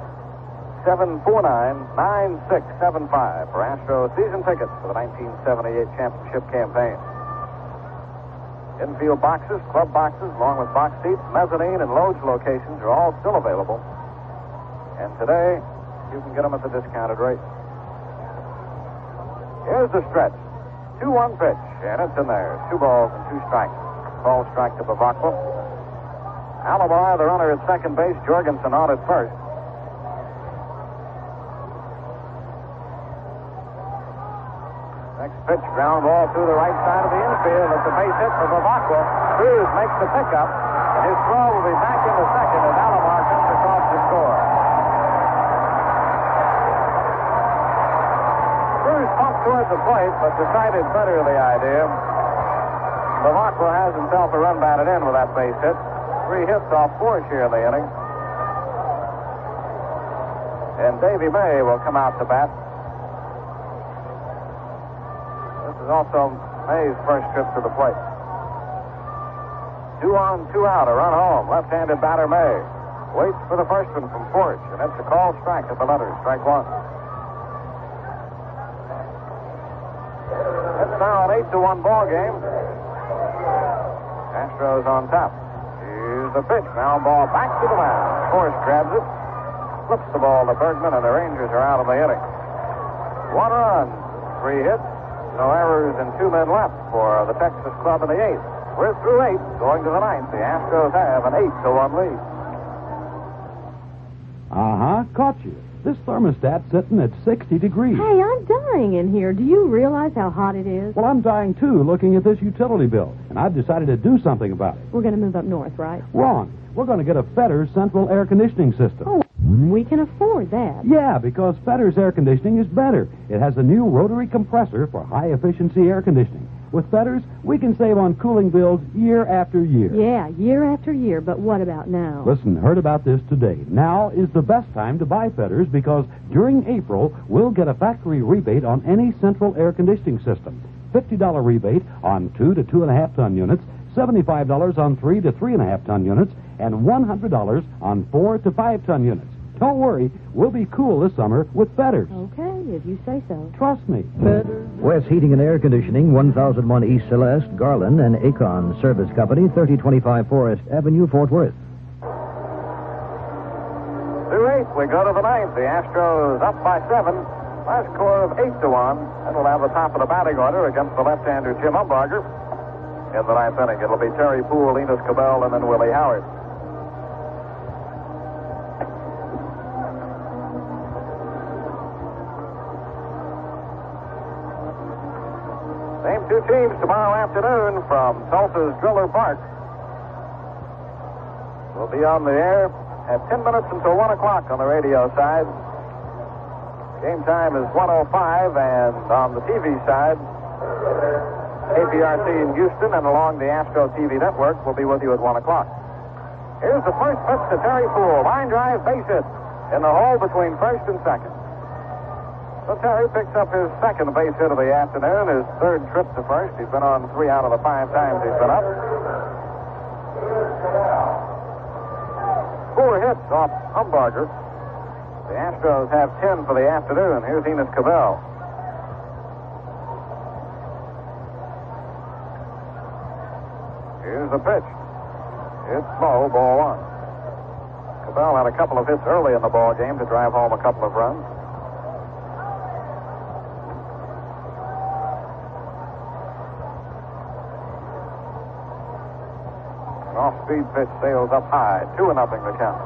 749-9675 for Astro season tickets for the 1978 championship campaign. Infield boxes, club boxes, along with box seats, mezzanine, and loge locations are all still available. And today, you can get them at the discounted rate. Here's the stretch. 2-1 pitch, and it's in there. 2 balls and 2 strikes. Ball strike to Bavacqua. Alomar, the runner at second base. Jorgensen on at first. Next pitch, ground ball through the right side of the infield. It's a base hit for Bavacqua. Cruz makes the pickup, and his throw will be back into second as Alomar comes across to score. Cruz pumped towards the plate, but decided better the idea. Bavacqua has himself a run batted in with that base hit. 3 hits off Force here in the inning. And Davy May will come out to bat. This is also May's first trip to the plate. 2 on, 2 out, a run home. Left-handed batter May waits for the first one from Forge, and it's a call strike at the letters. Strike 1. It's now an 8-1 ball game. Astros on top. Here's the pitch. Ground ball back to the mound. Force grabs it, flips the ball to Bergman, and the Rangers are out of the inning. 1 run, 3 hits, no errors, and 2 men left for the Texas club in the 8th. We're through 8, going to the 9th. The Astros have an 8-1 lead. Caught you. This thermostat's sitting at 60 degrees. Hey, I'm dying in here. Do you realize how hot it is? Well, I'm dying, too, looking at this utility bill, and I've decided to do something about it. We're going to move up north, right? Wrong. We're going to get a Fetter's central air conditioning system. Oh, we can afford that. Yeah, because Fetter's air conditioning is better. It has a new rotary compressor for high-efficiency air conditioning. With Fetter's, we can save on cooling bills year after year. Yeah, year after year, but what about now? Listen, heard about this today. Now is the best time to buy Fetter's because during April, we'll get a factory rebate on any central air conditioning system. $50 rebate on 2 to 2.5 ton units, $75 on 3 to 3.5 ton units, and $100 on 4 to 5 ton units. Don't worry, we'll be cool this summer with Fetter's. Okay, if you say so. Trust me. West Heating and Air Conditioning, 1001 East Celeste, Garland, and Acon Service Company, 3025 Forest Avenue, Fort Worth. Through 8, we go to the 9th. The Astros up by 7. Last score of 8-1. That'll have the top of the batting order against the left-hander Jim Umbarger. In the 9th inning, it'll be Terry Poole, Enos Cabell, and then Willie Howard. Same 2 teams tomorrow afternoon from Tulsa's Driller Park. We'll be on the air at 10 minutes until 1 o'clock on the radio side. Game time is 1:05, and on the TV side, KPRC in Houston and along the Astro TV network will be with you at 1 o'clock. Here's the first pitch to Terry Poole. Line drive, base hit in the hole between first and second. So Terry picks up his second base hit of the afternoon, his 3rd trip to first. He's been on 3 out of the 5 times he's been up. 4 hits off Umbarger. The Astros have 10 for the afternoon. Here's Enos Cabell. Here's the pitch. It's low, ball 1. Cabell had a couple of hits early in the ball game to drive home a couple of runs. Off-speed pitch sails up high. 2-0 the count.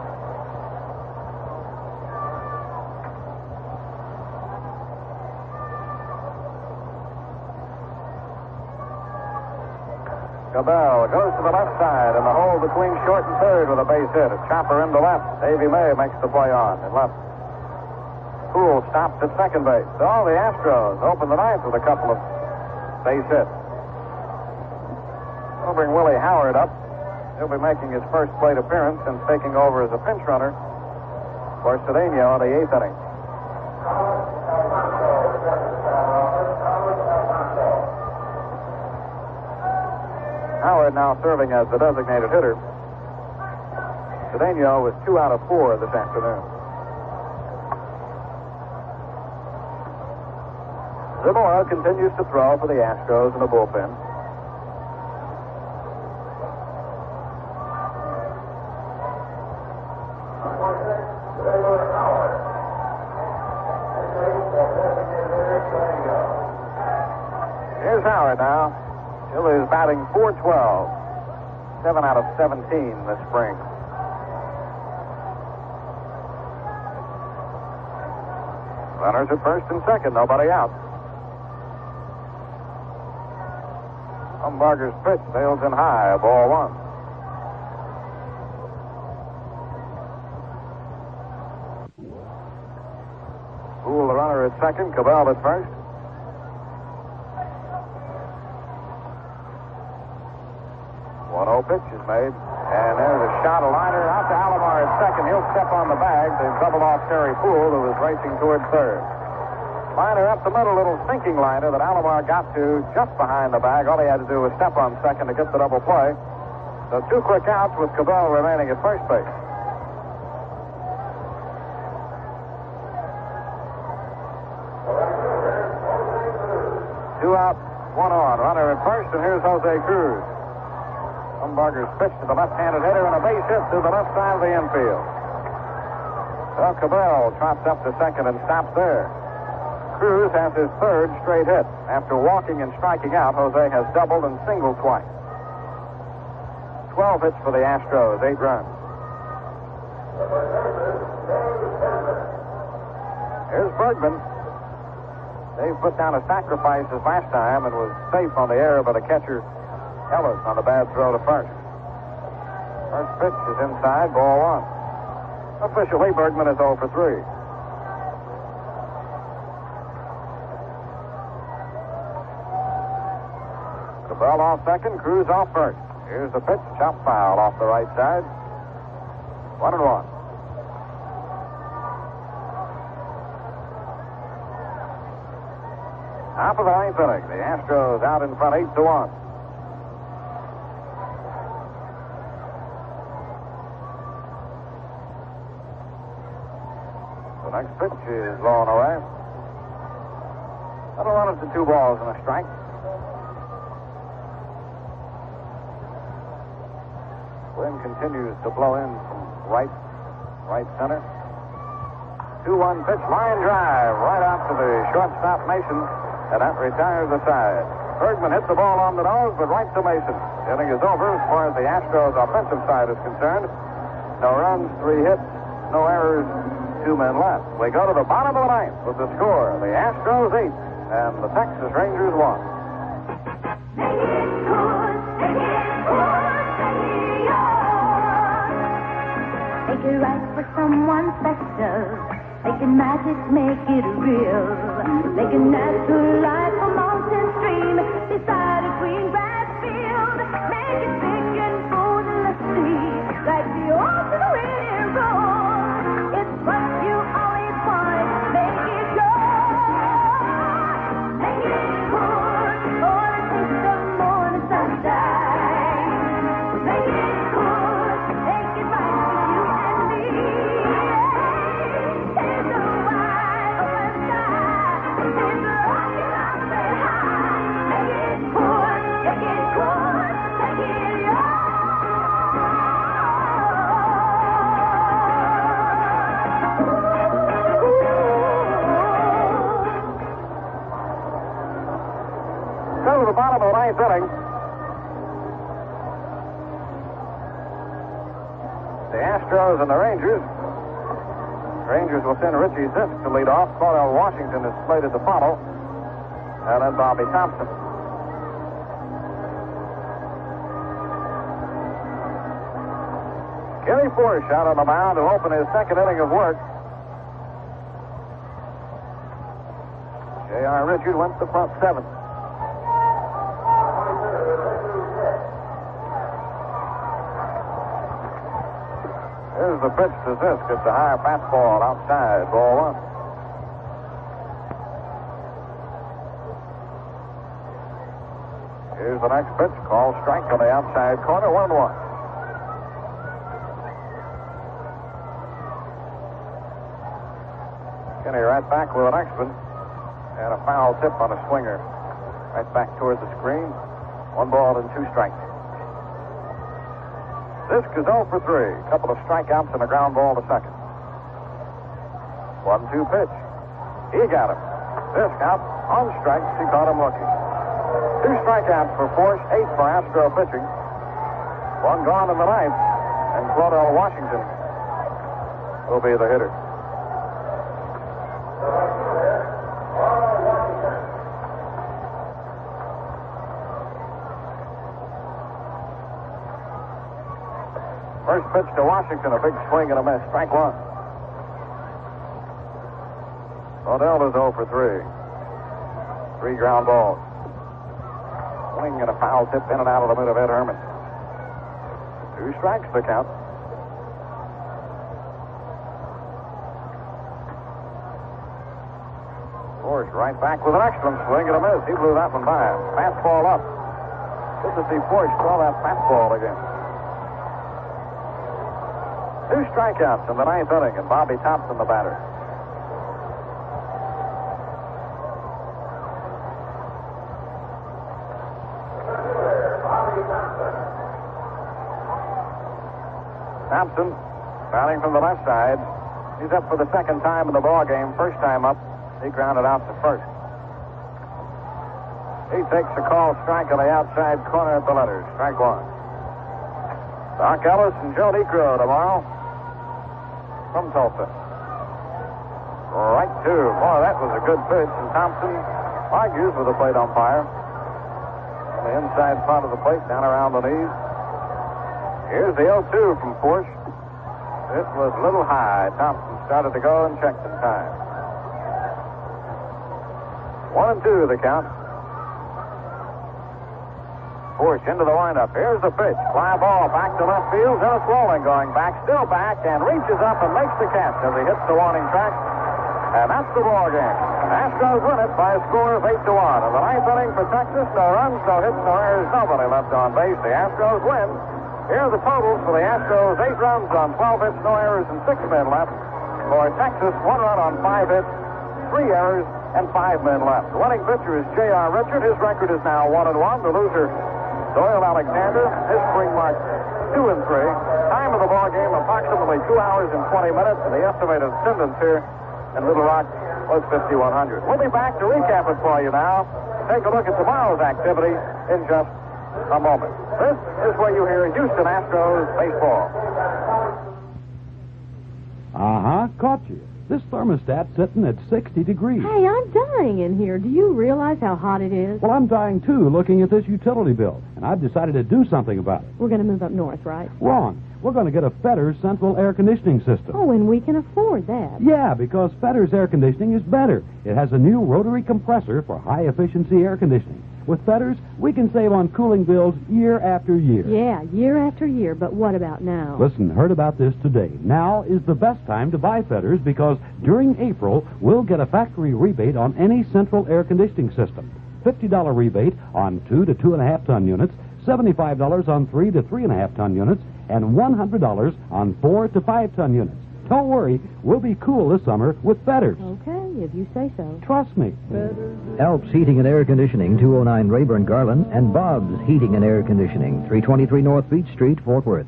Cabell goes to the left side in the hole between short and third with a base hit. A chopper into left. Davey May makes the play on in left. Poole stops at second base. So the Astros open the ninth with a couple of base hits. We'll bring Willie Howard up. He'll be making his first plate appearance since taking over as a pinch runner for Cedeno in the eighth inning. Howard now serving as the designated hitter. Cedeno was 2 out of 4 this afternoon. Zamora continues to throw for the Astros in the bullpen. Here's Howard now. Hill is batting .412. 7 out of 17 this spring. Runners at first and second, nobody out. Umbarger's pitch sails in high, ball one. Poole, the runner at second, Cabell at first. Pitch is made, and there's a shot, a liner out to Alomar at second. He'll step on the bag to double off Terry Poole, who was racing toward third. Liner up the middle, little sinking liner that Alomar got to just behind the bag. All he had to do was step on second to get the double play. So 2 quick outs with Cabell remaining at first base. Two out, 1 on. Runner at first, and here's Jose Cruz. Umbarger's pitch to the left-handed hitter and a base hit to the left side of the infield. Well, Cabell trots up to second and stops there. Cruz has his third straight hit. After walking and striking out, Jose has doubled and singled twice. 12 hits for the Astros, 8 runs. Here's Bergman. Dave put down a sacrifice as last time and was safe on the error by the catcher Ellis on the bad throw to first. First pitch is inside, ball one. Officially, Bergman is 0 for 3. Cabell off second, Cruz off first. Here's the pitch, chop foul off the right side. 1-1. Top of the ninth inning. The Astros out in front 8-1. The next pitch is low and away. That'll run it to 2 balls and a strike. Wind continues to blow in from right center. 2-1 pitch, line drive right out to the shortstop Mason, and that retires the side. Bergman hit the ball on the nose, but right to Mason. The inning is over as far as the Astros offensive side is concerned. No runs, 3 hits, no errors, 2 men left. We go to the bottom of the ninth with the score. The Astros 8 and the Texas Rangers 1. Make it right for someone special. Making magic, make it real. Make a natural life a mountain stream beside a green grass field. Make it big and bold and let's see, like the ocean when it rolls. It's what you always want. Make it yours. Make it good. Or a taste of morning sunshine. Make it good. Make it right for you and me. Take the wide open sky. Take the rocket out there high. Make it good. Make it good. Make it yours. Go to the bottom of the ninth inning. The Astros and the Rangers. Rangers will send Richie Zisk to lead off. Cordell Washington is slated to follow. And then Bobby Thompson. Kenny Force out on the mound to open his second inning of work. J.R. Richard went to front seven. Here's the pitch to Zisk. It's a high fastball outside. Ball one. Here's the next pitch. Called strike on the outside corner. 1-1. Kenny right back with the next one. And a foul tip on a swinger. Right back toward the screen. 1 ball and 2 strikes. Zisk is 0 for 3. A couple of strikeouts and a ground ball to second. 1-2 pitch. He got him. Zisk out on strikes. He caught him looking. 2 strikeouts for Force, 8 for Astro pitching. 1 gone in the ninth. And Claudell Washington will be the hitter. First pitch to Washington, a big swing and a miss. Strike 1. Claudell is 0 for 3. 3 ground balls. Swing and a foul tip in and out of the mitt of Ed Herman. 2 strikes to count. Force right back with an excellent swing and a miss. He blew that one by him. Fastball up. Good to see Force throw that fastball again. 2 strikeouts in the ninth inning, and Bobby Thompson the batter. Thompson batting from the left side. He's up for the second time in the ball game. First time up, he grounded out to first. He takes a call strike on the outside corner at the letters. Strike 1. Doc Ellis and Joe Necro tomorrow from Tulsa. Right 2. Boy, that was a good pitch. And Thompson argues with the plate umpire. On the inside part of the plate, down around the knees. Here's the 0-2 from Force. It was a little high. Thompson started to go and checked in time. 1-2 the count. Force into the windup. Here's the pitch. Fly ball back to left field. Dennis Walling going back, still back, and reaches up and makes the catch as he hits the warning track. And that's the ball game. Astros win it by a score of 8-1. In the ninth inning for Texas, no runs, no hits, no errors, nobody left on base. The Astros win. Here are the totals for the Astros: 8 runs on 12 hits, no errors, and 6 men left. For Texas, 1 run on 5 hits, 3 errors, and 5 men left. The winning pitcher is J.R. Richard. His record is now 1-1. The loser, Doyle Alexander. His spring mark 2-3. Time of the ball game approximately 2 hours and 20 minutes, and the estimated attendance here in Little Rock was 5,100. We'll be back to recap it for you now. Take a look at tomorrow's activity in just a moment. This is where you hear Houston Astros baseball. Caught you. This thermostat's sitting at 60 degrees. Hey, I'm dying in here. Do you realize how hot it is? Well, I'm dying, too, looking at this utility bill, and I've decided to do something about it. We're going to move up north, right? Wrong. We're going to get a Fetter's central air conditioning system. Oh, and we can afford that. Yeah, because Fetter's air conditioning is better. It has a new rotary compressor for high-efficiency air conditioning. With Fetter's, we can save on cooling bills year after year. Yeah, year after year, but what about now? Listen, heard about this today. Now is the best time to buy Fetter's because during April, we'll get a factory rebate on any central air conditioning system. $50 rebate on 2 to 2.5 ton units, $75 on 3 to 3.5 ton units, and $100 on 4 to 5 ton units. Don't worry, we'll be cool this summer with Fetter's. Okay, if you say so. Trust me. Alps Heating and Air Conditioning, 209 Rayburn Garland, and Bob's Heating and Air Conditioning, 323 North Beach Street, Fort Worth.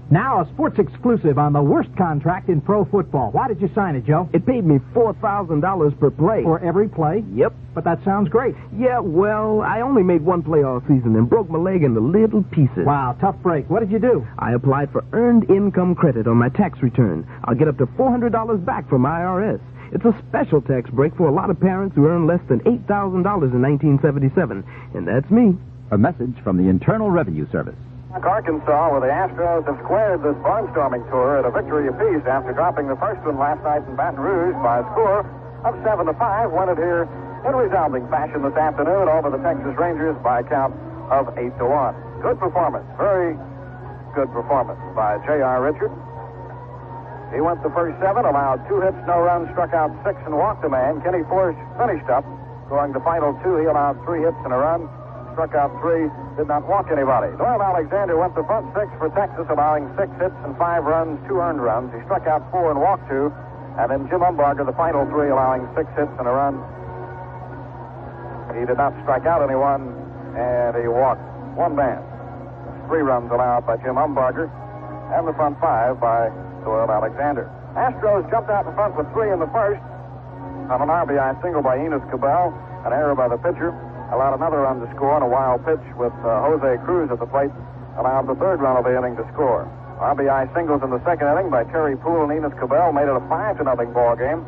Now a sports exclusive on the worst contract in pro football. Why did you sign it, Joe? It paid me $4,000 per play. For every play? Yep. But that sounds great. Yeah, well, I only made 1 play all season and broke my leg into little pieces. Wow, tough break. What did you do? I applied for earned income credit on my tax return. I'll get up to $400 back from IRS. It's a special tax break for a lot of parents who earn less than $8,000 in 1977. And that's me. A message from the Internal Revenue Service. Arkansas, where the Astros have squared this barnstorming tour at a victory apiece after dropping the first one last night in Baton Rouge by a score of 7-5, won it here in resounding fashion this afternoon over the Texas Rangers by a count of 8-1. Good performance, very good performance by J.R. Richards. He went the first 7, allowed 2 hits, no runs, struck out 6, and walked a man. Kenny Forrest finished up, scoring the final 2. He allowed 3 hits and a run, struck out 3, did not walk anybody. Doyle Alexander went the front 6 for Texas, allowing 6 hits and 5 runs, 2 earned runs. He struck out 4 and walked 2. And then Jim Umpire, the final 3, allowing 6 hits and a run. He did not strike out anyone, and he walked 1 man. 3 runs allowed by Jim Umpire, and the front 5 by Doyle Alexander. Astros jumped out in front with 3 in the first on an RBI single by Enos Cabell, an error by the pitcher. Allowed another run to score on a wild pitch with Jose Cruz at the plate. Allowed the 3rd run of the inning to score. RBI singles in the 2nd inning by Terry Poole and Enos Cabell made it a 5-0 ball game.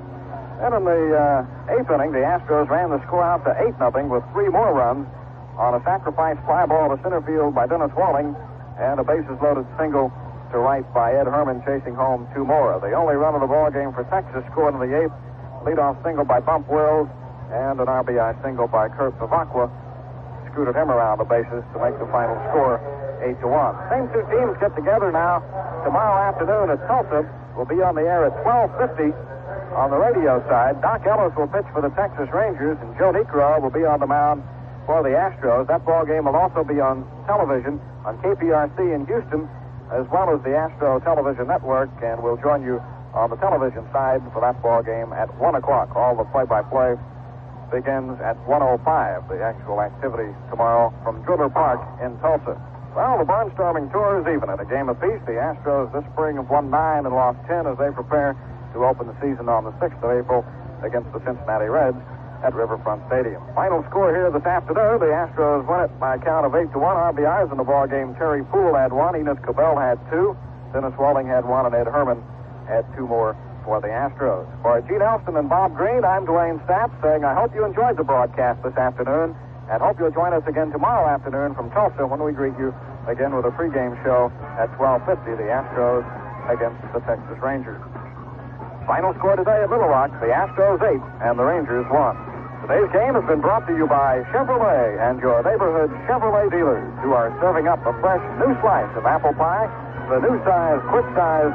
And in the 8th inning, the Astros ran the score out to 8-0 with 3 more runs on a sacrifice fly ball to center field by Dennis Walling and a bases-loaded single to right by Ed Herman chasing home 2 more. The only run of the ball game for Texas scored in the 8th. Leadoff single by Bump Wills and an RBI single by Kurt Bavacqua scooted him around the bases to make the final score 8-1. Same 2 teams get together now tomorrow afternoon at Tulsa. Will be on the air at 12:50 on the radio side. Doc Ellis will pitch for the Texas Rangers, and Joe Niekro will be on the mound for the Astros. That ball game will also be on television on KPRC in Houston, as well as the Astro Television Network, and we'll join you on the television side for that ball game at 1 o'clock. All the play-by-play begins at 1:05, the actual activity tomorrow from Driller Park in Tulsa. Well, the barnstorming tour is even at a game apiece. The Astros this spring have won 9 and lost 10 as they prepare to open the season on the 6th of April against the Cincinnati Reds at Riverfront Stadium. Final score here this afternoon, the Astros win it by a count of 8-1. RBIs in the ball game. Terry Poole had 1, Enos Cabell had 2, Dennis Walling had 1, and Ed Herman had 2 more for the Astros. For Gene Elston and Bob Green, I'm Dwayne Stapp saying I hope you enjoyed the broadcast this afternoon and hope you'll join us again tomorrow afternoon from Tulsa when we greet you again with a pregame show at 12:50, the Astros against the Texas Rangers. Final score today at Little Rock, the Astros 8 and the Rangers 1. Today's game has been brought to you by Chevrolet and your neighborhood Chevrolet dealers who are serving up a fresh new slice of apple pie, the new size, quick size.